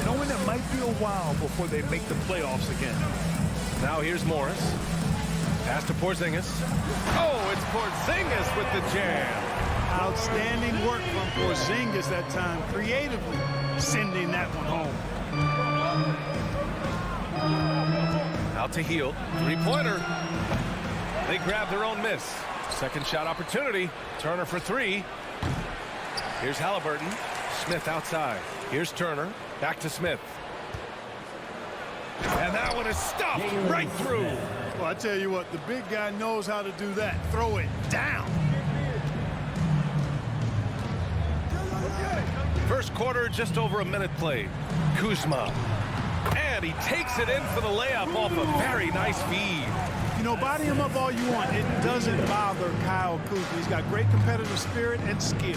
knowing it might be a while before they make the playoffs again. Now here's Morris. Pass to Porzingis. Oh, it's Porzingis with the jam. Outstanding work from Porzingis that time, creatively sending that one home. Out to Hield. Three-pointer. They grab their own miss. Second shot opportunity. Turner for three. Here's Halliburton. Smith outside. Here's Turner. Back to Smith. And that one is stuffed right through. Well, I tell you what, the big guy knows how to do that. Throw it down. First quarter, just over a minute played. Kuzma. And he takes it in for the layup off a very nice feed. You know, body him up all you want. It doesn't bother Kyle Kuzma. He's got great competitive spirit and skill.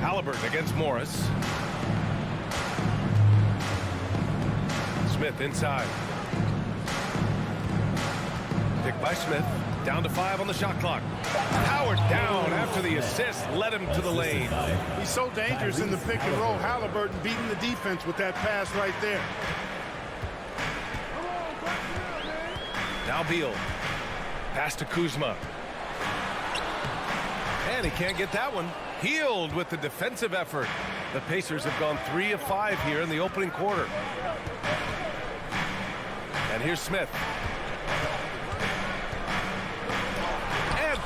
Halliburton against Morris. Smith inside. Picked by Smith. Down to 5 on the shot clock. Howard down after the assist led him to the lane. He's so dangerous in the pick and roll. Halliburton beating the defense with that pass right there. Now Beal. Pass to Kuzma. And he can't get that one. Healed with the defensive effort. The Pacers have gone 3 of 5 here in the opening quarter. And here's Smith.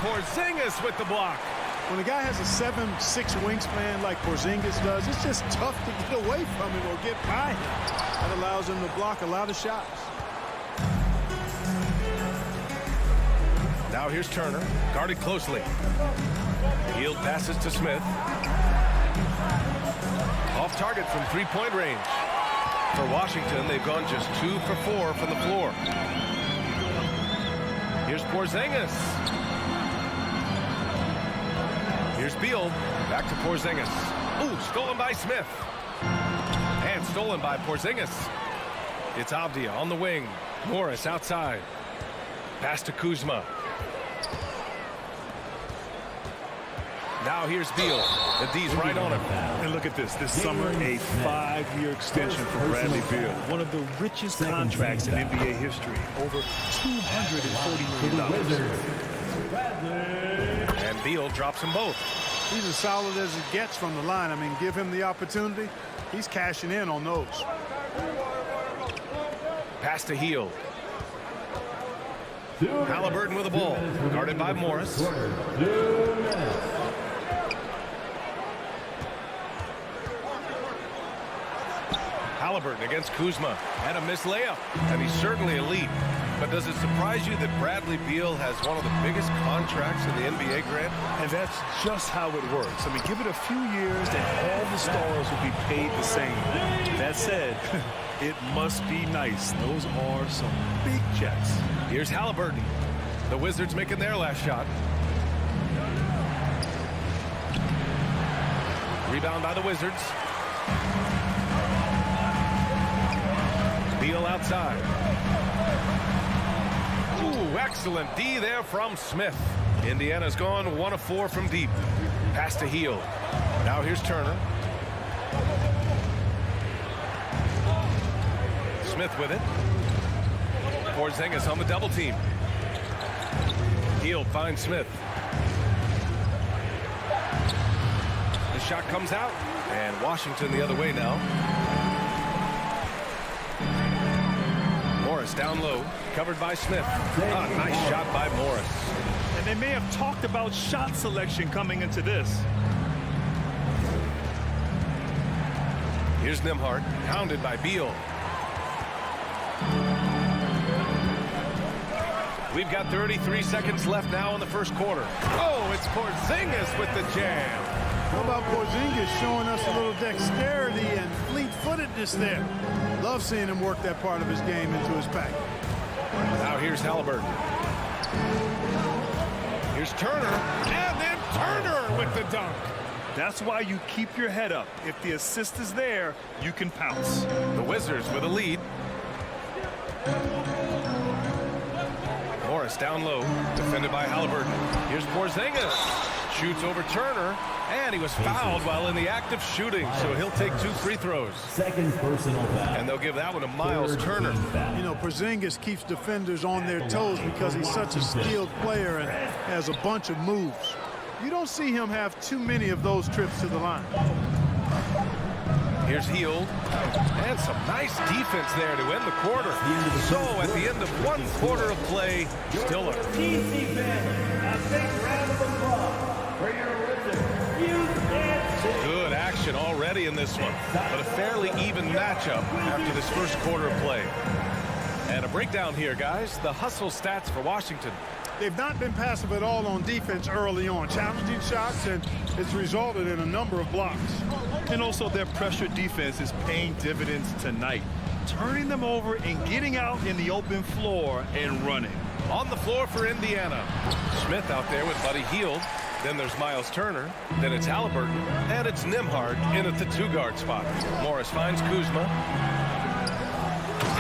Porzingis with the block. When a guy has a 7'6" wingspan like Porzingis does, it's just tough to get away from him or get by him. That allows him to block a lot of shots. Now here's Turner, guarded closely. Hield passes to Smith. Off target from three-point range. For Washington, they've gone just 2 for 4 from the floor. Here's Porzingis. Here's Beal, back to Porzingis. Ooh, stolen by Smith. And stolen by Porzingis. It's Avdia on the wing. Morris outside. Pass to Kuzma. Now here's Beal. The D's right on him. And look at this. This summer, a 5-year extension for Bradley Beal. One of the richest contracts in NBA history. Over $240 million. And Beal drops them both. He's as solid as it gets from the line. I mean, give him the opportunity. He's cashing in on those. Pass to Hield. Halliburton with the ball. Guarded by Morris. Halliburton against Kuzma. And a missed layup. And he's certainly elite. But does it surprise you that Bradley Beal has one of the biggest contracts in the NBA, Grant? And that's just how it works. I mean, give it a few years and all the stars will be paid the same. That said, it must be nice. Those are some big checks. Here's Halliburton. The Wizards making their last shot. Rebound by the Wizards. Beal outside. Ooh, excellent D there from Smith. Indiana's gone 1 of 4 from deep. Pass to Hield. Now here's Turner. Smith with it. Porzingis on the double team. Hield finds Smith. The shot comes out. And Washington the other way now. Morris down low, covered by Smith. Nice shot by Morris. And they may have talked about shot selection coming into this. Here's Nembhard, pounded by Beal. We've got 33 seconds left now in the first quarter. Oh, it's Porzingis with the jam. How about Porzingis showing us a little dexterity and fleet-footedness there? Love seeing him work that part of his game into his pack. Now here's Halliburton. Here's Turner, and then Turner with the dunk. That's why you keep your head up. If the assist is there, you can pounce. The Wizards with a lead. Morris down low, defended by Halliburton. Here's Porzingis. Shoots over Turner, and he was fouled while in the act of shooting, so he'll take 2 free throws. Second personal foul. And they'll give that one to Miles Turner. You know, Porzingis keeps defenders on their toes because he's such a skilled player and has a bunch of moves. You don't see him have too many of those trips to the line. Here's Hield, and some nice defense there to end the quarter. So at the end of 1 quarter of play, still a DC fans, a big round of applause for your Wizards. Good action already in this one, but a fairly even matchup after this first quarter of play. And a breakdown here, guys. The hustle stats for Washington. They've not been passive at all on defense early on. Challenging shots, and it's resulted in a number of blocks. And also their pressure defense is paying dividends tonight, turning them over and getting out in the open floor and running. On the floor for Indiana. Smith out there with Buddy Hield. Then there's Miles Turner. Then it's Halliburton. And it's Nembhard in at the 2-guard spot. Morris finds Kuzma.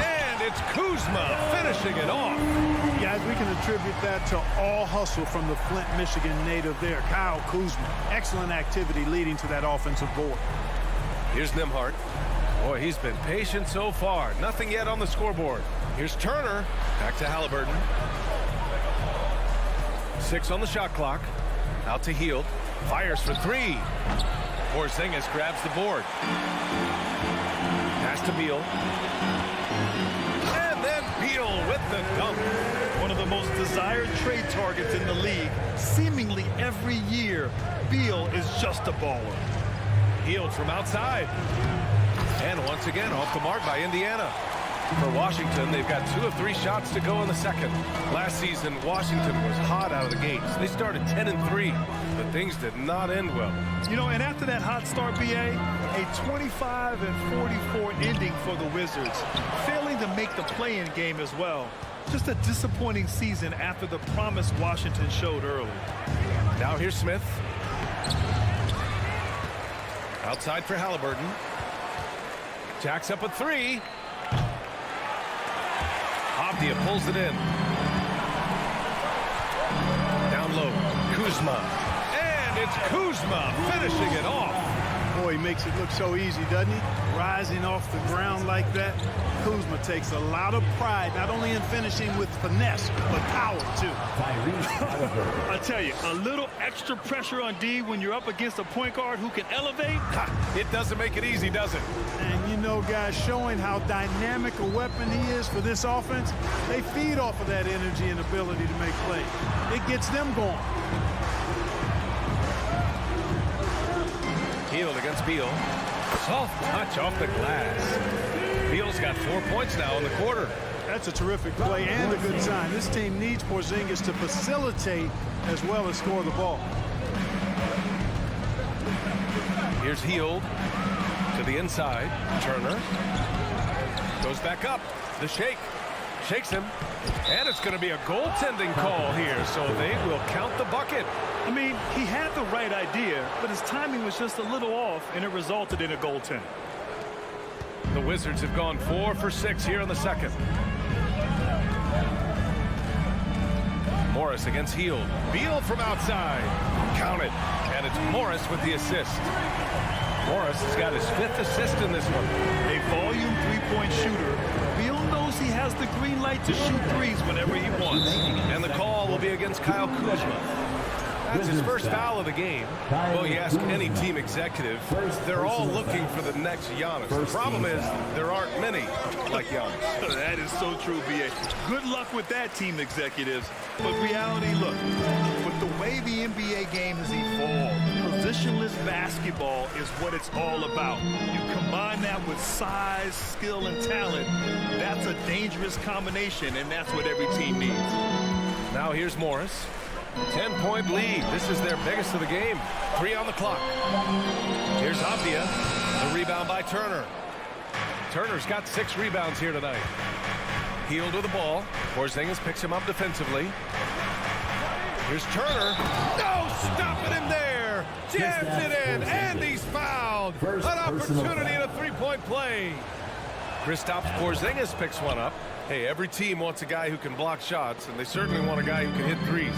And it's Kuzma finishing it off. Guys, we can attribute that to all hustle from the Flint, Michigan native there, Kyle Kuzma. Excellent activity leading to that offensive board. Here's Nembhard. Boy, he's been patient so far. Nothing yet on the scoreboard. Here's Turner. Back to Halliburton. 6 on the shot clock. Out to Hield. Fires for 3. Porzingis grabs the board. Pass to Beal. And then Beal with the dunk. One of the most desired trade targets in the league. Seemingly every year, Beal is just a baller. Hield from outside. And once again, off the mark by Indiana. For Washington, they've got 2 of 3 shots to go in the second. Last season, Washington was hot out of the gates. They started 10-3, but things did not end well. You know, and after that hot start, BA, a 25-44 ending for the Wizards, failing to make the play-in game as well. Just a disappointing season after the promise Washington showed early. Now here's Smith. Outside for Halliburton. Jacks up a 3. Avdia pulls it in. Down low, Kuzma. And it's Kuzma finishing it off. Boy, he makes it look so easy, doesn't he? Rising off the ground like that. Kuzma takes a lot of pride, not only in finishing with finesse, but power, too. I tell you, a little extra pressure on D when you're up against a point guard who can elevate. It doesn't make it easy, does it? And you know, guys, showing how dynamic a weapon he is for this offense, they feed off of that energy and ability to make plays. It gets them going. Hield against Beal. Soft touch off the glass. Beal's got 4 points now in the quarter. That's a terrific play and a good sign. This team needs Porzingis to facilitate as well as score the ball. Here's Hield to the inside. Turner goes back up. The shake. Shakes him. And it's going to be a goaltending call here, so they will count the bucket. I mean, he had the right idea, but his timing was just a little off, and it resulted in a goaltend. The Wizards have gone 4 for 6 here in the second. Morris against Hield. Beal from outside. Count it. And it's Morris with the assist. Morris has got his 5th assist in this one. A volume three-point shooter. Beal knows he has the green light to shoot threes whenever he wants. And the call will be against Kyle Kuzma. That's his first foul of the game. Well, you ask any team executive, they're all looking for the next Giannis. The problem is there aren't many like Giannis. That is so true, B.A. Good luck with that, team executives. But reality, look, with the way the NBA game has evolved, positionless basketball is what it's all about. You combine that with size, skill, and talent, that's a dangerous combination, and that's what every team needs. Now here's Morris. 10-point lead. This is their biggest of the game. 3 on the clock. Here's Avdia. The rebound by Turner. Turner's got 6 rebounds here tonight. Hield with the ball. Porzingis picks him up defensively. Here's Turner. No, stopping him there. Jams it in, and he's fouled. An opportunity in a 3-point play. Kristaps Porzingis picks one up. Hey, every team wants a guy who can block shots, and they certainly want a guy who can hit threes.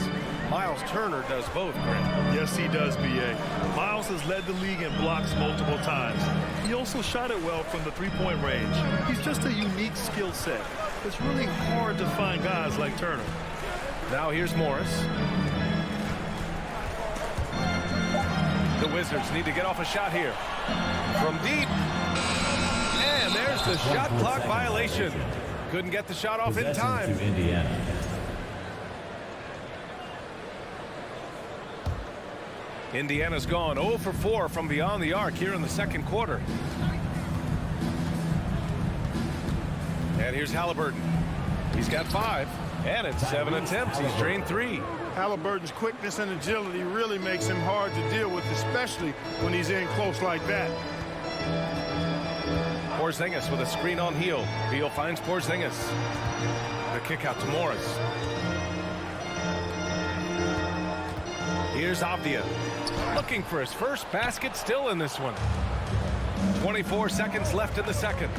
Miles Turner does both, Grant. Yes, he does, B.A. Miles has led the league in blocks multiple times. He also shot it well from the three-point range. He's just a unique skill set. It's really hard to find guys like Turner. Now here's Morris. The Wizards need to get off a shot here. From deep. And there's the shot clock violation. Couldn't get the shot off in time. Indiana's gone 0 for 4 from beyond the arc here in the second quarter. And here's Halliburton. He's got 5, and it's 7 attempts. He's drained 3. Halliburton's quickness and agility really makes him hard to deal with, especially when he's in close like that. Porzingis with a screen on Heel. Beal finds Porzingis. The kick out to Morris. Here's Avdia. Looking for his first basket, still in this one. 24 seconds left in the second.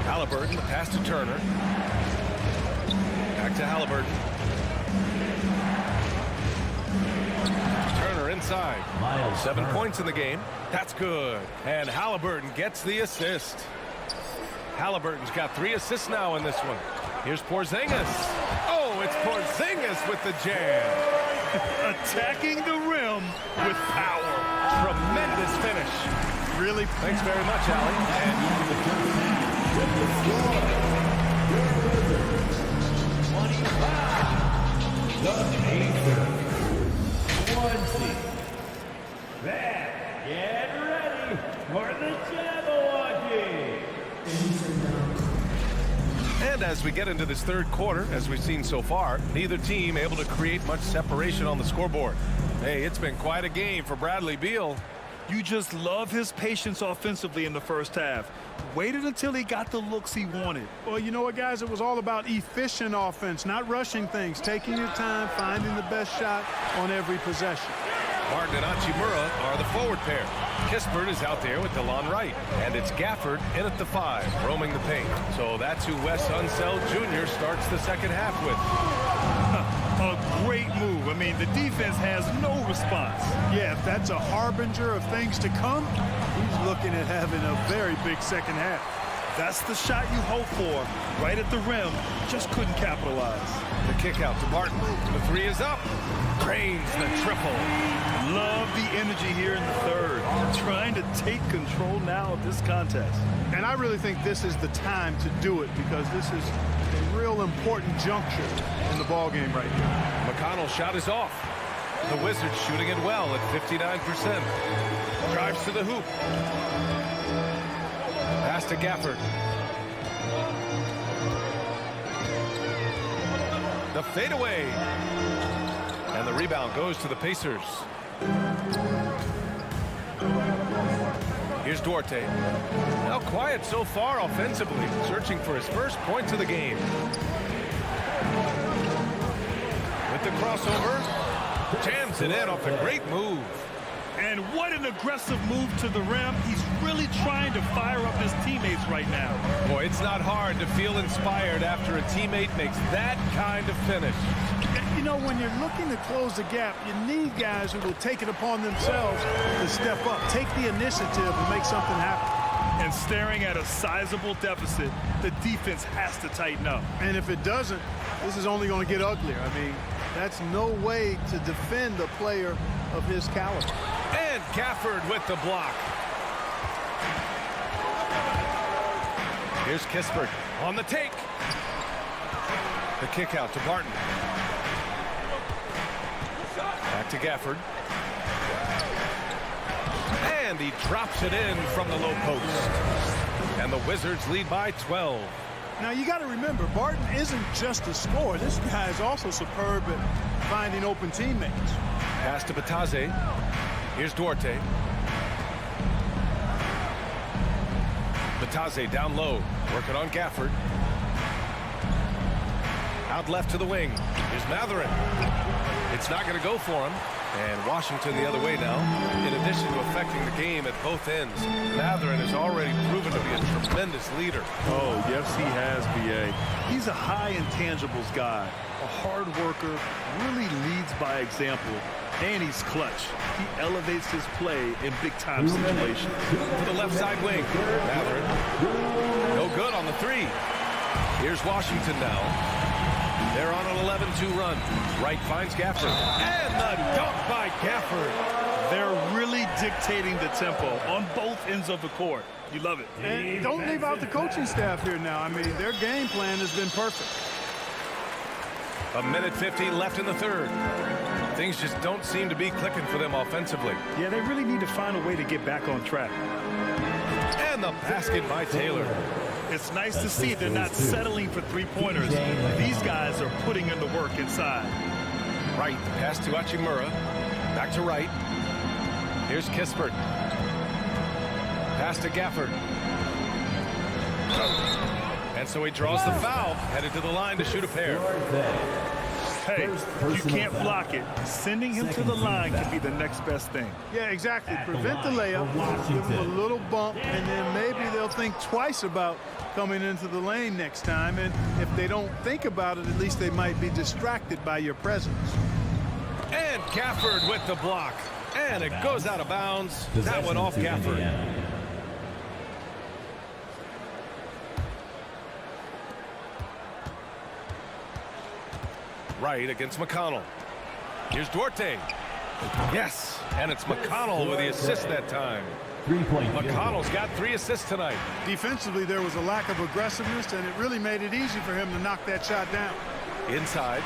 Halliburton, the pass to Turner. Back to Halliburton. Turner inside. 7 points in the game. That's good. And Halliburton gets the assist. Halliburton's got 3 assists now in this one. Here's Porzingis. Oh, it's Porzingis with the jam. Attacking the rim with power. Tremendous finish. Really? Thanks very much, Allie. 20. Get ready for the Jabberwocky. And as we get into this third quarter, as we've seen so far, neither team able to create much separation on the scoreboard. Hey, it's been quite a game for Bradley Beal. You just love his patience offensively in the first half. Waited until he got the looks he wanted. Well, you know what, guys? It was all about efficient offense, not rushing things, taking your time, finding the best shot on every possession. Martin and Hachimura are the forward pair. Kispert is out there with DeLon Wright. And it's Gafford in at the 5, roaming the paint. So that's who Wes Unseld Jr. starts the second half with. A great move. I mean, the defense has no response. Yeah, if that's a harbinger of things to come, he's looking at having a very big second half. That's the shot you hope for. Right at the rim. Just couldn't capitalize. The kick out to Barton. The 3 is up. Drains the triple. Love the energy here in the third. Trying to take control now of this contest. And I really think this is the time to do it because this is a real important juncture in the ballgame right here. McConnell's shot is off. The Wizards shooting it well at 59%. Drives to the hoop. Pass to Gafford. The fadeaway. And the rebound goes to the Pacers. Here's Duarte. Now quiet so far offensively, searching for his first points of the game. With the crossover, jams it in off a great move. And what an aggressive move to the rim. He's really trying to fire up his teammates right now. Boy, it's not hard to feel inspired after a teammate makes that kind of finish. You know, when you're looking to close the gap, you need guys who will take it upon themselves to step up, take the initiative and make something happen. And staring at a sizable deficit, the defense has to tighten up. And if it doesn't, this is only going to get uglier. I mean, that's no way to defend a player of his caliber. And Gafford with the block. Here's Kispert on the take. The kick out to Barton. Back to Gafford. And he drops it in from the low post. And the Wizards lead by 12. Now, you got to remember, Barton isn't just a scorer. This guy is also superb at finding open teammates. Pass to Bataze. Here's Duarte. Bataze down low, working on Gafford. Out left to the wing. Here's Matherin. It's not going to go for him. And Washington the other way now. In addition to affecting the game at both ends, Matherin has already proven to be a tremendous leader. Oh, yes, he has, B.A. He's a high intangibles guy, a hard worker, really leads by example, and he's clutch. He elevates his play in big-time situations. To the left side wing. Matherin. No good on the 3. Here's Washington now. They're on an 11-2 run. Wright finds Gafford. And the dunk by Gafford. They're really dictating the tempo on both ends of the court. You love it. And don't leave out the coaching staff here now. I mean, their game plan has been perfect. 1:50 left in the third. Things just don't seem to be clicking for them offensively. Yeah, they really need to find a way to get back on track. And the basket by Taylor. It's nice to see they're not settling for three-pointers. These guys are putting in the work inside. Wright, pass to Hachimura. Back to Wright. Here's Kispert. Pass to Gafford. And so he draws the foul. Headed to the line to shoot a pair. Hey, you can't block it. Sending him to the line could be the next best thing. Yeah, exactly. Prevent the layup, give them a little bump, and then maybe they'll think twice about coming into the lane next time. And if they don't think about it, at least they might be distracted by your presence. And Gafford with the block. And it goes out of bounds. That one off Gafford. Right against McConnell. Here's Duarte. Yes, and it's McConnell with the assist that time. McConnell's got 3 assists tonight. Defensively, there was a lack of aggressiveness, and it really made it easy for him to knock that shot down. Inside.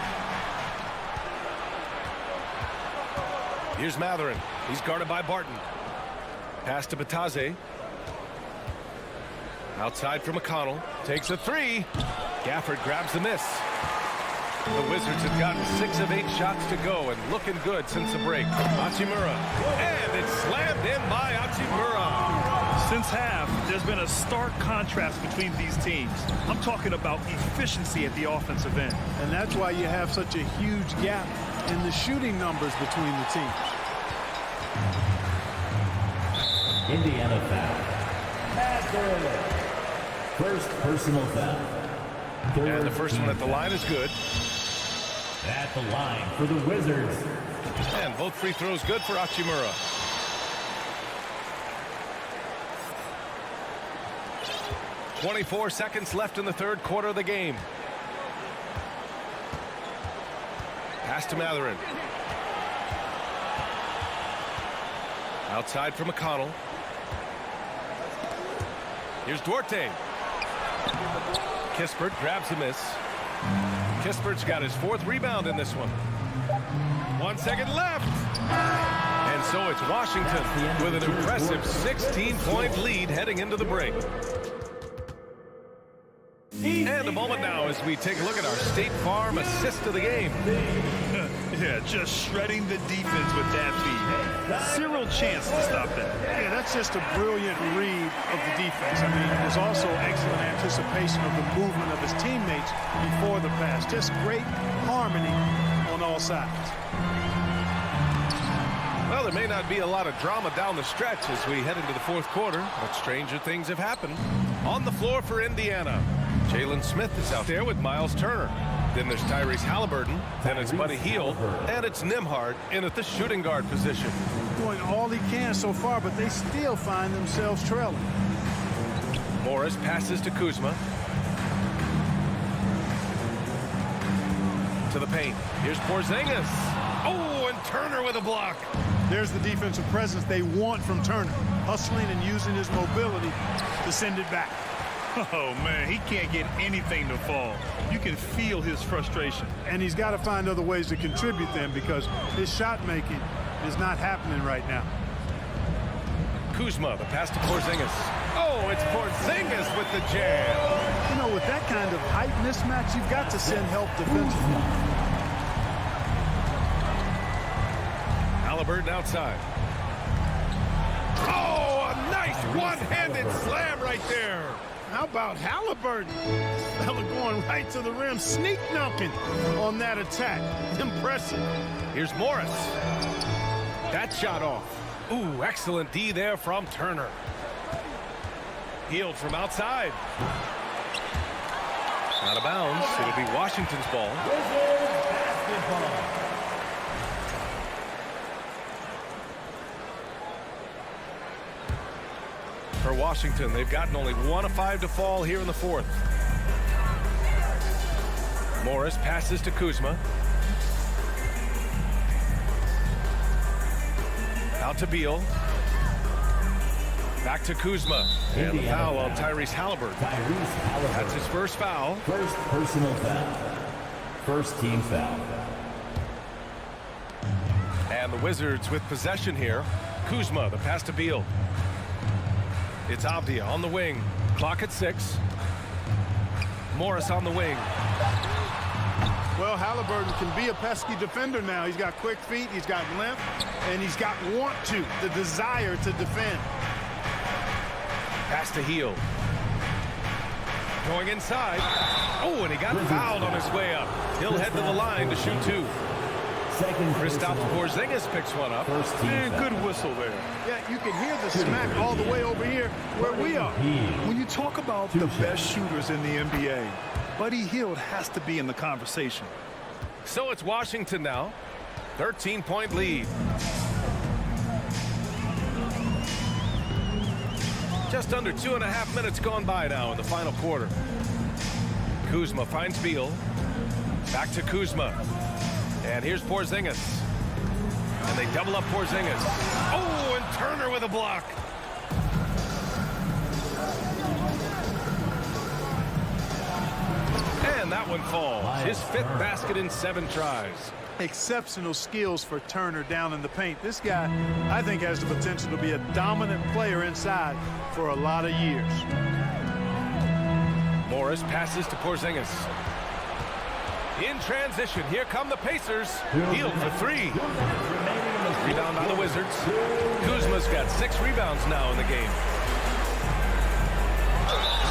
Here's Matherin. He's guarded by Barton. Pass to Bataze. Outside for McConnell. Takes a 3. Gafford grabs the miss. The Wizards have gotten 6 of 8 shots to go and looking good since the break. Hachimura. And it's slammed in by Hachimura. Since half, there's been a stark contrast between these teams. I'm talking about efficiency at the offensive end. And that's why you have such a huge gap in the shooting numbers between the teams. Indiana foul. First personal foul. And the first one at the line is good. At the line for the Wizards. And both free throws good for Hachimura. .24 seconds left in the third quarter of the game. Pass to Matherin. Outside for McConnell. Here's Duarte. Kispert grabs the miss. Kispert's got his 4th rebound in this one. 1 second left. And so it's Washington with an impressive 16-point lead heading into the break. And a moment now as we take a look at our State Farm assist of the game. Yeah, just shredding the defense with that feed. Zero chance to stop that. Yeah, that's just a brilliant read of the defense. I mean, it was also excellent anticipation of the movement of his teammates before the pass. Just great harmony on all sides. Well, there may not be a lot of drama down the stretch as we head into the fourth quarter, but stranger things have happened. On the floor for Indiana, Jalen Smith is out there with Miles Turner. Then there's Tyrese Halliburton. Then it's Buddy Hield. And it's Nembhard in at the shooting guard position. Doing all he can so far, but they still find themselves trailing. Morris passes to Kuzma. To the paint. Here's Porzingis. Oh, and Turner with a block. There's the defensive presence they want from Turner. Hustling and using his mobility to send it back. Oh, man, he can't get anything to fall. You can feel his frustration. And he's got to find other ways to contribute then because his shot making is not happening right now. Kuzma, the pass to Porzingis. Oh, it's Porzingis with the jam. You know, with that kind of height mismatch, you've got to send help defensively. Halliburton outside. Oh, a nice one-handed slam right there. How about Halliburton? Fella going right to the rim, sneak dunking on that attack. Impressive. Here's Morris. That shot off. Ooh, excellent D there from Turner. Hield from outside. Out of bounds. It'll be Washington's ball. For Washington, they've gotten only 1 of 5 to fall here in the fourth. Morris passes to Kuzma. Out to Beal. Back to Kuzma. And the foul on Tyrese Halliburton. That's his first foul. First personal foul. First team foul. And the Wizards with possession here. Kuzma, the pass to Beal. It's Avdia on the wing. Clock at 6. Morris on the wing. Well, Halliburton can be a pesky defender now. He's got quick feet, he's got length, and he's got the desire to defend. Pass to Hield. Going inside. Oh, and he got fouled on his way up. He'll head to the line to shoot 2. Kristaps Porzingis picks one up. Good whistle there. Yeah, you can hear the smack all the way over here where we are. When you talk about the best shooters in the NBA, Buddy Hield has to be in the conversation. So it's Washington now. 13-point lead. Just under 2.5 minutes gone by now in the final quarter. Kuzma finds Beal. Back to Kuzma. And here's Porzingis. And they double up Porzingis. Oh, and Turner with a block. And that one falls. His 5th basket in 7 tries. Exceptional skills for Turner down in the paint. This guy, I think, has the potential to be a dominant player inside for a lot of years. Morris passes to Porzingis. In transition, here come the Pacers. Hield for 3. Rebound on the Wizards. Kuzma's got 6 rebounds now in the game.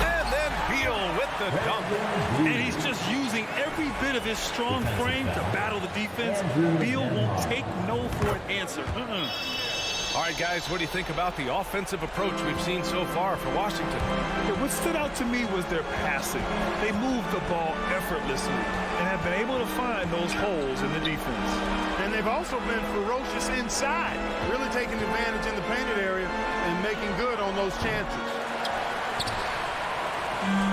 And then Beal with the dunk. And he's just using every bit of his strong frame to battle the defense. Beal won't take no for an answer. All right, guys, what do you think about the offensive approach we've seen so far for Washington? Yeah, what stood out to me was their passing. They moved the ball effortlessly and have been able to find those holes in the defense. And they've also been ferocious inside, really taking advantage in the painted area and making good on those chances.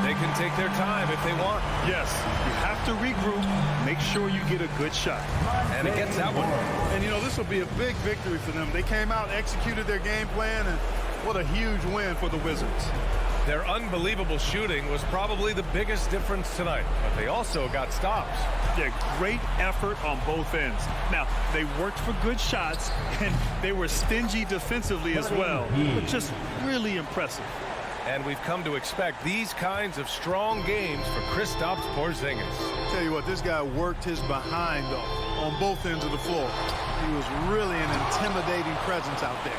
They can take their time if they want. Yes, you have to regroup, make sure you get a good shot. And it gets that one. And, you know, this will be a big victory for them. They came out, executed their game plan, and what a huge win for the Wizards. Their unbelievable shooting was probably the biggest difference tonight, but they also got stops. Yeah, great effort on both ends. Now, they worked for good shots, and they were stingy defensively as well, but just really impressive. And we've come to expect these kinds of strong games for Kristaps Porzingis. Tell you what, this guy worked his behind off on both ends of the floor. He was really an intimidating presence out there.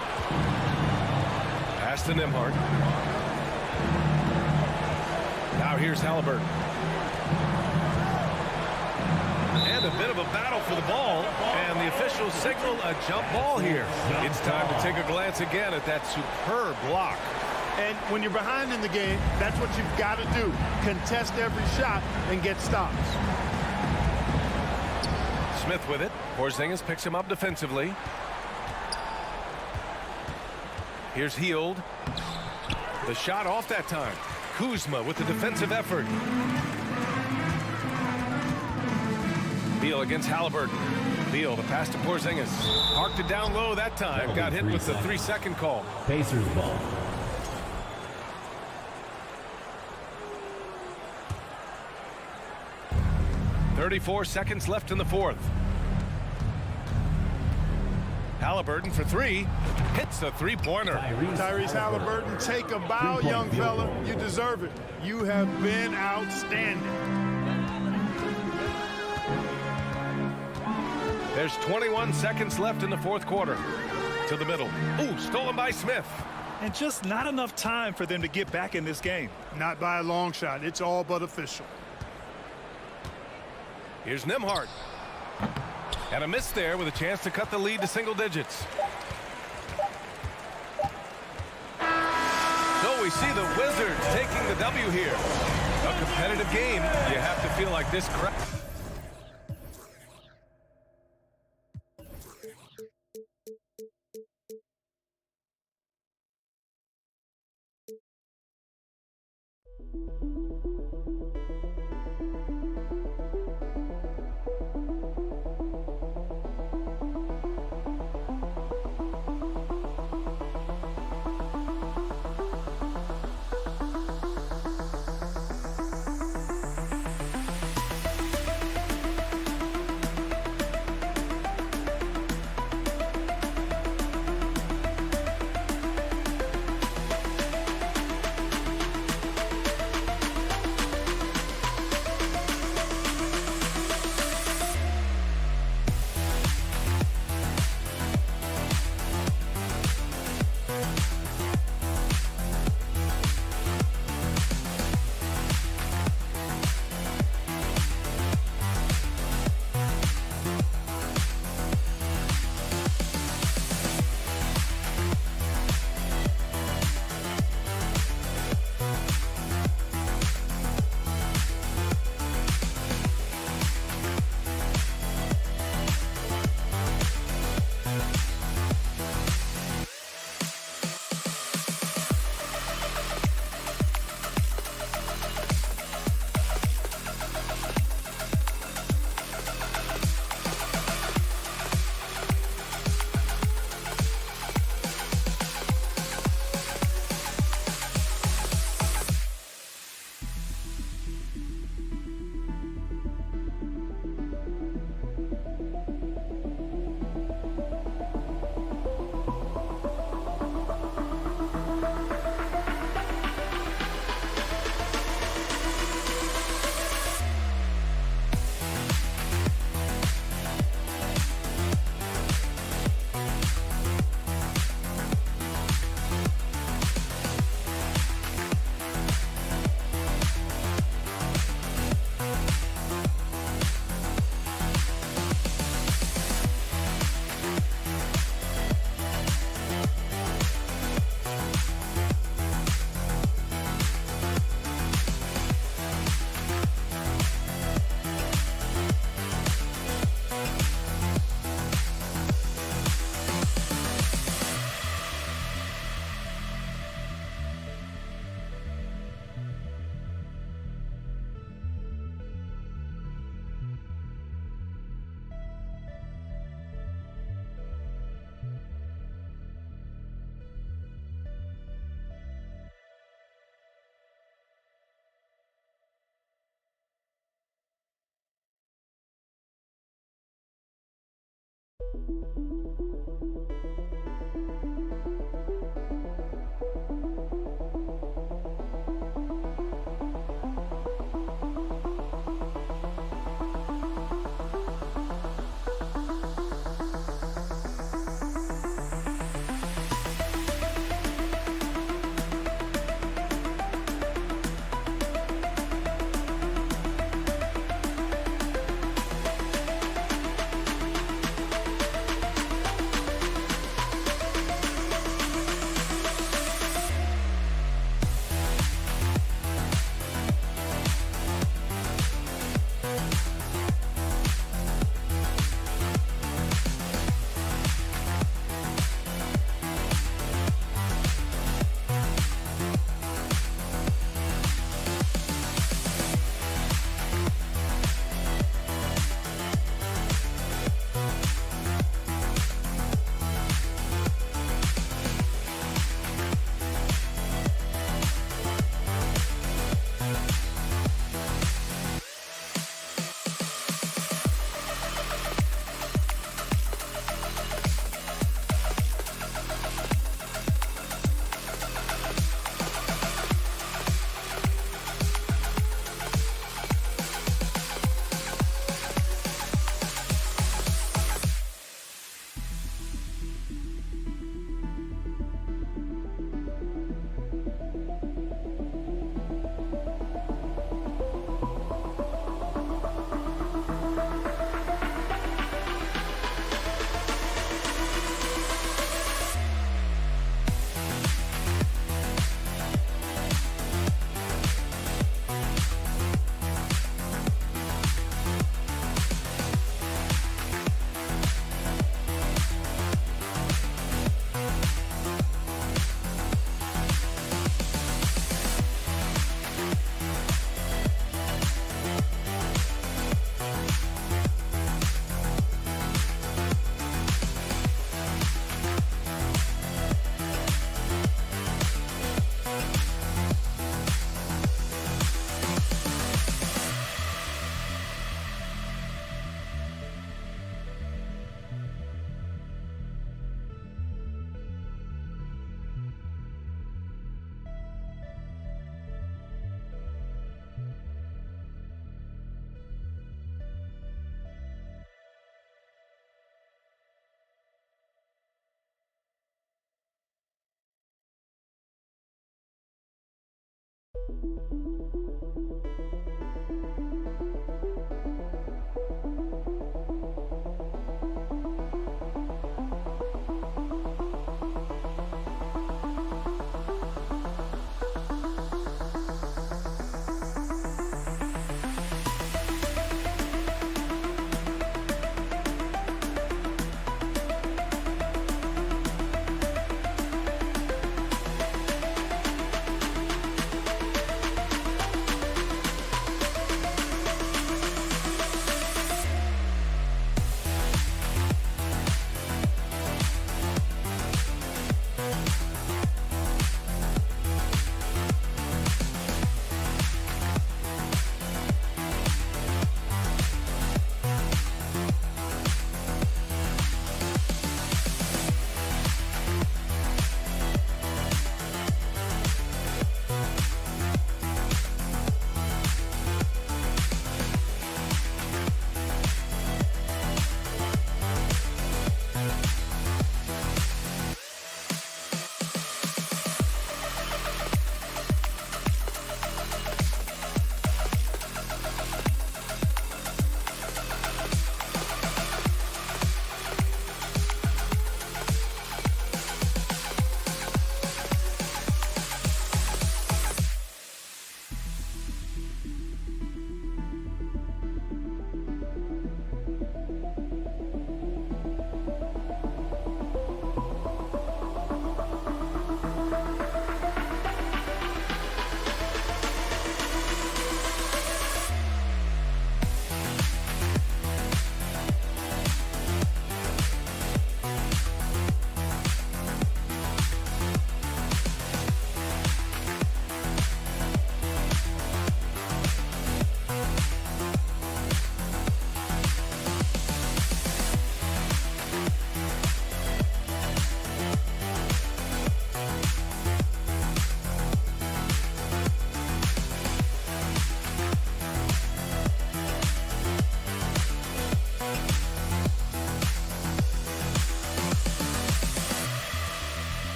Pass to Nembhard. Now here's Halliburton. And a bit of a battle for the ball, and the officials signal a jump ball here. It's time to take a glance again at that superb block. And when you're behind in the game, that's what you've got to do. Contest every shot and get stops. Smith with it. Porzingis picks him up defensively. Here's Hield. The shot off that time. Kuzma with the defensive effort. Beal against Halliburton. Beal, the pass to Porzingis. Parked it down low that time. Got hit with the 3-second call. Pacers ball. 34 seconds left in the 4th. Halliburton for 3. Hits a 3-pointer. Tyrese Halliburton, take a bow, young fella. You deserve it. You have been outstanding. There's 21 seconds left in the 4th quarter. To the middle. Ooh, stolen by Smith. And just not enough time for them to get back in this game. Not by a long shot. It's all but official. Here's Nembhard. And a miss there with a chance to cut the lead to single digits. So we see the Wizards taking the W here. A competitive game. You have to feel like this crowd.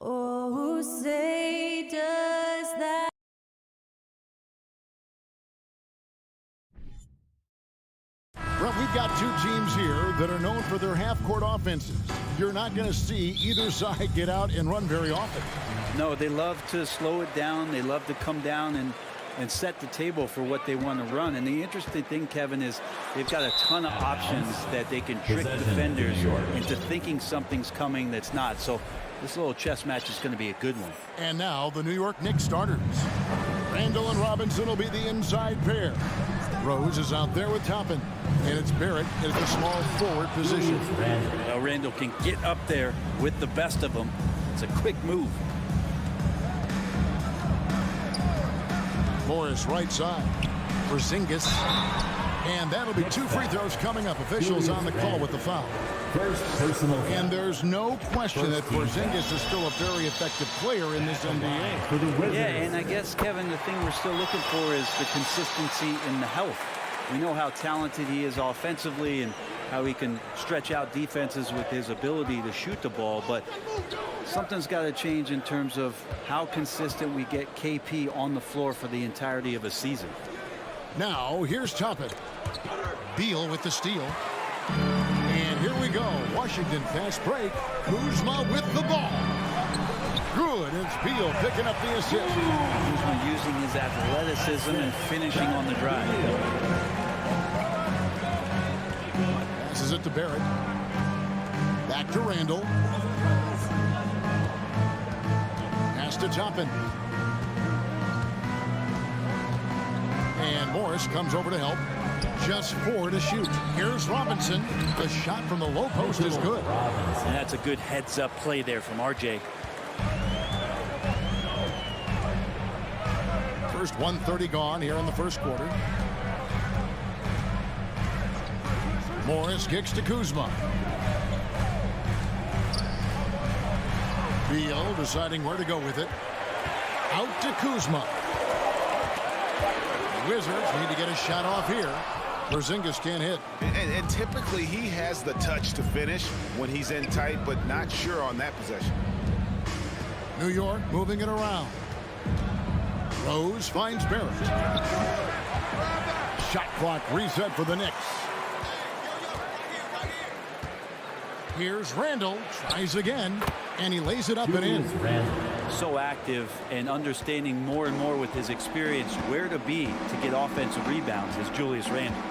Oh, say does that. Well, we've got two teams here that are known for their half-court offenses. You're not going to see either side get out and run very often. No, they love to slow it down. They love to come down and set the table for what they want to run. And the interesting thing, Kevin, is they've got a ton of options that they can trick defenders into thinking something's coming that's not. So this little chess match is going to be a good one. And now the New York Knicks starters. Randall and Robinson will be the inside pair. Rose is out there with Toppin, and it's Barrett at the small forward position. Well, Randall can get up there with the best of them. It's a quick move. Morris right side for Xellark. And that'll be 2 free throws coming up. Officials on the call with the foul. And there's no question that Porzingis is still a very effective player in this NBA. Yeah, and I guess, Kevin, the thing we're still looking for is the consistency in the health. We know how talented he is offensively and how he can stretch out defenses with his ability to shoot the ball, but something's got to change in terms of how consistent we get KP on the floor for the entirety of a season. Now, here's Toppin. Beal with the steal. And here we go. Washington fast break. Kuzma with the ball. Good. It's Beal picking up the assist. Kuzma using his athleticism and finishing on the drive. Passes it to Barrett. Back to Randall. Pass to Toppin. And Morris comes over to help. Just 4 to shoot. Here's Robinson. The shot from the low post is good. And that's a good heads-up play there from RJ. First 1:30 gone here in the first quarter. Morris kicks to Kuzma. Beal deciding where to go with it. Out to Kuzma. The Wizards need to get a shot off here. Porzingis can't hit. And typically he has the touch to finish when he's in tight, but not sure on that possession. New York moving it around. Rose finds Barrett. Shot clock reset for the Knicks. Here's Randall. Tries again. And he lays it up and in. So active and understanding more and more with his experience where to be to get offensive rebounds is Julius Randle.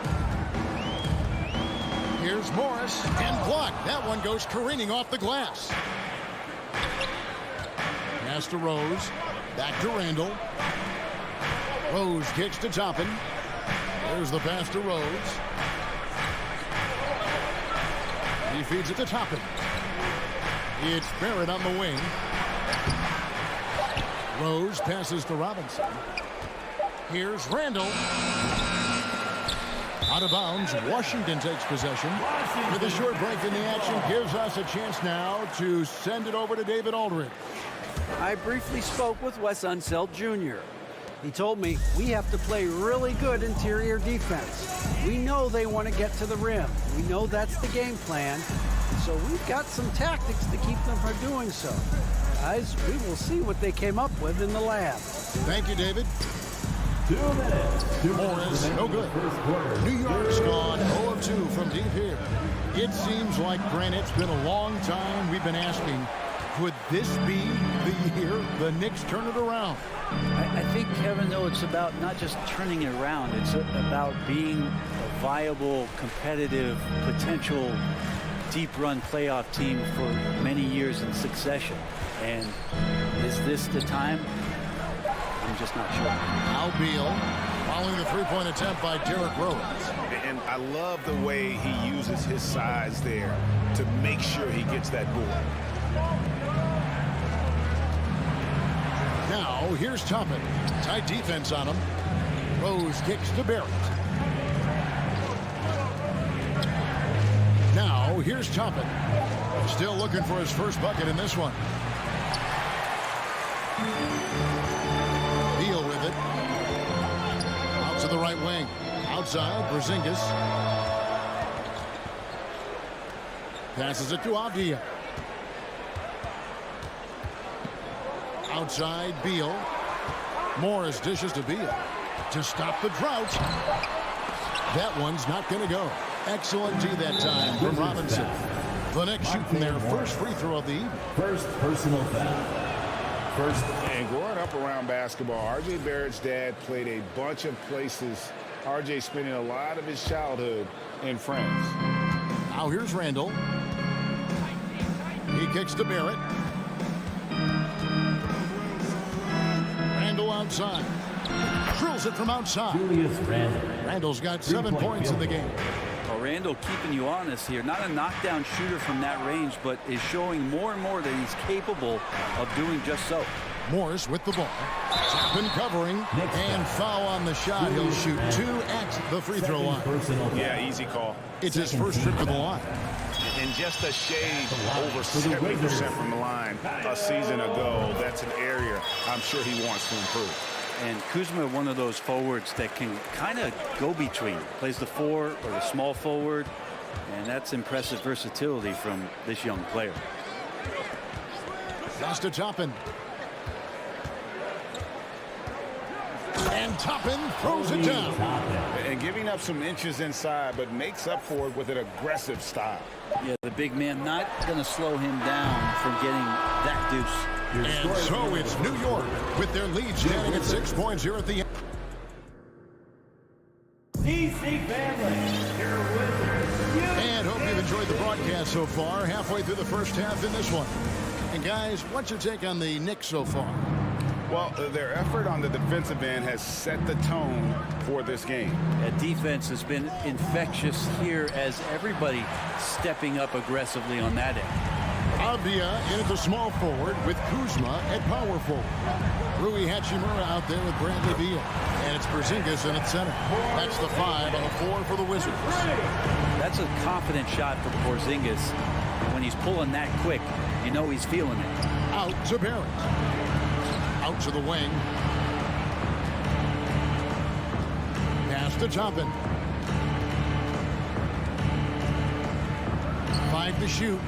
Here's Morris and blocked. That one goes careening off the glass. Pass to Rose. Back to Randall. Rose kicks to Toppin. There's the pass to Rose. He feeds it to Toppin. It's Barrett on the wing. Rose passes to Robinson. Here's Randall. Out of bounds. Washington takes possession. With a short break in the action, gives us a chance now to send it over to David Aldridge. I briefly spoke with Wes Unseld Jr. He told me we have to play really good interior defense. We know they want to get to the rim. We know that's the game plan. So we've got some tactics to keep them from doing so. Guys, we will see what they came up with in the lab. Thank you, David. 2 minutes. Morris, no good. New York's gone 0 of 2 from deep here. It seems like, Grant, it's been a long time we've been asking, could this be the year the Knicks turn it around? I think, Kevin, though, it's about not just turning it around. It's about being a viable, competitive, potential deep-run playoff team for many years in succession. And is this the time? I'm just not sure. Al Beal following the three-point attempt by Derrick Rose. And I love the way he uses his size there to make sure he gets that board. Now, here's Toppin. Tight defense on him. Rose kicks to Barrett. Now, here's Toppin. Still looking for his first bucket in this one. Beal with it. Out to the right wing. Outside, Porzingis. Passes it to Avdia. Outside, Beal. Morris dishes to Beal to stop the drought. That one's not going to go. Excellent D that time from Robinson. The Knicks shooting their first free throw of the evening. First personal foul. And growing up around basketball, R.J. Barrett's dad played a bunch of places. R.J. spending a lot of his childhood in France. Now here's Randall. He kicks to Barrett. Randall outside. Drills it from outside. Julius Randle. Randall's got 7 points in the game. Well, Randall keeping you honest here. Not a knockdown shooter from that range, but is showing more and more that he's capable of doing just so. Morris with the ball. Toppin covering. And foul on the shot. He'll shoot 2 at the free throw line. Yeah, easy call. It's his first trip to the line. And just a shade over 70% from the line a season ago. That's an area I'm sure he wants to improve. And Kuzma, one of those forwards that can kind of go between. Plays the 4 or the small forward. And that's impressive versatility from this young player. Pass to Toppin. And Toppin throws it down. And giving up some inches inside, but makes up for it with an aggressive style. Yeah, the big man not going to slow him down from getting that deuce. And so it's New York with their lead standing at 6 points here at the end. DC family, your Wizards. And hope you've enjoyed the broadcast so far. Halfway through the first half in this one. And guys, what's your take on the Knicks so far? Well, their effort on the defensive end has set the tone for this game. That defense has been infectious here as everybody stepping up aggressively on that end. Avdia in at the small forward with Kuzma at power forward. Rui Hachimura out there with Bradley Beal. And it's Porzingis in at center. That's the 5 on the 4 for the Wizards. That's a confident shot for Porzingis. When he's pulling that quick, you know he's feeling it. Out to Barrett. Out to the wing. Pass to Toppin. 5 to shoot.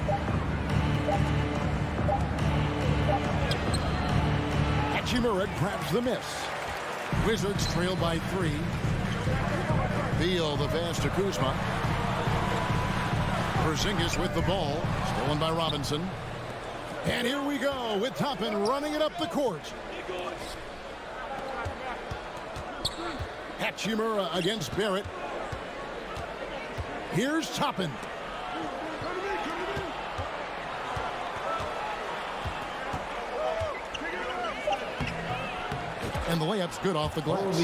Hachimura grabs the miss. Wizards trail by 3. Beal the pass to Kuzma. Porzingis with the ball. Stolen by Robinson. And here we go with Toppin running it up the court. Hachimura against Barrett. Here's Toppin. And the layup's good off the glass.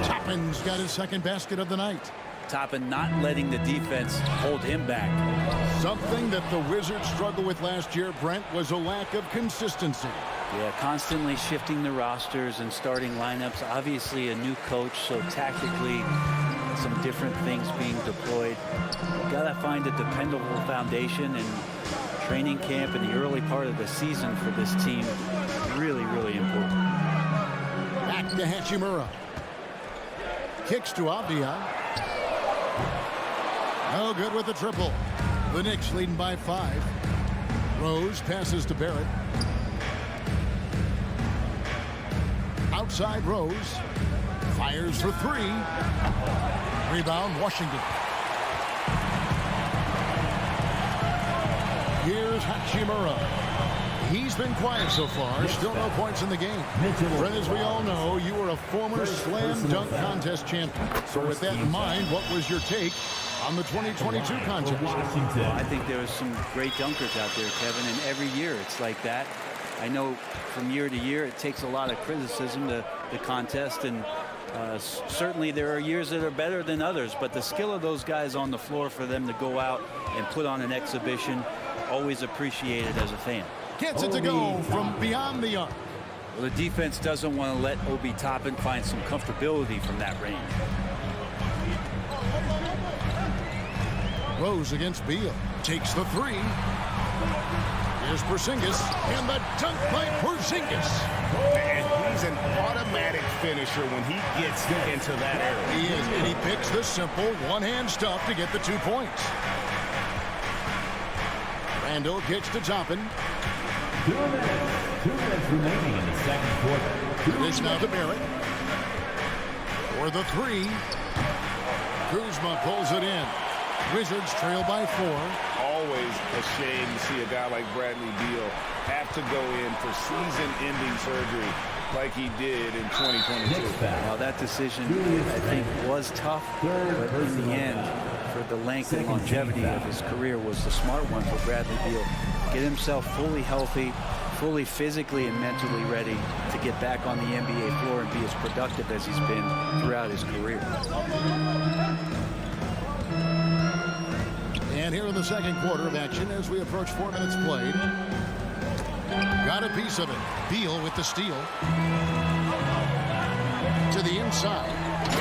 Toppin's got his second basket of the night. Toppin not letting the defense hold him back. Something that the Wizards struggled with last year, Brent, was a lack of consistency. Yeah, constantly shifting the rosters and starting lineups. Obviously a new coach, so tactically some different things being deployed. Got to find a dependable foundation, and training camp in the early part of the season for this team, really, really important. Back to Hachimura. Kicks to Avdia. No good with the triple. The Knicks leading by 5. Rose passes to Barrett. Outside Rose. Fires for 3. Rebound Washington. Here's Hachimura. He's been quiet so far. Still no points in the game. Brent, as we all know, you were a former slam dunk contest champion. So with that in mind, what was your take on the 2022 contest? Well, I think there was some great dunkers out there, Kevin, and every year it's like that. I know from year to year it takes a lot of criticism, the contest, and certainly there are years that are better than others, but the skill of those guys on the floor for them to go out and put on an exhibition, always appreciated as a fan. Gets it to go from beyond the arc. Well, the defense doesn't want to let Obi Toppin find some comfortability from that range. Rose against Beal. Takes the 3. Here's Porzingis, and the dunk by Porzingis. And he's an automatic finisher when he gets into that area. He is, and he picks the simple one-hand stuff to get the 2 points. Randall kicks to Toppin. 2 minutes remaining in the second quarter. Dish now to Barrett. For the 3. Kuzma pulls it in. Wizards trail by 4. Always a shame to see a guy like Bradley Beal have to go in for season-ending surgery like he did in 2022. Well, that decision, I think, was tough, but in the end, for the length and longevity of his career, was the smart one for Bradley Beal. Get himself fully healthy, fully physically and mentally ready to get back on the NBA floor and be as productive as he's been throughout his career. And here in the second quarter of action as we approach 4 minutes played. Got a piece of it. Beal with the steal. To the inside.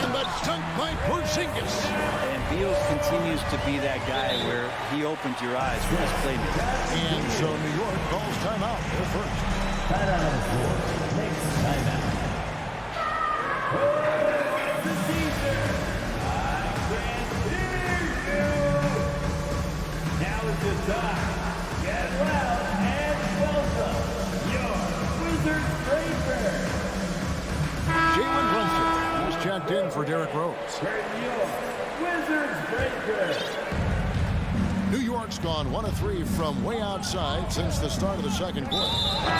And the dunk by Porzingis. And Beal continues to be that guy where he opens your eyes for his playmaking. And so New York calls timeout. They're first. Timeout on the floor. Knicks timeout. Now is the time. Get loud and welcome your Wizards Breaker. Jalen Brunson was checked in for Derrick Rose. Wizards Breaker. New York's gone 1 of 3 from way outside since the start of the second quarter.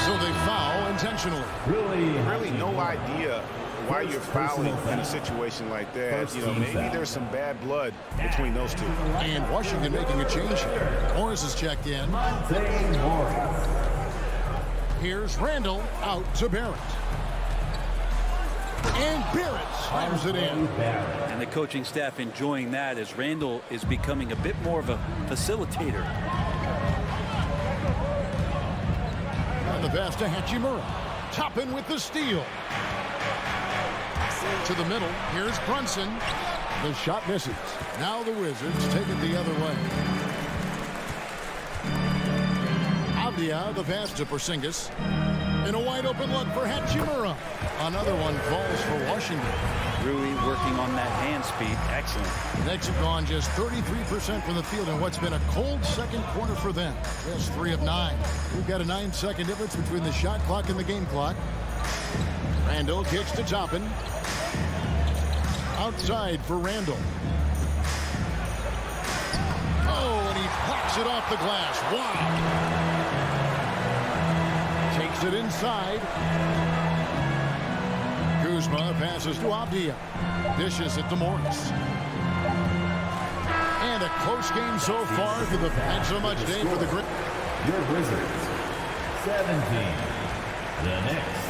So they foul intentionally. Really no idea why you're fouling in a situation like that. You know, maybe there's some bad blood between those two. And Washington making a change here. Morris is checked in. Here's Randall out to Barrett. And Barrett slams it in. And the coaching staff enjoying that as Randall is becoming a bit more of a facilitator. And the pass to Hachimura. Toppin with the steal. To the middle. Here's Brunson. The shot misses. Now the Wizards take it the other way. Avdia, the pass to Porzingis. And a wide open look for Hachimura. Another one falls for Washington. Rui working on that hand speed. Excellent. Knicks have gone just 33% from the field in what's been a cold second quarter for them. Just 3 of 9. We've got a 9-second difference between the shot clock and the game clock. Randall kicks to Toppin. Outside for Randall. Oh, and he pops it off the glass. Wow. Takes it inside. Kuzma passes to Avdia. Dishes it to Morris. And a close game so far for the thanks so much, Dave, for the grip. Your Wizards, 17. The Knicks,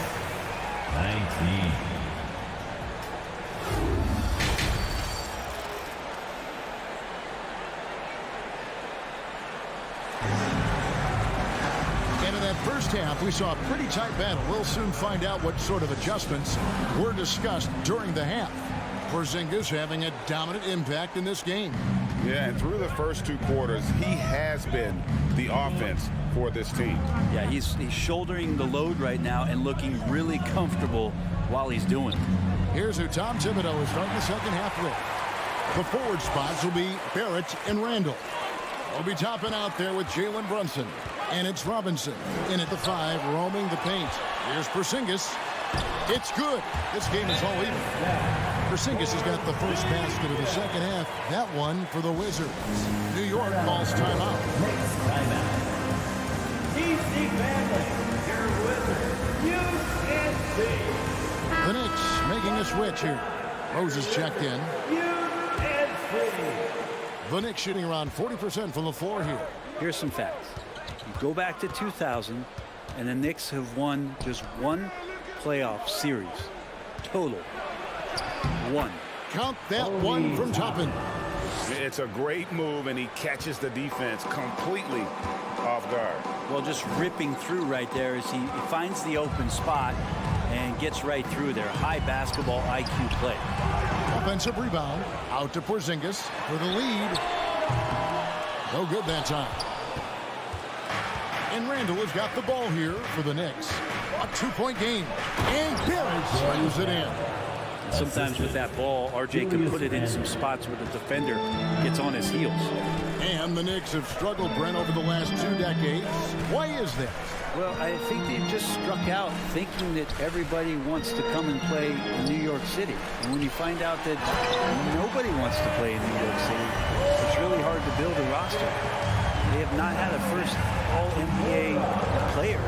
19. First half, we saw a pretty tight battle. We'll soon find out what sort of adjustments were discussed during the half. Porzingis having a dominant impact in this game. Yeah, and through the first 2 quarters, he has been the offense for this team. Yeah, he's shouldering the load right now and looking really comfortable while he's doing it. Here's who Tom Thibodeau is starting the second half with. The forward spots will be Barrett and Randall. Obi Toppin out there with Jalen Brunson. And it's Robinson in at the 5, roaming the paint. Here's Porzingis. It's good. This game is all even. Porzingis has got the first basket of the second half. That one for the Wizards. New York calls timeout. Timeout. DC family, your Wizards, UNC. The Knicks making a switch here. Rose is checked in. The Knicks shooting around 40% from the floor here. Here's some facts. You go back to 2000, and the Knicks have won just one playoff series. Total. One. Count that one from Toppin. It's a great move, and he catches the defense completely off guard. Well, just ripping through right there as he finds the open spot and gets right through there. High basketball IQ play. Offensive rebound. Out to Porzingis for the lead. No good that time. And Randall has got the ball here for the Knicks. A 2-point game. And Barrett slams it in. Sometimes with that ball, RJ can put it in some spots where the defender gets on his heels. And the Knicks have struggled, Brent, over the last 2 decades. Why is that? Well, I think they've just struck out thinking that everybody wants to come and play in New York City. And when you find out that nobody wants to play in New York City, it's really hard to build a roster. They have not had a first All-NBA player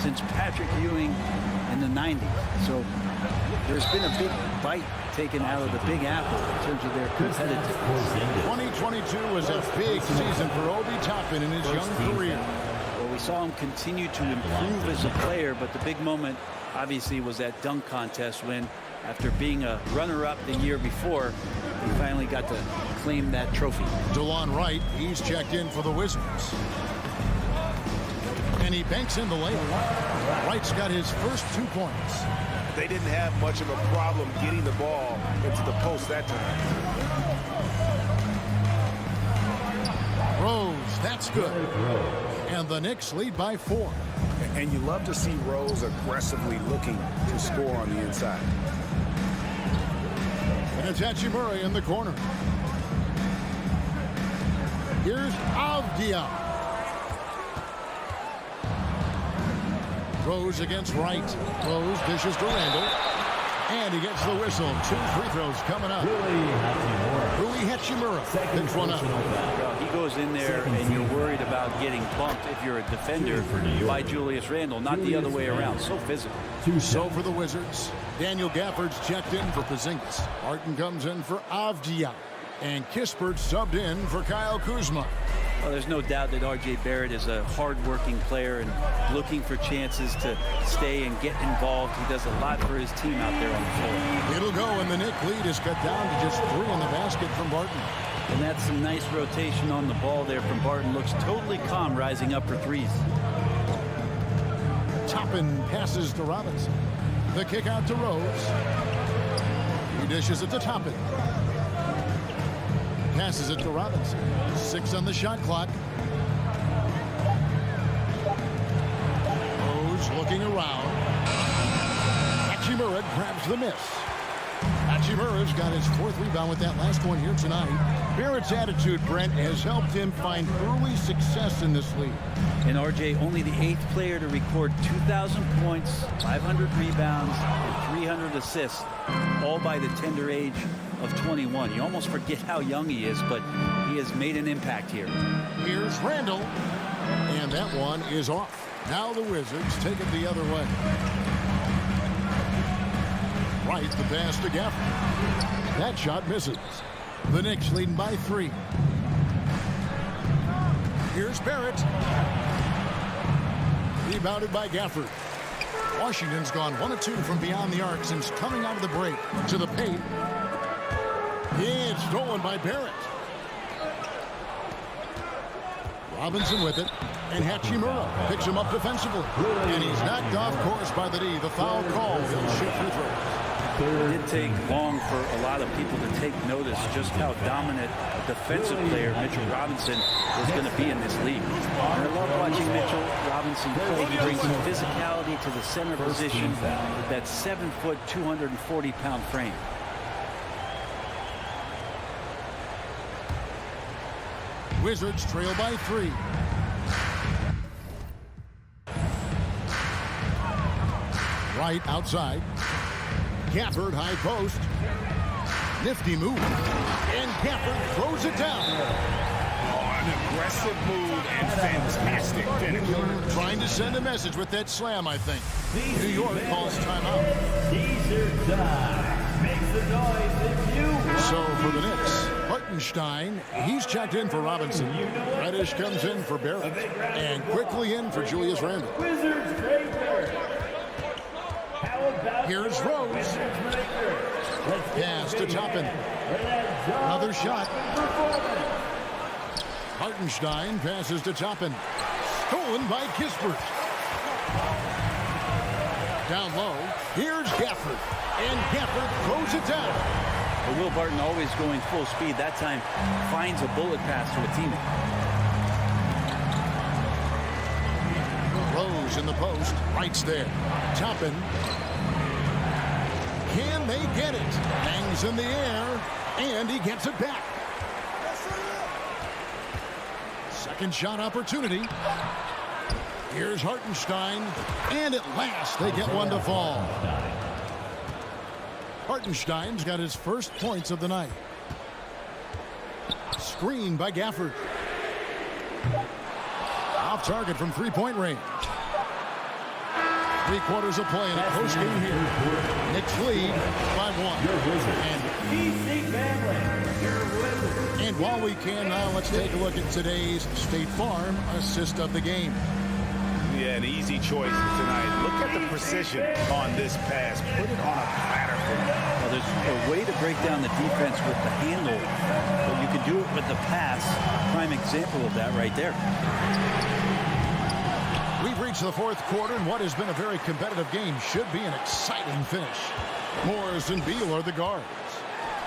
since Patrick Ewing in the 90s. So there's been a big bite taken out of the Big Apple in terms of their competitiveness. 2022 was a big season for Obi Toppin in his young career. Well, we saw him continue to improve as a player, but the big moment obviously was that dunk contest when, after being a runner-up the year before, he finally got to claim that trophy. DeLon Wright, he's checked in for the Wizards. And he banks in the layup. Wright's got his first 2 points. They didn't have much of a problem getting the ball into the post that time. Rose, that's good. And the Knicks lead by 4. And you love to see Rose aggressively looking to score on the inside. And it's Hachimura in the corner. Here's Avdia. Rose against Wright. Rose dishes to Randall. And he gets the whistle. 2 free throws coming up. Rui Hachimura picks one up. Well, he goes in there and you're worried about getting bumped if you're a defender by Julius Randle, not the other way around. So physical. So for the Wizards, Daniel Gafford's checked in for Porzingis. Martin comes in for Avdia. And Kispert subbed in for Kyle Kuzma. Well, there's no doubt that R.J. Barrett is a hard-working player and looking for chances to stay and get involved. He does a lot for his team out there on the floor. It'll go, and the Knicks lead is cut down to just 3 in the basket from Barton. And that's some nice rotation on the ball there from Barton. Looks totally calm rising up for threes. Toppin passes to Robinson. The kick out to Rose. He dishes it to Toppin. Passes it to Robinson. 6 on the shot clock. Rose looking around. Hachimura grabs the miss. Hachimura's got his 4th rebound with that last one here tonight. Barrett's attitude, Brent, has helped him find early success in this league. And RJ, only the 8th player to record 2,000 points, 500 rebounds, and 300 assists, all by the tender age of 21. You almost forget how young he is, but he has made an impact here. Here's Randall, and that one is off. Now the Wizards take it the other way. Right, the pass to Gafford. That shot misses. The Knicks leading by 3. Here's Barrett. Rebounded by Gafford. Washington's gone 1 of 2 from beyond the arc since coming out of the break. To the paint. It's stolen by Barrett. Robinson with it. And Hachimura picks him up defensively. And he's knocked off course by the D. The foul call. He'll shoot free throws. It didn't take long for a lot of people to take notice just how dominant a defensive player Mitchell Robinson is going to be in this league. And I love watching Mitchell Robinson play. He brings physicality to the center position with that 7-foot, 240-pound frame. Wizards trail by 3. Right outside. Gafford high post. Nifty move. And Gafford throws it down. An aggressive move and fantastic finish. Trying to send a message with that slam, I think. New York calls timeout. Caesar time. Makes the noise if you. So for the Knicks, Hartenstein, he's checked in for Robinson. Reddish comes in for Barrett. And quickly in for Julius Randle. Wizards breaker. How about Here's Rose. Pass to Toppin. Another shot. Hartenstein passes to Toppin. Stolen by Kispert. Down low. Here's Gafford. And Gafford throws it down. Well, Will Barton always going full speed. That time finds a bullet pass to a teammate. Rose in the post. Right's there. Toppin. Can they get it? Hangs in the air. And he gets it back. Second shot opportunity. Here's Hartenstein. And at last they get one to fall. Hartenstein's got his first points of the night. Screen by Gafford. Off target from three-point range. 3/4 of play in a close game here. Knicks lead by 1. And while we can now, let's take a look at today's State Farm assist of the game. Yeah, an easy choice tonight. Look at the precision on this pass. Put it on a platter. Well, there's a way to break down the defense with the handle, but you can do it with the pass. Prime example of that right there. We've reached the fourth quarter, and what has been a very competitive game should be an exciting finish. Morris and Beal are the guards.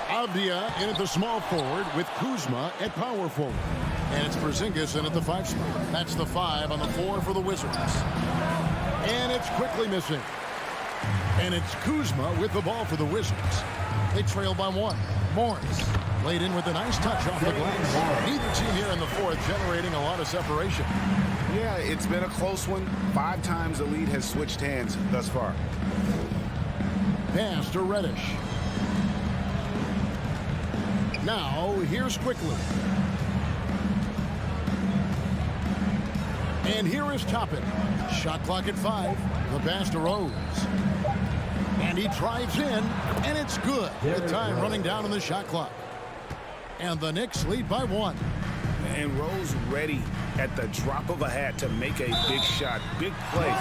Avdia in at the small forward with Kuzma at power forward. And it's Porzingis in at the 5 spot. That's the 5 on the 4 for the Wizards. And it's quickly missing. And it's Kuzma with the ball for the Wizards. They trail by 1. Morris laid in with a nice touch off the glass. Neither team here in the fourth generating a lot of separation. Yeah, it's been a close one. 5 times the lead has switched hands thus far. Pass to Reddish. Now, here's Quickly. And here is Toppin. Shot clock at 5. The pass to Rose. And he drives in, and it's good. With time running down on the shot clock. And the Knicks lead by 1. And Rose ready at the drop of a hat to make a big shot. Big play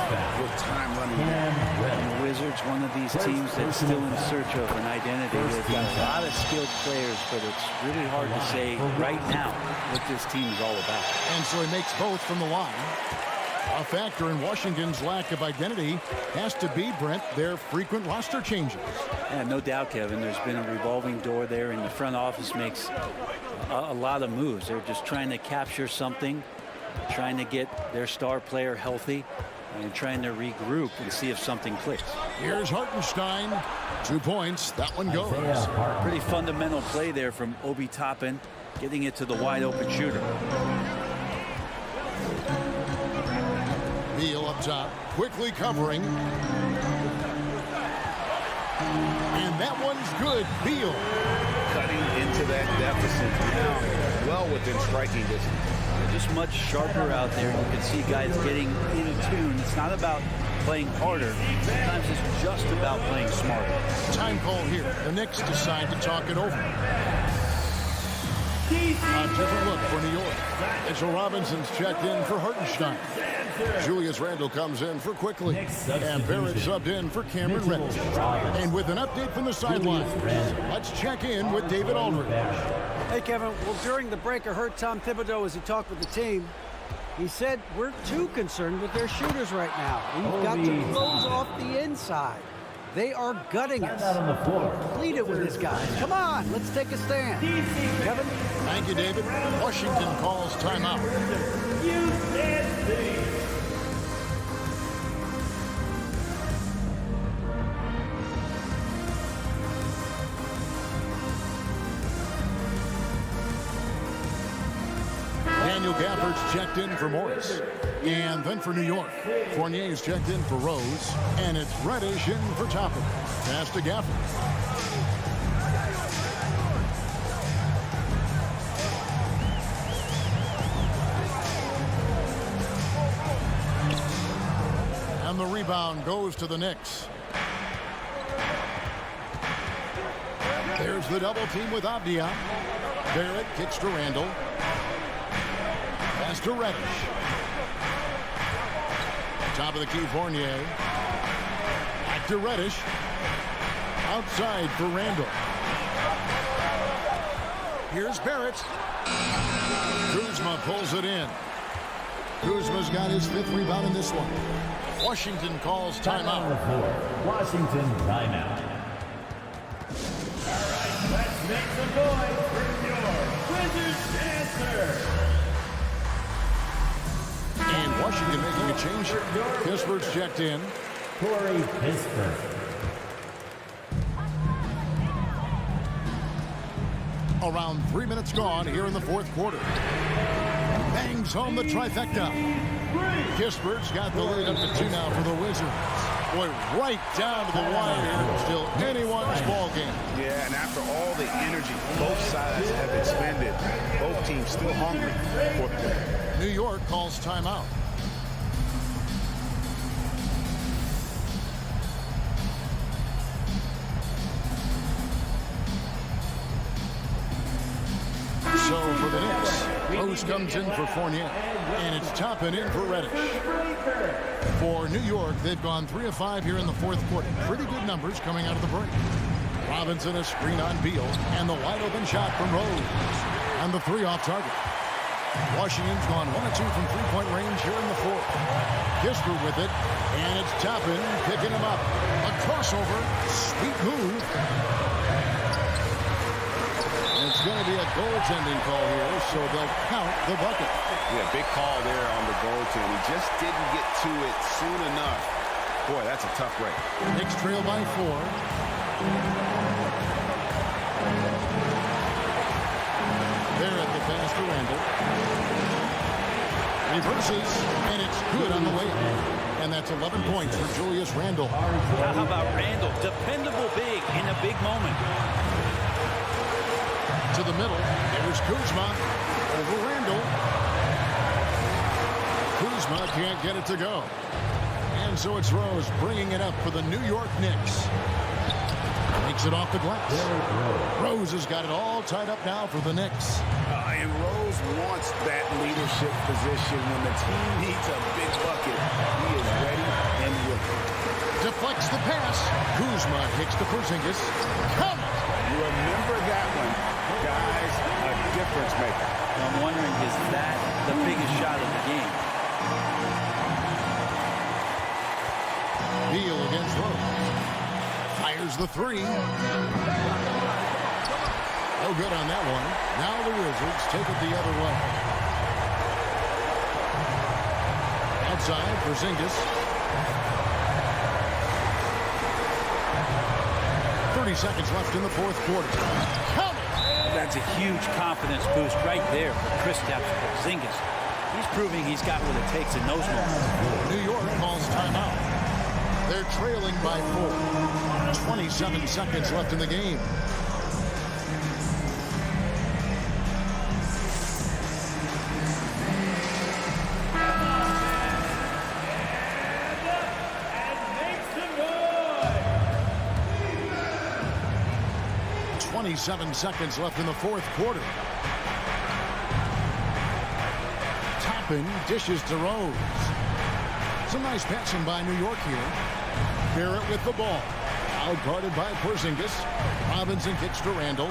with time running down. And the Wizards, one of these teams that's still in search of an identity. They've got a lot of skilled players, but it's really hard to say right now what this team is all about. And so he makes both from the line. A factor in Washington's lack of identity has to be, Brent, their frequent roster changes. Yeah, no doubt, Kevin. There's been a revolving door there, and the front office makes a lot of moves. They're just trying to capture something, trying to get their star player healthy, and trying to regroup and see if something clicks. Here's Hartenstein. 2 points. That one goes. Pretty fundamental play there from Obi Toppin, getting it to the wide-open shooter. Beal up top, quickly covering. And that one's good. Beal. Cutting into that deficit now, well within striking distance. They're just much sharper out there. You can see guys getting in tune. It's not about playing harder. Sometimes it's just about playing smarter. Time call here. The Knicks decide to talk it over. A different look for New York. Mitchell Robinson's checked in for Hartenstein. Julius Randle comes in for Quickly. And Barrett subbed in for Cameron Reddish. And with an update from the sidelines, let's check in with David Aldridge. Hey, Kevin. Well, during the break, I heard Tom Thibodeau as he talked with the team. He said, we're too concerned with their shooters right now. We've got to close off the inside. They are gutting us. Complete it with this guy. Come on, let's take a stand. Kevin? Thank you, David. Washington calls timeout. checked in for Morris. And then for New York, Fournier's checked in for Rose. And it's Reddish in for Toppin. Pass to Gafford. And the rebound goes to the Knicks. There's the double team with Abdia. Barrett kicks to Randall. Pass to Reddish. Top of the key, Fournier. Back to Reddish. Outside for Randall. Here's Barrett. Kuzma pulls it in. Kuzma's got his 5th rebound in this one. Washington calls timeout. Washington timeout. All right, let's make some noise for your Wizards answer. And Washington making a change. Pittsburgh's checked in. Corey Pittsburgh. Around 3 minutes gone here in the 4th quarter. Bangs home the trifecta. Pittsburgh's got the lead up to 2 now for the Wizards. Boy, right down to the wire here. Still anyone's ball game. Yeah, and after all the energy both sides have expended, both teams still hungry for the win. New York calls timeout. So for the Knicks, Rose comes in for Fournier, and it's Toppin in for Reddish. For New York, they've gone 3 of 5 here in the 4th quarter. Pretty good numbers coming out of the break. Robinson a screen on Beal, and the wide open shot from Rose. And the 3 off target. Washington's gone 1 of 2 from 3-point range here in the 4th. Pittsburgh with it, and it's Toppin picking him up. A crossover, sweet move. It's going to be a goaltending call here, so they'll count the bucket. Yeah, big call there on the goaltending. He just didn't get to it soon enough. Boy, that's a tough break. Knicks trail by 4. There at the pass to Randall. Reverses, and it's good on the way. And that's 11 points for Julius Randle. How about Randall? Dependable big in a big moment. To the middle. There's Kuzma over Randall. Kuzma can't get it to go. And so it's Rose bringing it up for the New York Knicks. Makes it off the glass. Rose has got it all tied up now for the Knicks. And Rose wants that leadership position. When the team needs a big bucket, he is ready and willing. Deflects the pass. Kuzma kicks to Porzingis. Come on! You remember that one. Guys, a difference maker. I'm wondering, is that the biggest shot of the game? Beal against Rose. Fires the 3. No good on that one. Now the Wizards take it the other way. Outside, Porzingis. 30 seconds left in the 4th quarter. That's a huge confidence boost right there for Kristaps Porzingis. He's proving he's got what it takes in those moments. New York calls timeout. They're trailing by 4. 27 seconds left in the game. Seven seconds left in the 4th quarter. Toppin dishes to Rose. Some nice passing by New York here. Barrett with the ball. Out guarded by Porzingis. Robinson kicks to Randall.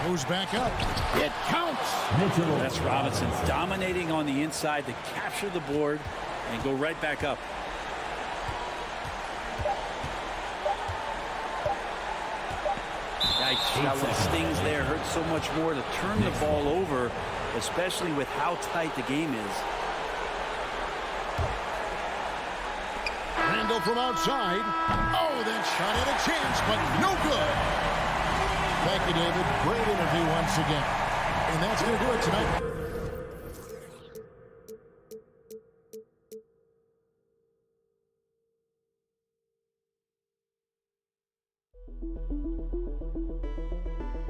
Goes back up. It counts. That's Robinson dominating on the inside to capture the board and go right back up. That one stings there. Hurts so much more to turn the ball over, especially with how tight the game is. Randall from outside. Oh, that shot had a chance, but no good. Thank you, David. Great interview once again. And that's going to do it tonight.